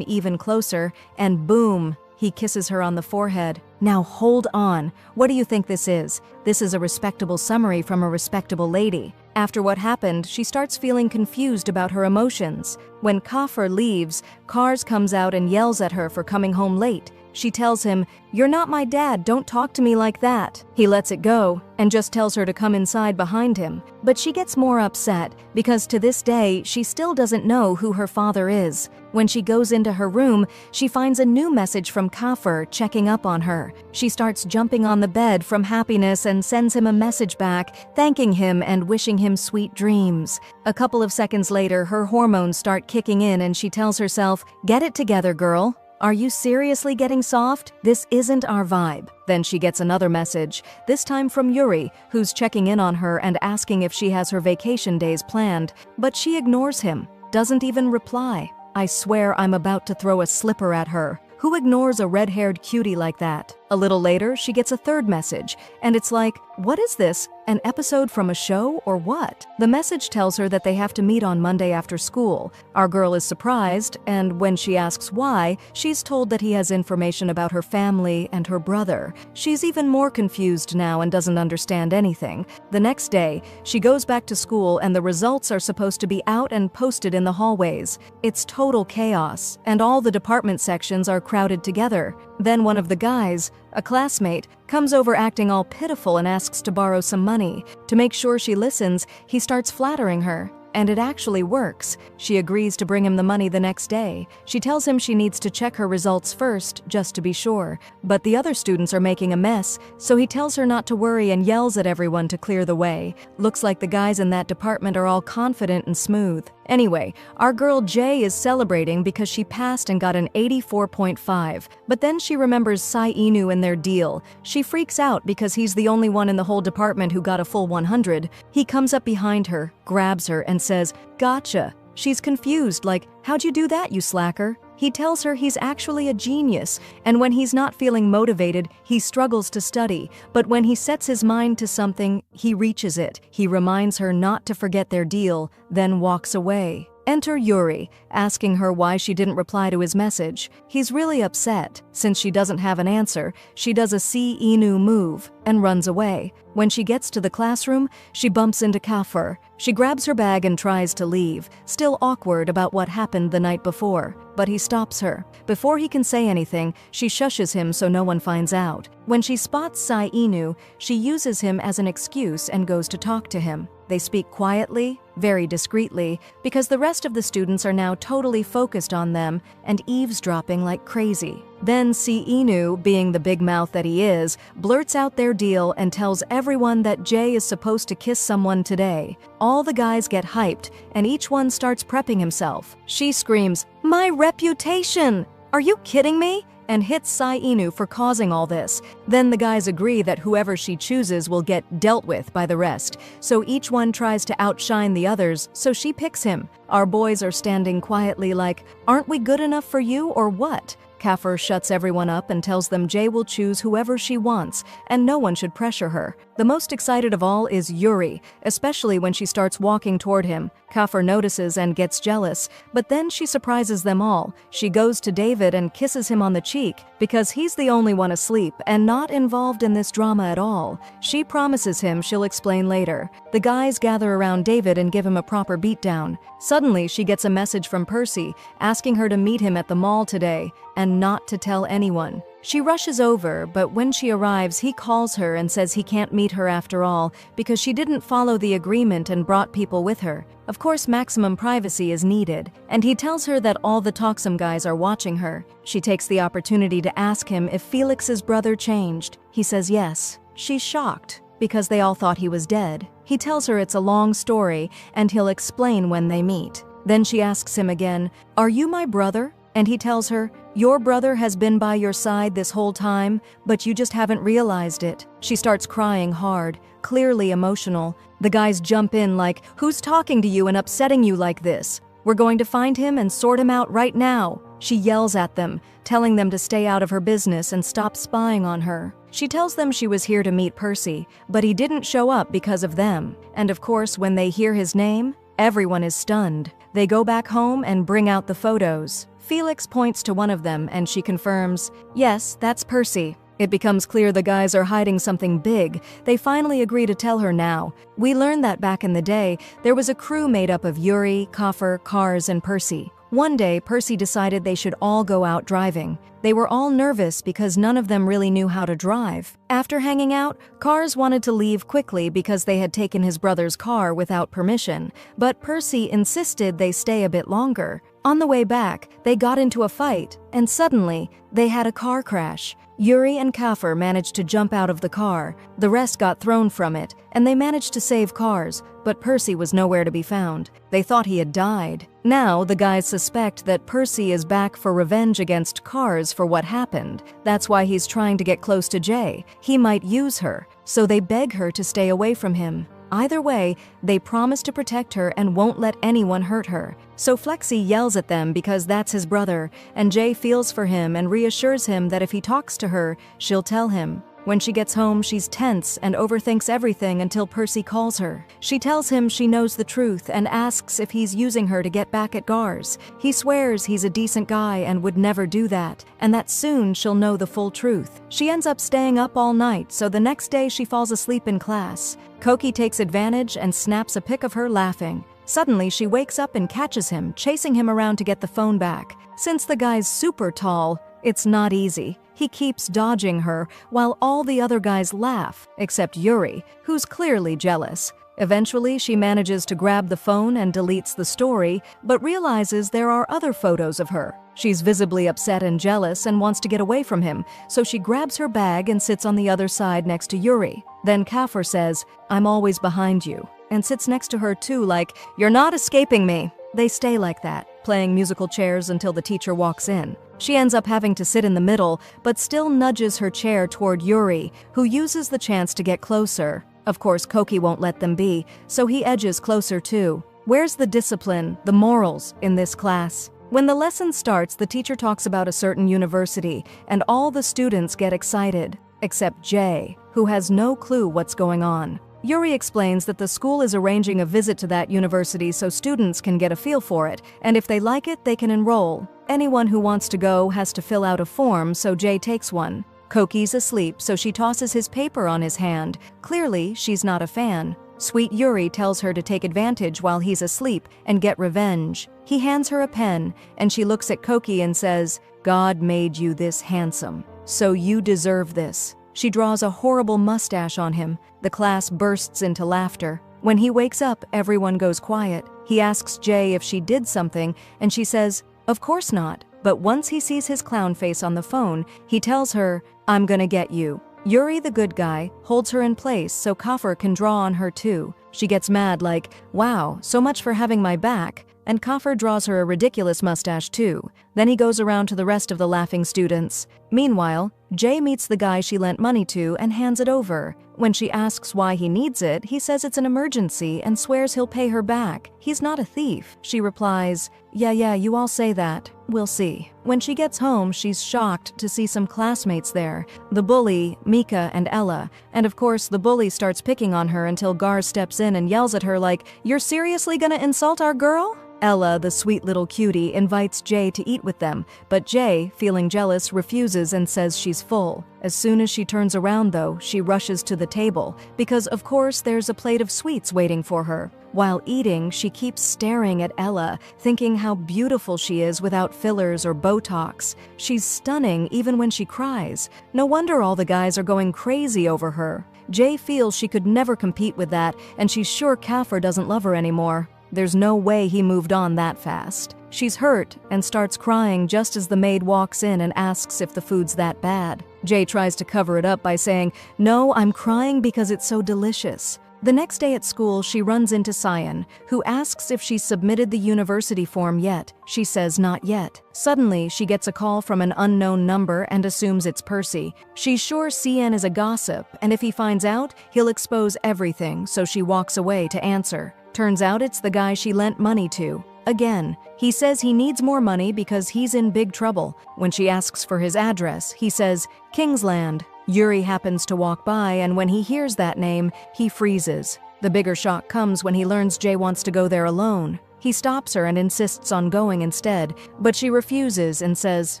even closer, and boom, he kisses her on the forehead. Now hold on. What do you think this is? This is a respectable summary from a respectable lady. After what happened, she starts feeling confused about her emotions. When Kafir leaves, Kars comes out and yells at her for coming home late. She tells him, "You're not my dad, don't talk to me like that." He lets it go and just tells her to come inside behind him. But she gets more upset because to this day, she still doesn't know who her father is. When she goes into her room, she finds a new message from Kafir checking up on her. She starts jumping on the bed from happiness and sends him a message back, thanking him and wishing him sweet dreams. A couple of seconds later, her hormones start kicking in and she tells herself, "Get it together, girl. Are you seriously getting soft? This isn't our vibe." Then she gets another message, this time from Yuri, who's checking in on her and asking if she has her vacation days planned. But she ignores him, doesn't even reply. I swear I'm about to throw a slipper at her. Who ignores a red-haired cutie like that? A little later, she gets a third message, and it's like, what is this? An episode from a show or what? The message tells her that they have to meet on Monday after school. Our girl is surprised, and when she asks why, she's told that he has information about her family and her brother. She's even more confused now and doesn't understand anything. The next day, she goes back to school and the results are supposed to be out and posted in the hallways. It's total chaos, and all the department sections are crowded together. Then one of the guys, a classmate, comes over acting all pitiful and asks to borrow some money. To make sure she listens, he starts flattering her. And it actually works. She agrees to bring him the money the next day. She tells him she needs to check her results first, just to be sure. But the other students are making a mess, so he tells her not to worry and yells at everyone to clear the way. Looks like the guys in that department are all confident and smooth. Anyway, our girl Jay is celebrating because she passed and got an 84.5. But then she remembers Sai Inu and their deal. She freaks out because he's the only one in the whole department who got a full 100. He comes up behind her, grabs her, and says, "Gotcha." She's confused, like, "How'd you do that, you slacker?" He tells her he's actually a genius, and when he's not feeling motivated, he struggles to study, but when he sets his mind to something, he reaches it. He reminds her not to forget their deal, then walks away. Enter Yuri, asking her why she didn't reply to his message. He's really upset. Since she doesn't have an answer, she does a see Inu move and runs away. When she gets to the classroom, she bumps into Kafur. She grabs her bag and tries to leave, still awkward about what happened the night before. But he stops her. Before he can say anything, she shushes him so no one finds out. When she spots Sai Inu, she uses him as an excuse and goes to talk to him. They speak quietly, very discreetly, because the rest of the students are now totally focused on them and eavesdropping like crazy. Then Si Inu, being the big mouth that he is, blurts out their deal and tells everyone that Jay is supposed to kiss someone today. All the guys get hyped, and each one starts prepping himself. She screams, "My reputation! Are you kidding me?" and hits Sai Inu for causing all this. Then the guys agree that whoever she chooses will get dealt with by the rest, so each one tries to outshine the others, so she picks him. Our boys are standing quietly like, "Aren't we good enough for you or what?" Kafur shuts everyone up and tells them Jay will choose whoever she wants, and no one should pressure her. The most excited of all is Yuri, especially when she starts walking toward him. Kafur notices and gets jealous, but then she surprises them all. She goes to David and kisses him on the cheek, because he's the only one asleep and not involved in this drama at all. She promises him she'll explain later. The guys gather around David and give him a proper beatdown. Suddenly, she gets a message from Percy, asking her to meet him at the mall today, and not to tell anyone. She rushes over, but when she arrives, he calls her and says he can't meet her after all because she didn't follow the agreement and brought people with her. Of course, maximum privacy is needed, and he tells her that all the Toxum guys are watching her. She takes the opportunity to ask him if Felix's brother changed. He says yes. She's shocked because they all thought he was dead. He tells her it's a long story and he'll explain when they meet. Then she asks him again, "Are you my brother?" And he tells her, "Your brother has been by your side this whole time, but you just haven't realized it." She starts crying hard, clearly emotional. The guys jump in like, "Who's talking to you and upsetting you like this? We're going to find him and sort him out right now." She yells at them, telling them to stay out of her business and stop spying on her. She tells them she was here to meet Percy, but he didn't show up because of them. And of course, when they hear his name, everyone is stunned. They go back home and bring out the photos. Felix points to one of them and she confirms, "Yes, that's Percy." It becomes clear the guys are hiding something big. They finally agree to tell her now. We learned that back in the day, there was a crew made up of Yuri, Kafur, Kars, and Percy. One day, Percy decided they should all go out driving. They were all nervous because none of them really knew how to drive. After hanging out, Kars wanted to leave quickly because they had taken his brother's car without permission, but Percy insisted they stay a bit longer. On the way back, they got into a fight, and suddenly, they had a car crash. Yuri and Kafur managed to jump out of the car. The rest got thrown from it, and they managed to save Kars, but Percy was nowhere to be found. They thought he had died. Now, the guys suspect that Percy is back for revenge against Kars for what happened. That's why he's trying to get close to Jay. He might use her, so they beg her to stay away from him. Either way, they promise to protect her and won't let anyone hurt her. So Flexi yells at them because that's his brother, and Jay feels for him and reassures him that if he talks to her, she'll tell him. When she gets home, she's tense and overthinks everything until Percy calls her. She tells him she knows the truth and asks if he's using her to get back at Gars. He swears he's a decent guy and would never do that, and that soon she'll know the full truth. She ends up staying up all night, so the next day she falls asleep in class. Koki takes advantage and snaps a pic of her laughing. Suddenly, she wakes up and catches him, chasing him around to get the phone back. Since the guy's super tall, it's not easy. He keeps dodging her, while all the other guys laugh, except Yuri, who's clearly jealous. Eventually, she manages to grab the phone and deletes the story, but realizes there are other photos of her. She's visibly upset and jealous and wants to get away from him, so she grabs her bag and sits on the other side next to Yuri. Then Kafur says, "I'm always behind you," and sits next to her too like, "You're not escaping me." They stay like that, playing musical chairs until the teacher walks in. She ends up having to sit in the middle, but still nudges her chair toward Yuri, who uses the chance to get closer. Of course, Koki won't let them be, so he edges closer too. Where's the discipline, the morals, in this class? When the lesson starts, the teacher talks about a certain university, and all the students get excited, except Jay, who has no clue what's going on. Yuri explains that the school is arranging a visit to that university so students can get a feel for it, and if they like it, they can enroll. Anyone who wants to go has to fill out a form, so Jay takes one. Koki's asleep, so she tosses his paper on his hand. Clearly, she's not a fan. Sweet Yuri tells her to take advantage while he's asleep and get revenge. He hands her a pen, and she looks at Koki and says, "God made you this handsome, so you deserve this." She draws a horrible mustache on him. The class bursts into laughter. When he wakes up, everyone goes quiet. He asks Jay if she did something, and she says, "Of course not." But once he sees his clown face on the phone, he tells her, "I'm gonna get you." Yuri, the good guy, holds her in place so Kafur can draw on her too. She gets mad like, "Wow, so much for having my back." And Kafur draws her a ridiculous mustache too. Then he goes around to the rest of the laughing students. Meanwhile, Jay meets the guy she lent money to and hands it over. When she asks why he needs it, he says it's an emergency and swears he'll pay her back. He's not a thief. She replies, Yeah, you all say that. We'll see." When she gets home, she's shocked to see some classmates there. The bully, Mika, and Ella. And of course, the bully starts picking on her until Gar steps in and yells at her like, "You're seriously gonna insult our girl?" Ella, the sweet little cutie, invites Jay to eat with them, but Jay, feeling jealous, refuses and says she's full. As soon as she turns around, though, she rushes to the table, because of course there's a plate of sweets waiting for her. While eating, she keeps staring at Ella, thinking how beautiful she is without fillers or Botox. She's stunning even when she cries. No wonder all the guys are going crazy over her. Jay feels she could never compete with that, and she's sure Kafur doesn't love her anymore. There's no way he moved on that fast. She's hurt and starts crying just as the maid walks in and asks if the food's that bad. Jay tries to cover it up by saying, "No, I'm crying because it's so delicious." The next day at school, she runs into Cyan, who asks if she's submitted the university form yet. She says not yet. Suddenly, she gets a call from an unknown number and assumes it's Percy. She's sure Cyan is a gossip, and if he finds out, he'll expose everything, so she walks away to answer. Turns out it's the guy she lent money to. Again, he says he needs more money because he's in big trouble. When she asks for his address, he says, "Kingsland." Yuri happens to walk by, and when he hears that name, he freezes. The bigger shock comes when he learns Jay wants to go there alone. He stops her and insists on going instead, but she refuses and says,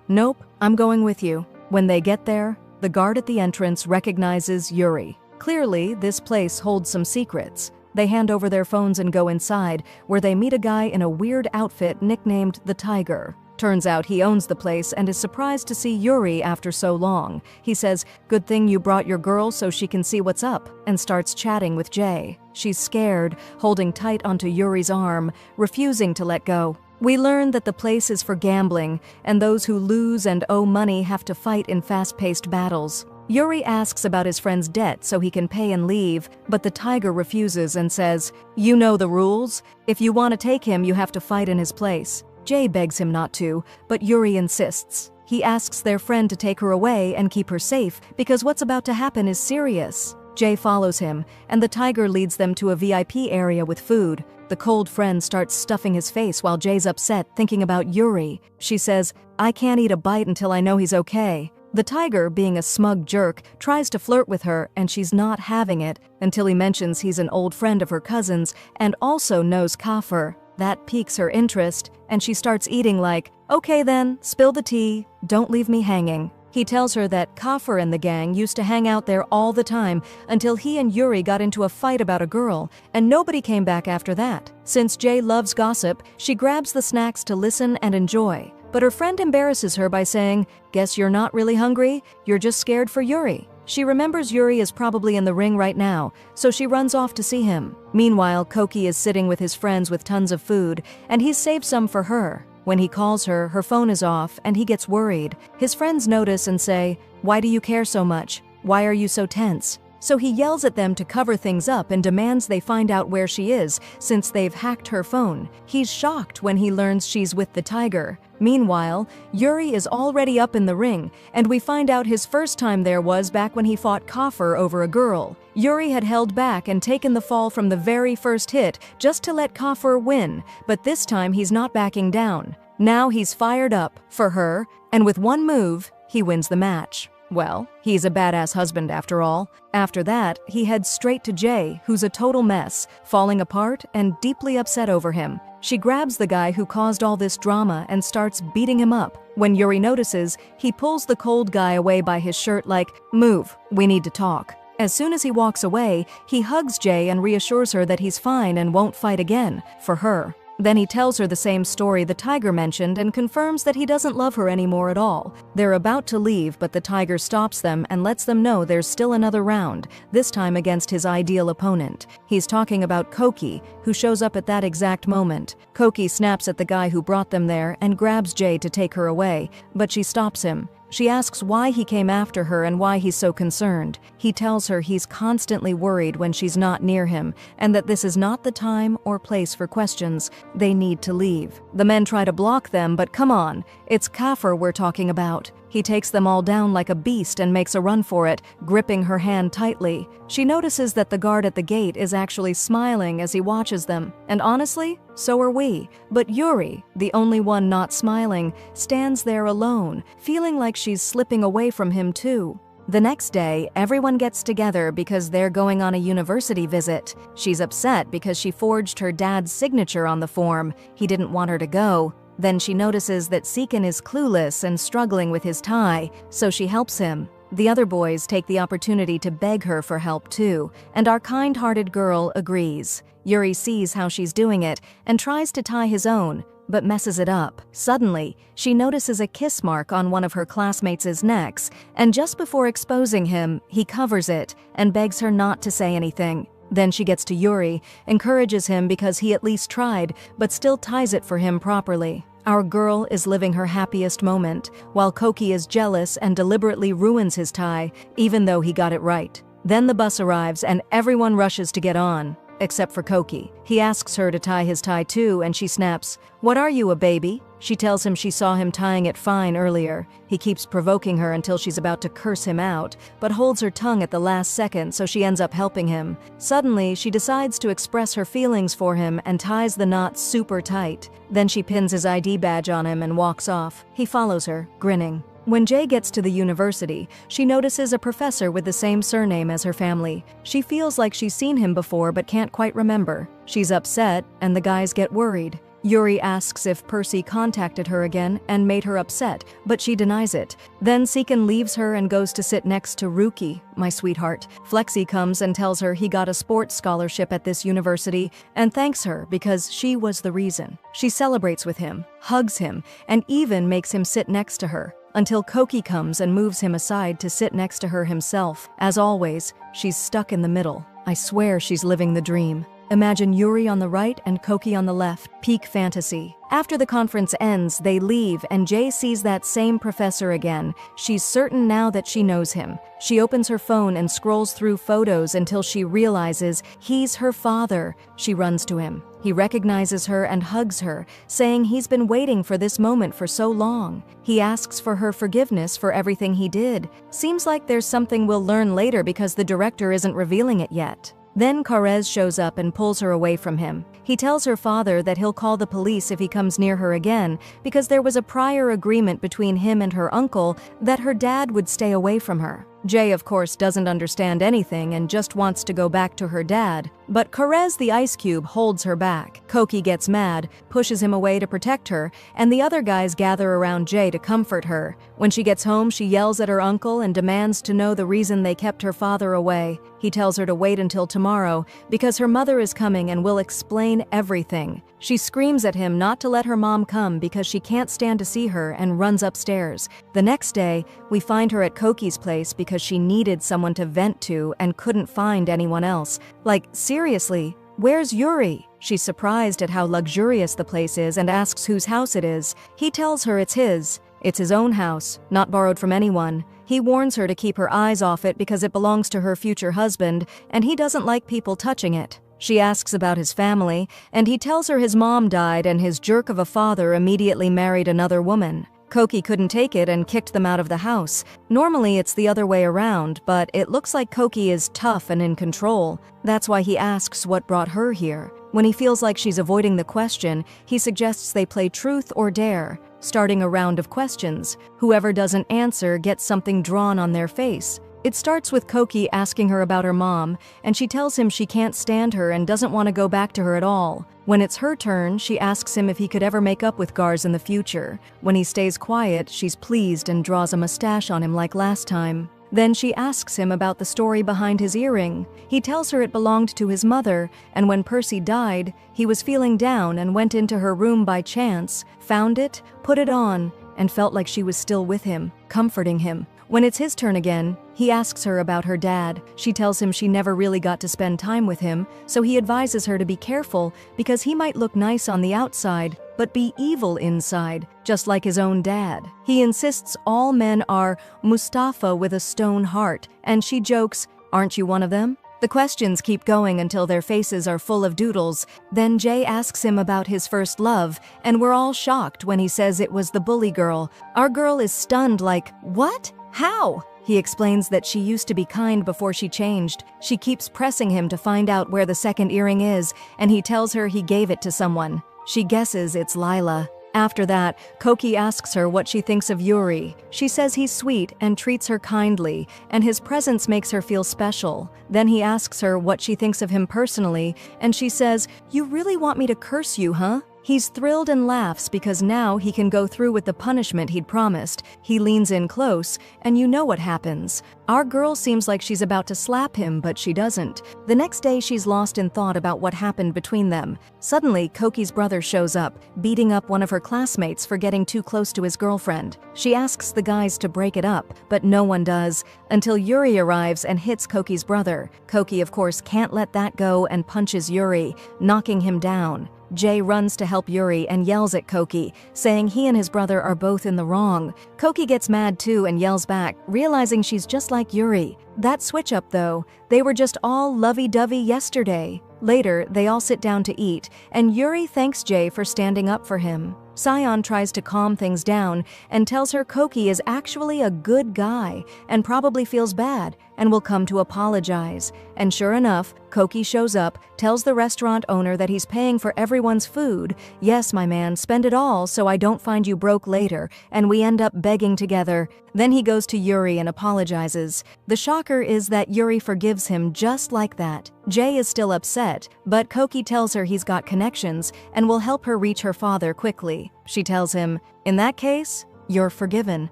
"Nope, I'm going with you." When they get there, the guard at the entrance recognizes Yuri. Clearly, this place holds some secrets. They hand over their phones and go inside, where they meet a guy in a weird outfit nicknamed the Tiger. Turns out he owns the place and is surprised to see Yuri after so long. He says, "Good thing you brought your girl so she can see what's up," and starts chatting with Jay. She's scared, holding tight onto Yuri's arm, refusing to let go. We learn that the place is for gambling, and those who lose and owe money have to fight in fast-paced battles. Yuri asks about his friend's debt so he can pay and leave, but the Tiger refuses and says, "You know the rules. If you want to take him, you have to fight in his place." Jay begs him not to, but Yuri insists. He asks their friend to take her away and keep her safe because what's about to happen is serious. Jay follows him, and the Tiger leads them to a VIP area with food. The cold friend starts stuffing his face while Jay's upset, thinking about Yuri. She says, "I can't eat a bite until I know he's okay." The Tiger, being a smug jerk, tries to flirt with her, and she's not having it until he mentions he's an old friend of her cousin's and also knows Kafur. That piques her interest, and she starts eating like, "Okay then, spill the tea, don't leave me hanging." He tells her that Kafur and the gang used to hang out there all the time until he and Yuri got into a fight about a girl, and nobody came back after that. Since Jay loves gossip, she grabs the snacks to listen and enjoy. But her friend embarrasses her by saying, "Guess you're not really hungry, you're just scared for Yuri." She remembers Yuri is probably in the ring right now, so she runs off to see him. Meanwhile, Koki is sitting with his friends with tons of food, and he's saved some for her. When he calls her, her phone is off, and he gets worried. His friends notice and say, "Why do you care so much? Why are you so tense?" So he yells at them to cover things up and demands they find out where she is, since they've hacked her phone. He's shocked when he learns she's with the Tiger. Meanwhile, Yuri is already up in the ring, and we find out his first time there was back when he fought Kafur over a girl. Yuri had held back and taken the fall from the very first hit just to let Kafur win, but this time he's not backing down. Now he's fired up for her, and with one move, he wins the match. Well, he's a badass husband after all. After that, he heads straight to Jay, who's a total mess, falling apart and deeply upset over him. She grabs the guy who caused all this drama and starts beating him up. When Yuri notices, he pulls the cold guy away by his shirt like, "Move, we need to talk." As soon as he walks away, he hugs Jay and reassures her that he's fine and won't fight again, for her. Then he tells her the same story the tiger mentioned and confirms that he doesn't love her anymore at all. They're about to leave, but the tiger stops them and lets them know there's still another round, this time against his ideal opponent. He's talking about Koki, who shows up at that exact moment. Koki snaps at the guy who brought them there and grabs Jay to take her away, but she stops him. She asks why he came after her and why he's so concerned. He tells her he's constantly worried when she's not near him, and that this is not the time or place for questions. They need to leave. The men try to block them, but come on, it's Kafir we're talking about. He takes them all down like a beast and makes a run for it, gripping her hand tightly. She notices that the guard at the gate is actually smiling as he watches them, and honestly, so are we. But Yuri, the only one not smiling, stands there alone, feeling like she's slipping away from him too. The next day, everyone gets together because they're going on a university visit. She's upset because she forged her dad's signature on the form. He didn't want her to go. Then she notices that Seekin is clueless and struggling with his tie, so she helps him. The other boys take the opportunity to beg her for help too, and our kind-hearted girl agrees. Yuri sees how she's doing it and tries to tie his own, but messes it up. Suddenly, she notices a kiss mark on one of her classmates' necks, and just before exposing him, he covers it and begs her not to say anything. Then she gets to Yuri, encourages him because he at least tried, but still ties it for him properly. Our girl is living her happiest moment, while Koki is jealous and deliberately ruins his tie, even though he got it right. Then the bus arrives and everyone rushes to get on, except for Koki. He asks her to tie his tie too, and she snaps, "What are you, a baby?" She tells him she saw him tying it fine earlier. He keeps provoking her until she's about to curse him out, but holds her tongue at the last second, so she ends up helping him. Suddenly, she decides to express her feelings for him and ties the knot super tight. Then she pins his ID badge on him and walks off. He follows her, grinning. When Jay gets to the university, she notices a professor with the same surname as her family. She feels like she's seen him before but can't quite remember. She's upset, and the guys get worried. Yuri asks if Percy contacted her again and made her upset, but she denies it. Then Seekin leaves her and goes to sit next to Ruki, my sweetheart. Flexi comes and tells her he got a sports scholarship at this university and thanks her because she was the reason. She celebrates with him, hugs him, and even makes him sit next to her, until Koki comes and moves him aside to sit next to her himself. As always, she's stuck in the middle. I swear she's living the dream. Imagine Yuri on the right and Koki on the left. Peak fantasy. After the conference ends, they leave and Jay sees that same professor again. She's certain now that she knows him. She opens her phone and scrolls through photos until she realizes he's her father. She runs to him. He recognizes her and hugs her, saying he's been waiting for this moment for so long. He asks for her forgiveness for everything he did. Seems like there's something we'll learn later because the director isn't revealing it yet. Then Karez shows up and pulls her away from him. He tells her father that he'll call the police if he comes near her again, because there was a prior agreement between him and her uncle that her dad would stay away from her. Jay, of course, doesn't understand anything and just wants to go back to her dad, but Karez the Ice Cube holds her back. Koki gets mad, pushes him away to protect her, and the other guys gather around Jay to comfort her. When she gets home, she yells at her uncle and demands to know the reason they kept her father away. He tells her to wait until tomorrow, because her mother is coming and will explain everything. She screams at him not to let her mom come because she can't stand to see her and runs upstairs. The next day, we find her at Koki's place because she needed someone to vent to and couldn't find anyone else. Like, seriously, where's Yuri? She's surprised at how luxurious the place is and asks whose house it is. He tells her it's his. It's his own house, not borrowed from anyone. He warns her to keep her eyes off it because it belongs to her future husband, and he doesn't like people touching it. She asks about his family, and he tells her his mom died and his jerk of a father immediately married another woman. Koki couldn't take it and kicked them out of the house. Normally it's the other way around, but it looks like Koki is tough and in control. That's why he asks what brought her here. When he feels like she's avoiding the question, he suggests they play truth or dare, starting a round of questions. Whoever doesn't answer gets something drawn on their face. It starts with Koki asking her about her mom, and she tells him she can't stand her and doesn't want to go back to her at all. When it's her turn, she asks him if he could ever make up with Garz in the future. When he stays quiet, she's pleased and draws a mustache on him like last time. Then she asks him about the story behind his earring. He tells her it belonged to his mother, and when Percy died, he was feeling down and went into her room by chance, found it, put it on, and felt like she was still with him, comforting him. When it's his turn again, he asks her about her dad. She tells him she never really got to spend time with him, so he advises her to be careful because he might look nice on the outside, but be evil inside, just like his own dad. He insists all men are Mustafa with a stone heart, and she jokes, "Aren't you one of them?" The questions keep going until their faces are full of doodles. Then Jay asks him about his first love, and we're all shocked when he says it was the bully girl. Our girl is stunned like, "What? How?" He explains that she used to be kind before she changed. She keeps pressing him to find out where the second earring is, and he tells her he gave it to someone. She guesses it's Lila. After that, Koki asks her what she thinks of Yuri. She says he's sweet and treats her kindly, and his presence makes her feel special. Then he asks her what she thinks of him personally, and she says, "You really want me to curse you, huh?" He's thrilled and laughs because now he can go through with the punishment he'd promised. He leans in close, and you know what happens. Our girl seems like she's about to slap him, but she doesn't. The next day, she's lost in thought about what happened between them. Suddenly, Koki's brother shows up, beating up one of her classmates for getting too close to his girlfriend. She asks the guys to break it up, but no one does, until Yuri arrives and hits Koki's brother. Koki, of course, can't let that go and punches Yuri, knocking him down. Jay runs to help Yuri and yells at Koki, saying he and his brother are both in the wrong. Koki gets mad too and yells back, realizing she's just like Yuri. That switch up though, they were just all lovey-dovey yesterday. Later, they all sit down to eat, and Yuri thanks Jay for standing up for him. Sion tries to calm things down and tells her Koki is actually a good guy and probably feels bad and will come to apologize. And sure enough, Koki shows up, tells the restaurant owner that he's paying for everyone's food. "Yes, my man, spend it all so I don't find you broke later," and we end up begging together. Then he goes to Yuri and apologizes. The shocker is that Yuri forgives him just like that. Jay is still upset, but Koki tells her he's got connections and will help her reach her father quickly. She tells him, "In that case, you're forgiven,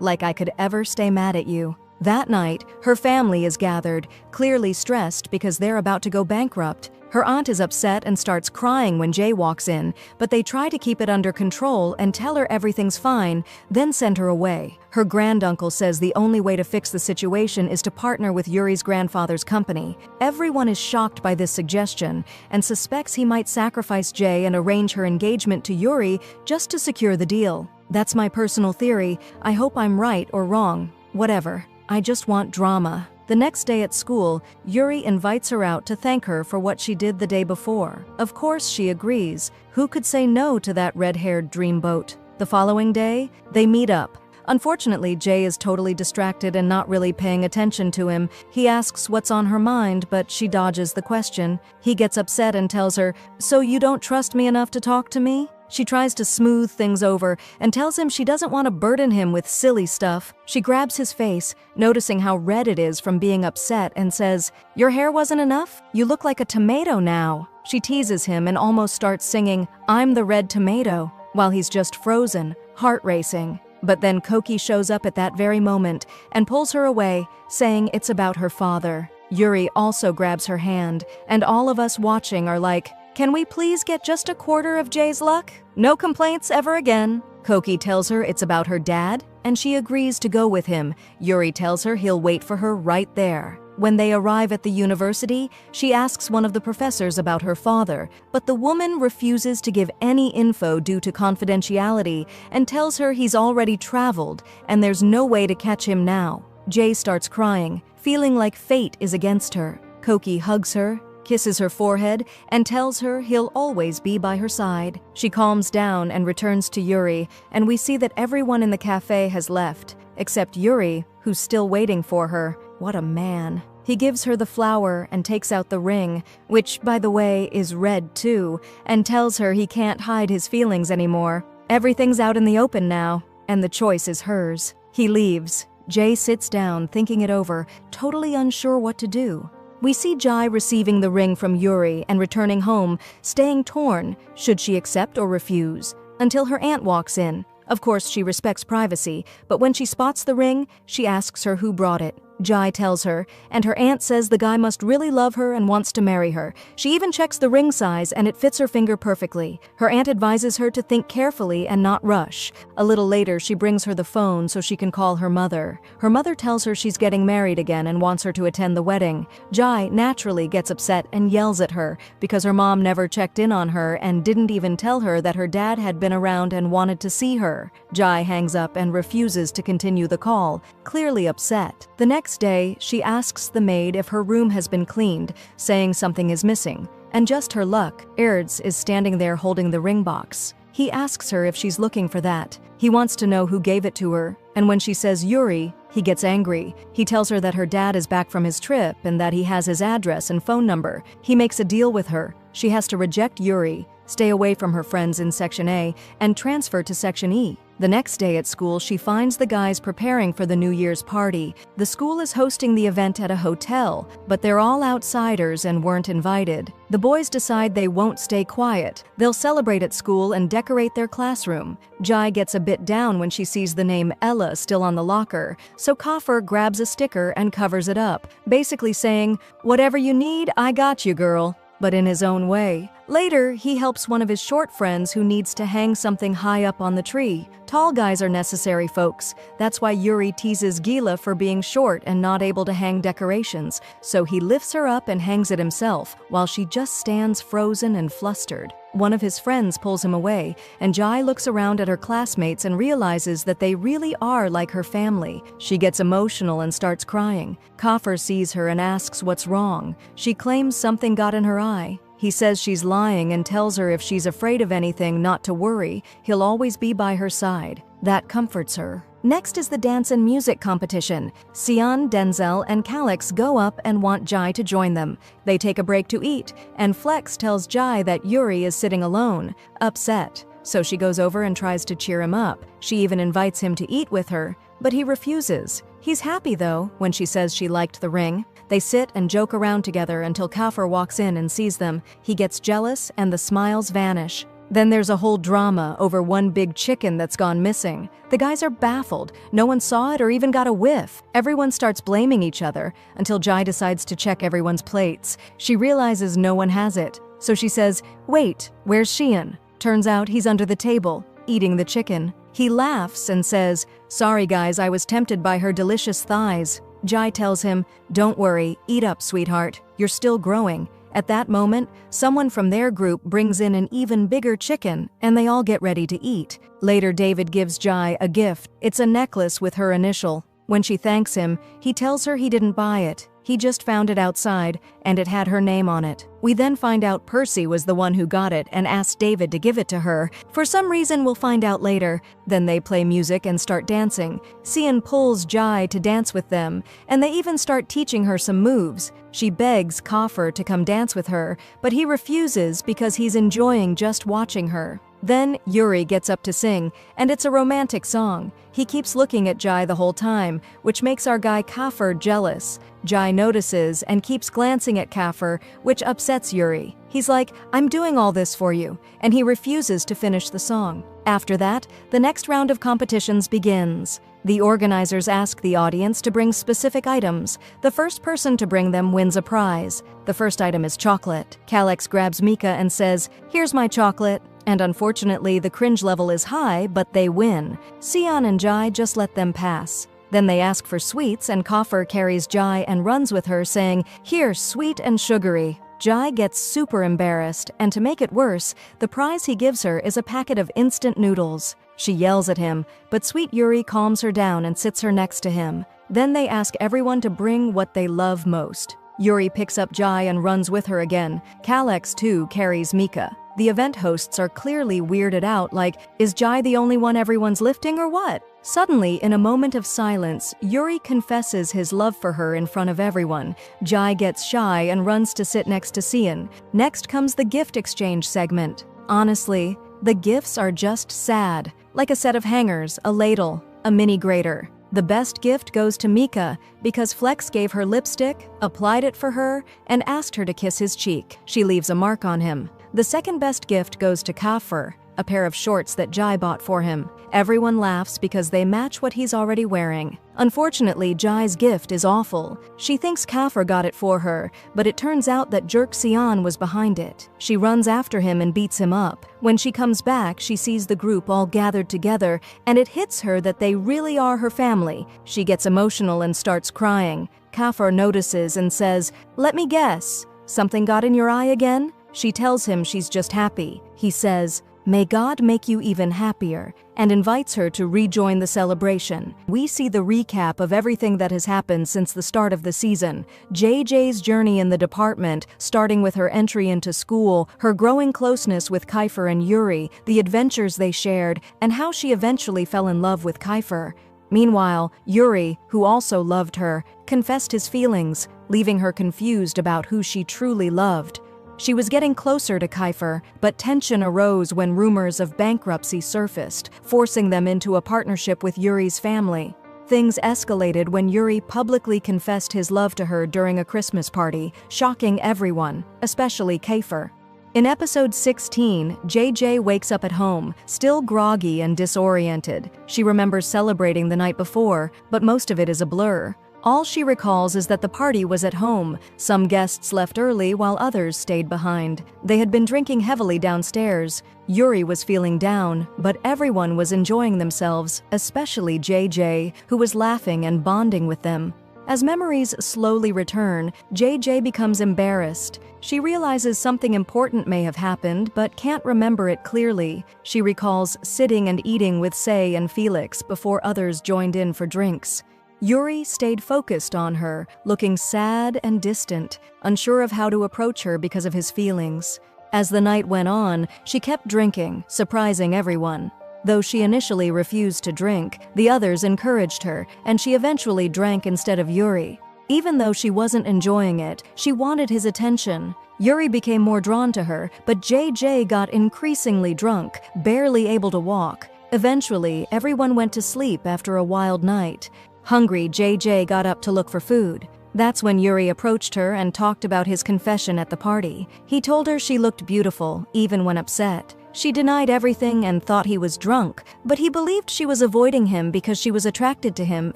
like I could ever stay mad at you." That night, her family is gathered, clearly stressed because they're about to go bankrupt. Her aunt is upset and starts crying when Jay walks in, but they try to keep it under control and tell her everything's fine, then send her away. Her granduncle says the only way to fix the situation is to partner with Yuri's grandfather's company. Everyone is shocked by this suggestion and suspects he might sacrifice Jay and arrange her engagement to Yuri just to secure the deal. That's my personal theory. I hope I'm right or wrong. Whatever. I just want drama. The next day at school, Yuri invites her out to thank her for what she did the day before. Of course she agrees. Who could say no to that red-haired dreamboat? The following day, they meet up. Unfortunately, Jay is totally distracted and not really paying attention to him. He asks what's on her mind, but she dodges the question. He gets upset and tells her, "So you don't trust me enough to talk to me?" She tries to smooth things over and tells him she doesn't want to burden him with silly stuff. She grabs his face, noticing how red it is from being upset, and says, "Your hair wasn't enough? You look like a tomato now." She teases him and almost starts singing, "I'm the red tomato," while he's just frozen, heart racing. But then Koki shows up at that very moment and pulls her away, saying it's about her father. Yuri also grabs her hand, and all of us watching are like, "Can we please get just a quarter of Jay's luck? No complaints ever again." Koki tells her it's about her dad, and she agrees to go with him. Yuri tells her he'll wait for her right there. When they arrive at the university, she asks one of the professors about her father, but the woman refuses to give any info due to confidentiality and tells her he's already traveled and there's no way to catch him now. Jay starts crying, feeling like fate is against her. Koki hugs her, kisses her forehead, and tells her he'll always be by her side. She calms down and returns to Yuri, and we see that everyone in the cafe has left, except Yuri, who's still waiting for her. What a man. He gives her the flower and takes out the ring, which, by the way, is red too, and tells her he can't hide his feelings anymore. Everything's out in the open now, and the choice is hers. He leaves. Jay sits down, thinking it over, totally unsure what to do. We see Jai receiving the ring from Yuri and returning home, staying torn. Should she accept or refuse? Until her aunt walks in. Of course, she respects privacy, but when she spots the ring, she asks her who brought it. Jai tells her, and her aunt says the guy must really love her and wants to marry her. She even checks the ring size and it fits her finger perfectly. Her aunt advises her to think carefully and not rush. A little later, she brings her the phone so she can call her mother. Her mother tells her she's getting married again and wants her to attend the wedding. Jai naturally gets upset and yells at her because her mom never checked in on her and didn't even tell her that her dad had been around and wanted to see her. Jai hangs up and refuses to continue the call, clearly upset. The next day, she asks the maid if her room has been cleaned, saying something is missing. And just her luck, Erds is standing there holding the ring box. He asks her if she's looking for that. He wants to know who gave it to her, and when she says Yuri, he gets angry. He tells her that her dad is back from his trip and that he has his address and phone number. He makes a deal with her. She has to reject Yuri, stay away from her friends in Section A, and transfer to Section E. The next day at school, she finds the guys preparing for the New Year's party. The school is hosting the event at a hotel, but they're all outsiders and weren't invited. The boys decide they won't stay quiet. They'll celebrate at school and decorate their classroom. Jai gets a bit down when she sees the name Ella still on the locker, so Kaffer grabs a sticker and covers it up, basically saying, "Whatever you need, I got you, girl," but in his own way. Later, he helps one of his short friends who needs to hang something high up on the tree. Tall guys are necessary, folks. That's why Yuri teases Gila for being short and not able to hang decorations, so he lifts her up and hangs it himself, while she just stands frozen and flustered. One of his friends pulls him away, and Jai looks around at her classmates and realizes that they really are like her family. She gets emotional and starts crying. Kaffer sees her and asks what's wrong. She claims something got in her eye. He says she's lying and tells her if she's afraid of anything not to worry, he'll always be by her side. That comforts her. Next is the dance and music competition. Sian, Denzel, and Calix go up and want Jai to join them. They take a break to eat, and Flex tells Jai that Yuri is sitting alone, upset. So she goes over and tries to cheer him up. She even invites him to eat with her, but he refuses. He's happy, though, when she says she liked the ring. They sit and joke around together until Kaffer walks in and sees them. He gets jealous and the smiles vanish. Then there's a whole drama over one big chicken that's gone missing. The guys are baffled. No one saw it or even got a whiff. Everyone starts blaming each other until Jai decides to check everyone's plates. She realizes no one has it. So she says, "Wait, where's Sheehan?" Turns out he's under the table, eating the chicken. He laughs and says, "Sorry guys, I was tempted by her delicious thighs." Jai tells him, "Don't worry, eat up, sweetheart. You're still growing." At that moment, someone from their group brings in an even bigger chicken, and they all get ready to eat. Later, David gives Jai a gift. It's a necklace with her initial. When she thanks him, he tells her he didn't buy it. He just found it outside, and it had her name on it. We then find out Percy was the one who got it and asked David to give it to her. For some reason we'll find out later. Then they play music and start dancing. Sian pulls Jai to dance with them, and they even start teaching her some moves. She begs Kaffer to come dance with her, but he refuses because he's enjoying just watching her. Then Yuri gets up to sing, and it's a romantic song. He keeps looking at Jai the whole time, which makes our guy Kaffer jealous. Jai notices and keeps glancing at Kaffer, which upsets Yuri. He's like, "I'm doing all this for you," and he refuses to finish the song. After that, the next round of competitions begins. The organizers ask the audience to bring specific items. The first person to bring them wins a prize. The first item is chocolate. Calix grabs Mika and says, "Here's my chocolate." And unfortunately, the cringe level is high, but they win. Sian and Jai just let them pass. Then they ask for sweets, and Kaffer carries Jai and runs with her, saying, "Here, sweet and sugary." Jai gets super embarrassed, and to make it worse, the prize he gives her is a packet of instant noodles. She yells at him, but sweet Yuri calms her down and sits her next to him. Then they ask everyone to bring what they love most. Yuri picks up Jai and runs with her again. Calix, too, carries Mika. The event hosts are clearly weirded out, like, is Jai the only one everyone's lifting or what? Suddenly, in a moment of silence, Yuri confesses his love for her in front of everyone. Jai gets shy and runs to sit next to Sian. Next comes the gift exchange segment. Honestly, the gifts are just sad. Like a set of hangers, a ladle, a mini grater. The best gift goes to Mika because Flex gave her lipstick, applied it for her, and asked her to kiss his cheek. She leaves a mark on him. The second best gift goes to Kafur, a pair of shorts that Jai bought for him. Everyone laughs because they match what he's already wearing. Unfortunately, Jai's gift is awful. She thinks Kafur got it for her, but it turns out that Jerk Sian was behind it. She runs after him and beats him up. When she comes back, she sees the group all gathered together, and it hits her that they really are her family. She gets emotional and starts crying. Kafur notices and says, "Let me guess, something got in your eye again?" She tells him she's just happy. He says, "May God make you even happier," and invites her to rejoin the celebration. We see the recap of everything that has happened since the start of the season. JJ's journey in the department, starting with her entry into school, her growing closeness with Kiefer and Yuri, the adventures they shared, and how she eventually fell in love with Kiefer. Meanwhile, Yuri, who also loved her, confessed his feelings, leaving her confused about who she truly loved. She was getting closer to Kiefer, but tension arose when rumors of bankruptcy surfaced, forcing them into a partnership with Yuri's family. Things escalated when Yuri publicly confessed his love to her during a Christmas party, shocking everyone, especially Kiefer. In episode 16, JJ wakes up at home, still groggy and disoriented. She remembers celebrating the night before, but most of it is a blur. All she recalls is that the party was at home. Some guests left early while others stayed behind. They had been drinking heavily downstairs. Yuri was feeling down, but everyone was enjoying themselves, especially JJ, who was laughing and bonding with them. As memories slowly return, JJ becomes embarrassed. She realizes something important may have happened, but can't remember it clearly. She recalls sitting and eating with Sei and Felix before others joined in for drinks. Yuri stayed focused on her, looking sad and distant, unsure of how to approach her because of his feelings. As the night went on, she kept drinking, surprising everyone. Though she initially refused to drink, the others encouraged her, and she eventually drank instead of Yuri. Even though she wasn't enjoying it, she wanted his attention. Yuri became more drawn to her, but JJ got increasingly drunk, barely able to walk. Eventually, everyone went to sleep after a wild night. Hungry, JJ got up to look for food. That's when Yuri approached her and talked about his confession at the party. He told her she looked beautiful, even when upset. She denied everything and thought he was drunk, but he believed she was avoiding him because she was attracted to him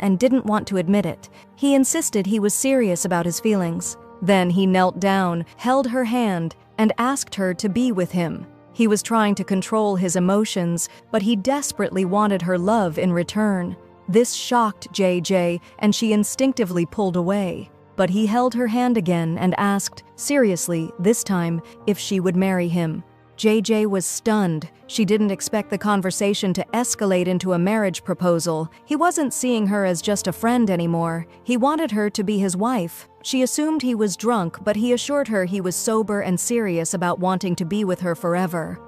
and didn't want to admit it. He insisted he was serious about his feelings. Then he knelt down, held her hand, and asked her to be with him. He was trying to control his emotions, but he desperately wanted her love in return. This shocked JJ, and she instinctively pulled away. But he held her hand again and asked, seriously, this time, if she would marry him. JJ was stunned. She didn't expect the conversation to escalate into a marriage proposal. He wasn't seeing her as just a friend anymore. He wanted her to be his wife. She assumed he was drunk, but he assured her he was sober and serious about wanting to be with her forever.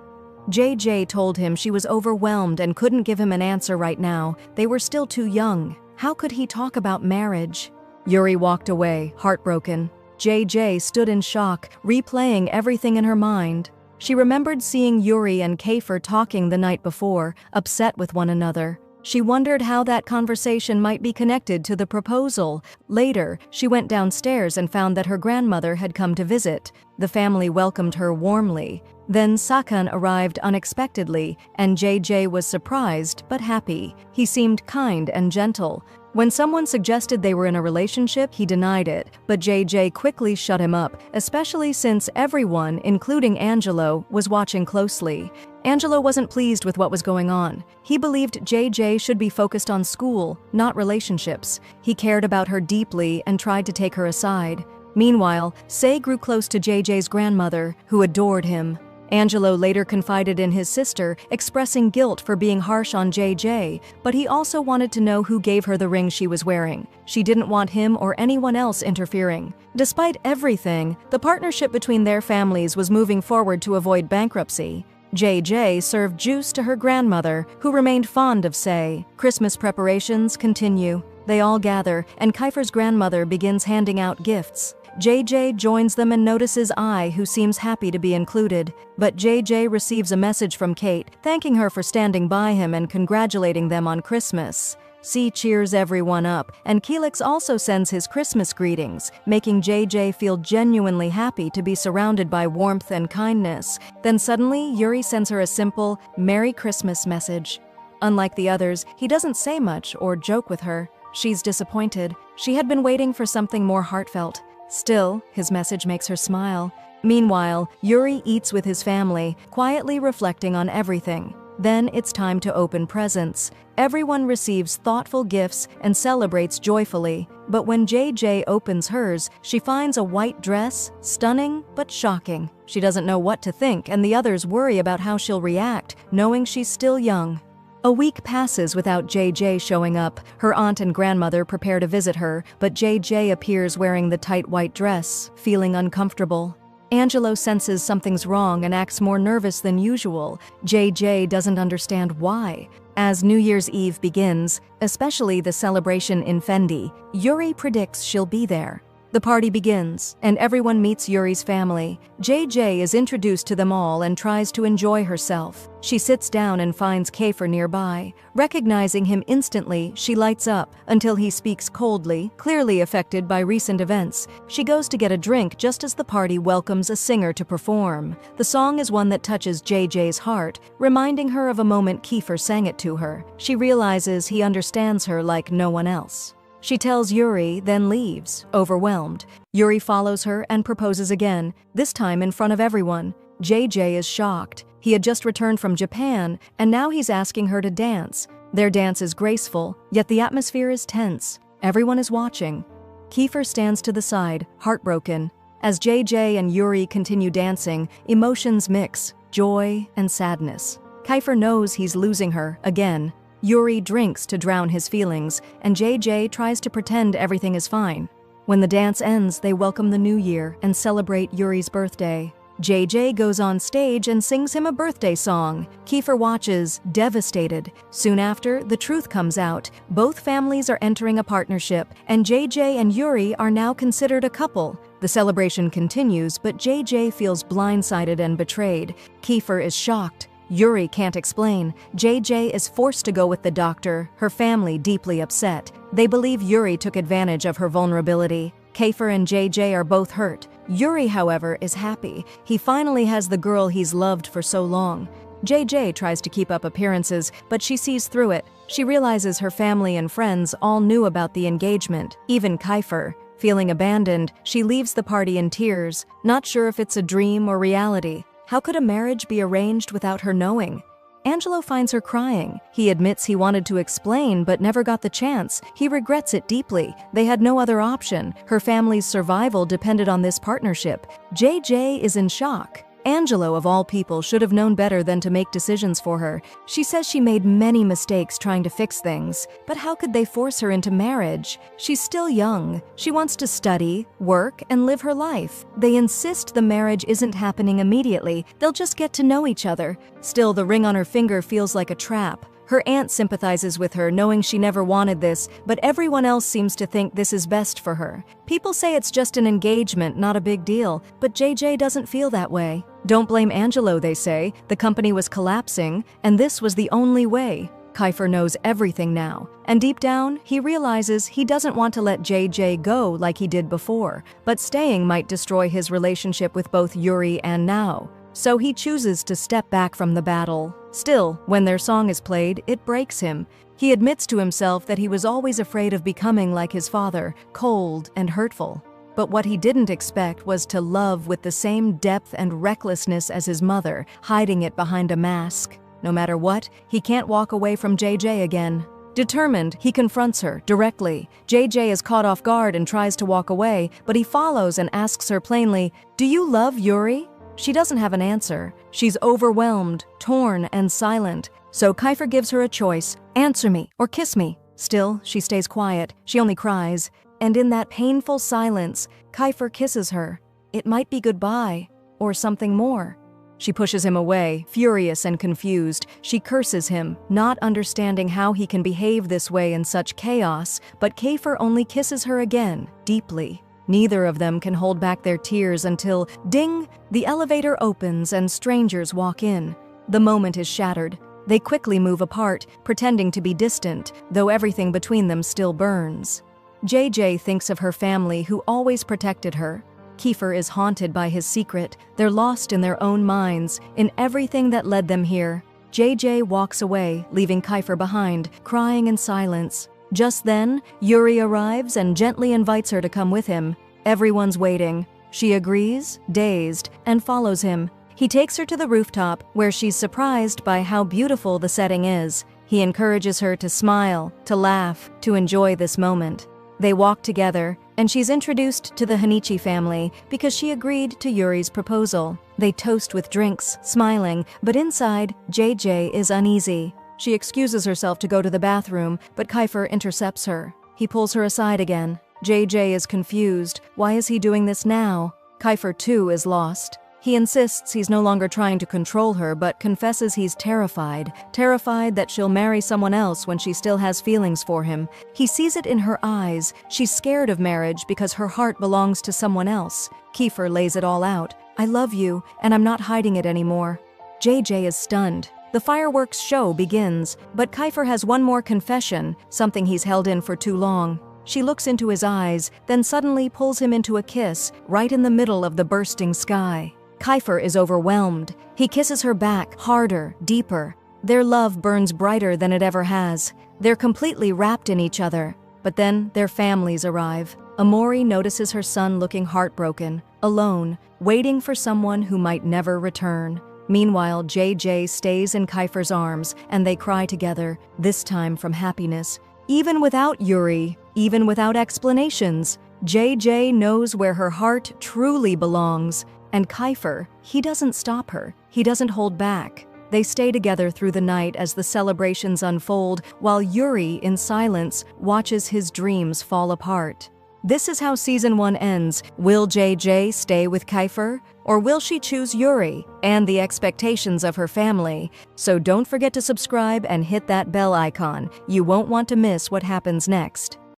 JJ told him she was overwhelmed and couldn't give him an answer right now. They were still too young. How could he talk about marriage? Yuri walked away, heartbroken. JJ stood in shock, replaying everything in her mind. She remembered seeing Yuri and Kiefer talking the night before, upset with one another. She wondered how that conversation might be connected to the proposal. Later, she went downstairs and found that her grandmother had come to visit. The family welcomed her warmly. Then Sakan arrived unexpectedly, and JJ was surprised but happy. He seemed kind and gentle. When someone suggested they were in a relationship, he denied it, but JJ quickly shut him up, especially since everyone, including Angelo, was watching closely. Angelo wasn't pleased with what was going on. He believed JJ should be focused on school, not relationships. He cared about her deeply and tried to take her aside. Meanwhile, Sei grew close to JJ's grandmother, who adored him. Angelo later confided in his sister, expressing guilt for being harsh on JJ, but he also wanted to know who gave her the ring she was wearing. She didn't want him or anyone else interfering. Despite everything, the partnership between their families was moving forward to avoid bankruptcy. JJ served juice to her grandmother, who remained fond of Sei. Christmas preparations continue. They all gather, and Kiefer's grandmother begins handing out gifts. JJ joins them and notices Ai, who seems happy to be included. But JJ receives a message from Kate, thanking her for standing by him and congratulating them on Christmas. C cheers everyone up, and Keelix also sends his Christmas greetings, making JJ feel genuinely happy to be surrounded by warmth and kindness. Then suddenly, Yuri sends her a simple, "Merry Christmas" message. Unlike the others, he doesn't say much or joke with her. She's disappointed. She had been waiting for something more heartfelt. Still, his message makes her smile. Meanwhile, Yuri eats with his family, quietly reflecting on everything. Then it's time to open presents. Everyone receives thoughtful gifts and celebrates joyfully. But when JJ opens hers, she finds a white dress, stunning but shocking. She doesn't know what to think, and the others worry about how she'll react, knowing she's still young. A week passes without JJ showing up. Her aunt and grandmother prepare to visit her, but JJ appears wearing the tight white dress, feeling uncomfortable. Angelo senses something's wrong and acts more nervous than usual. JJ doesn't understand why. As New Year's Eve begins, especially the celebration in Fendi, Yuri predicts she'll be there. The party begins, and everyone meets Yuri's family. JJ is introduced to them all and tries to enjoy herself. She sits down and finds Kiefer nearby. Recognizing him instantly, she lights up, until he speaks coldly, clearly affected by recent events. She goes to get a drink just as the party welcomes a singer to perform. The song is one that touches JJ's heart, reminding her of a moment Kiefer sang it to her. She realizes he understands her like no one else. She tells Yuri, then leaves, overwhelmed. Yuri follows her and proposes again, this time in front of everyone. JJ is shocked. He had just returned from Japan, and now he's asking her to dance. Their dance is graceful, yet the atmosphere is tense. Everyone is watching. Kiefer stands to the side, heartbroken. As JJ and Yuri continue dancing, emotions mix, joy and sadness. Kiefer knows he's losing her, again. Yuri drinks to drown his feelings, and JJ tries to pretend everything is fine. When the dance ends, they welcome the new year and celebrate Yuri's birthday. JJ goes on stage and sings him a birthday song. Kiefer watches, devastated. Soon after, the truth comes out. Both families are entering a partnership, and JJ and Yuri are now considered a couple. The celebration continues, but JJ feels blindsided and betrayed. Kiefer is shocked. Yuri can't explain. JJ is forced to go with the doctor, her family deeply upset. They believe Yuri took advantage of her vulnerability. Kiefer and JJ are both hurt. Yuri, however, is happy. He finally has the girl he's loved for so long. JJ tries to keep up appearances, but she sees through it. She realizes her family and friends all knew about the engagement, even Kiefer. Feeling abandoned, she leaves the party in tears, not sure if it's a dream or reality. How could a marriage be arranged without her knowing? Angelo finds her crying. He admits he wanted to explain but never got the chance. He regrets it deeply. They had no other option. Her family's survival depended on this partnership. JJ is in shock. Angelo, of all people, should have known better than to make decisions for her. She says she made many mistakes trying to fix things, but how could they force her into marriage? She's still young. She wants to study, work, and live her life. They insist the marriage isn't happening immediately. They'll just get to know each other. Still, the ring on her finger feels like a trap. Her aunt sympathizes with her, knowing she never wanted this, but everyone else seems to think this is best for her. People say it's just an engagement, not a big deal, but JJ doesn't feel that way. Don't blame Angelo, they say. The company was collapsing, and this was the only way. Kiefer knows everything now, and deep down, he realizes he doesn't want to let JJ go like he did before, but staying might destroy his relationship with both Yuri and Nao. So he chooses to step back from the battle. Still, when their song is played, it breaks him. He admits to himself that he was always afraid of becoming like his father, cold and hurtful. But what he didn't expect was to love with the same depth and recklessness as his mother, hiding it behind a mask. No matter what, he can't walk away from JJ again. Determined, he confronts her directly. JJ is caught off guard and tries to walk away, but he follows and asks her plainly, "Do you love Yuri?" She doesn't have an answer. She's overwhelmed, torn, and silent. So Kiefer gives her a choice: answer me or kiss me. Still, she stays quiet. She only cries. And in that painful silence, Kiefer kisses her. It might be goodbye, or something more. She pushes him away, furious and confused. She curses him, not understanding how he can behave this way in such chaos, but Kiefer only kisses her again, deeply. Neither of them can hold back their tears until, ding, the elevator opens and strangers walk in. The moment is shattered. They quickly move apart, pretending to be distant, though everything between them still burns. JJ thinks of her family who always protected her. Kiefer is haunted by his secret. They're lost in their own minds, in everything that led them here. JJ walks away, leaving Kiefer behind, crying in silence. Just then, Yuri arrives and gently invites her to come with him. Everyone's waiting. She agrees, dazed, and follows him. He takes her to the rooftop, where she's surprised by how beautiful the setting is. He encourages her to smile, to laugh, to enjoy this moment. They walk together, and she's introduced to the Hanichi family because she agreed to Yuri's proposal. They toast with drinks, smiling, but inside, JJ is uneasy. She excuses herself to go to the bathroom, but Kiefer intercepts her. He pulls her aside again. JJ is confused. Why is he doing this now? Kiefer, too, is lost. He insists he's no longer trying to control her, but confesses he's terrified that she'll marry someone else when she still has feelings for him. He sees it in her eyes. She's scared of marriage because her heart belongs to someone else. Kiefer lays it all out. I love you, and I'm not hiding it anymore. JJ is stunned. The fireworks show begins, but Kiefer has one more confession, something he's held in for too long. She looks into his eyes, then suddenly pulls him into a kiss, right in the middle of the bursting sky. Kiefer is overwhelmed. He kisses her back, harder, deeper. Their love burns brighter than it ever has. They're completely wrapped in each other. But then their families arrive. Amori notices her son looking heartbroken, alone, waiting for someone who might never return. Meanwhile, JJ stays in Kiefer's arms, and they cry together, this time from happiness. Even without Yuri, even without explanations, JJ knows where her heart truly belongs. And Kiefer, he doesn't stop her. He doesn't hold back. They stay together through the night as the celebrations unfold, while Yuri, in silence, watches his dreams fall apart. This is how Season 1 ends. Will JJ stay with Kiefer? Or will she choose Yuri and the expectations of her family? So don't forget to subscribe and hit that bell icon. You won't want to miss what happens next.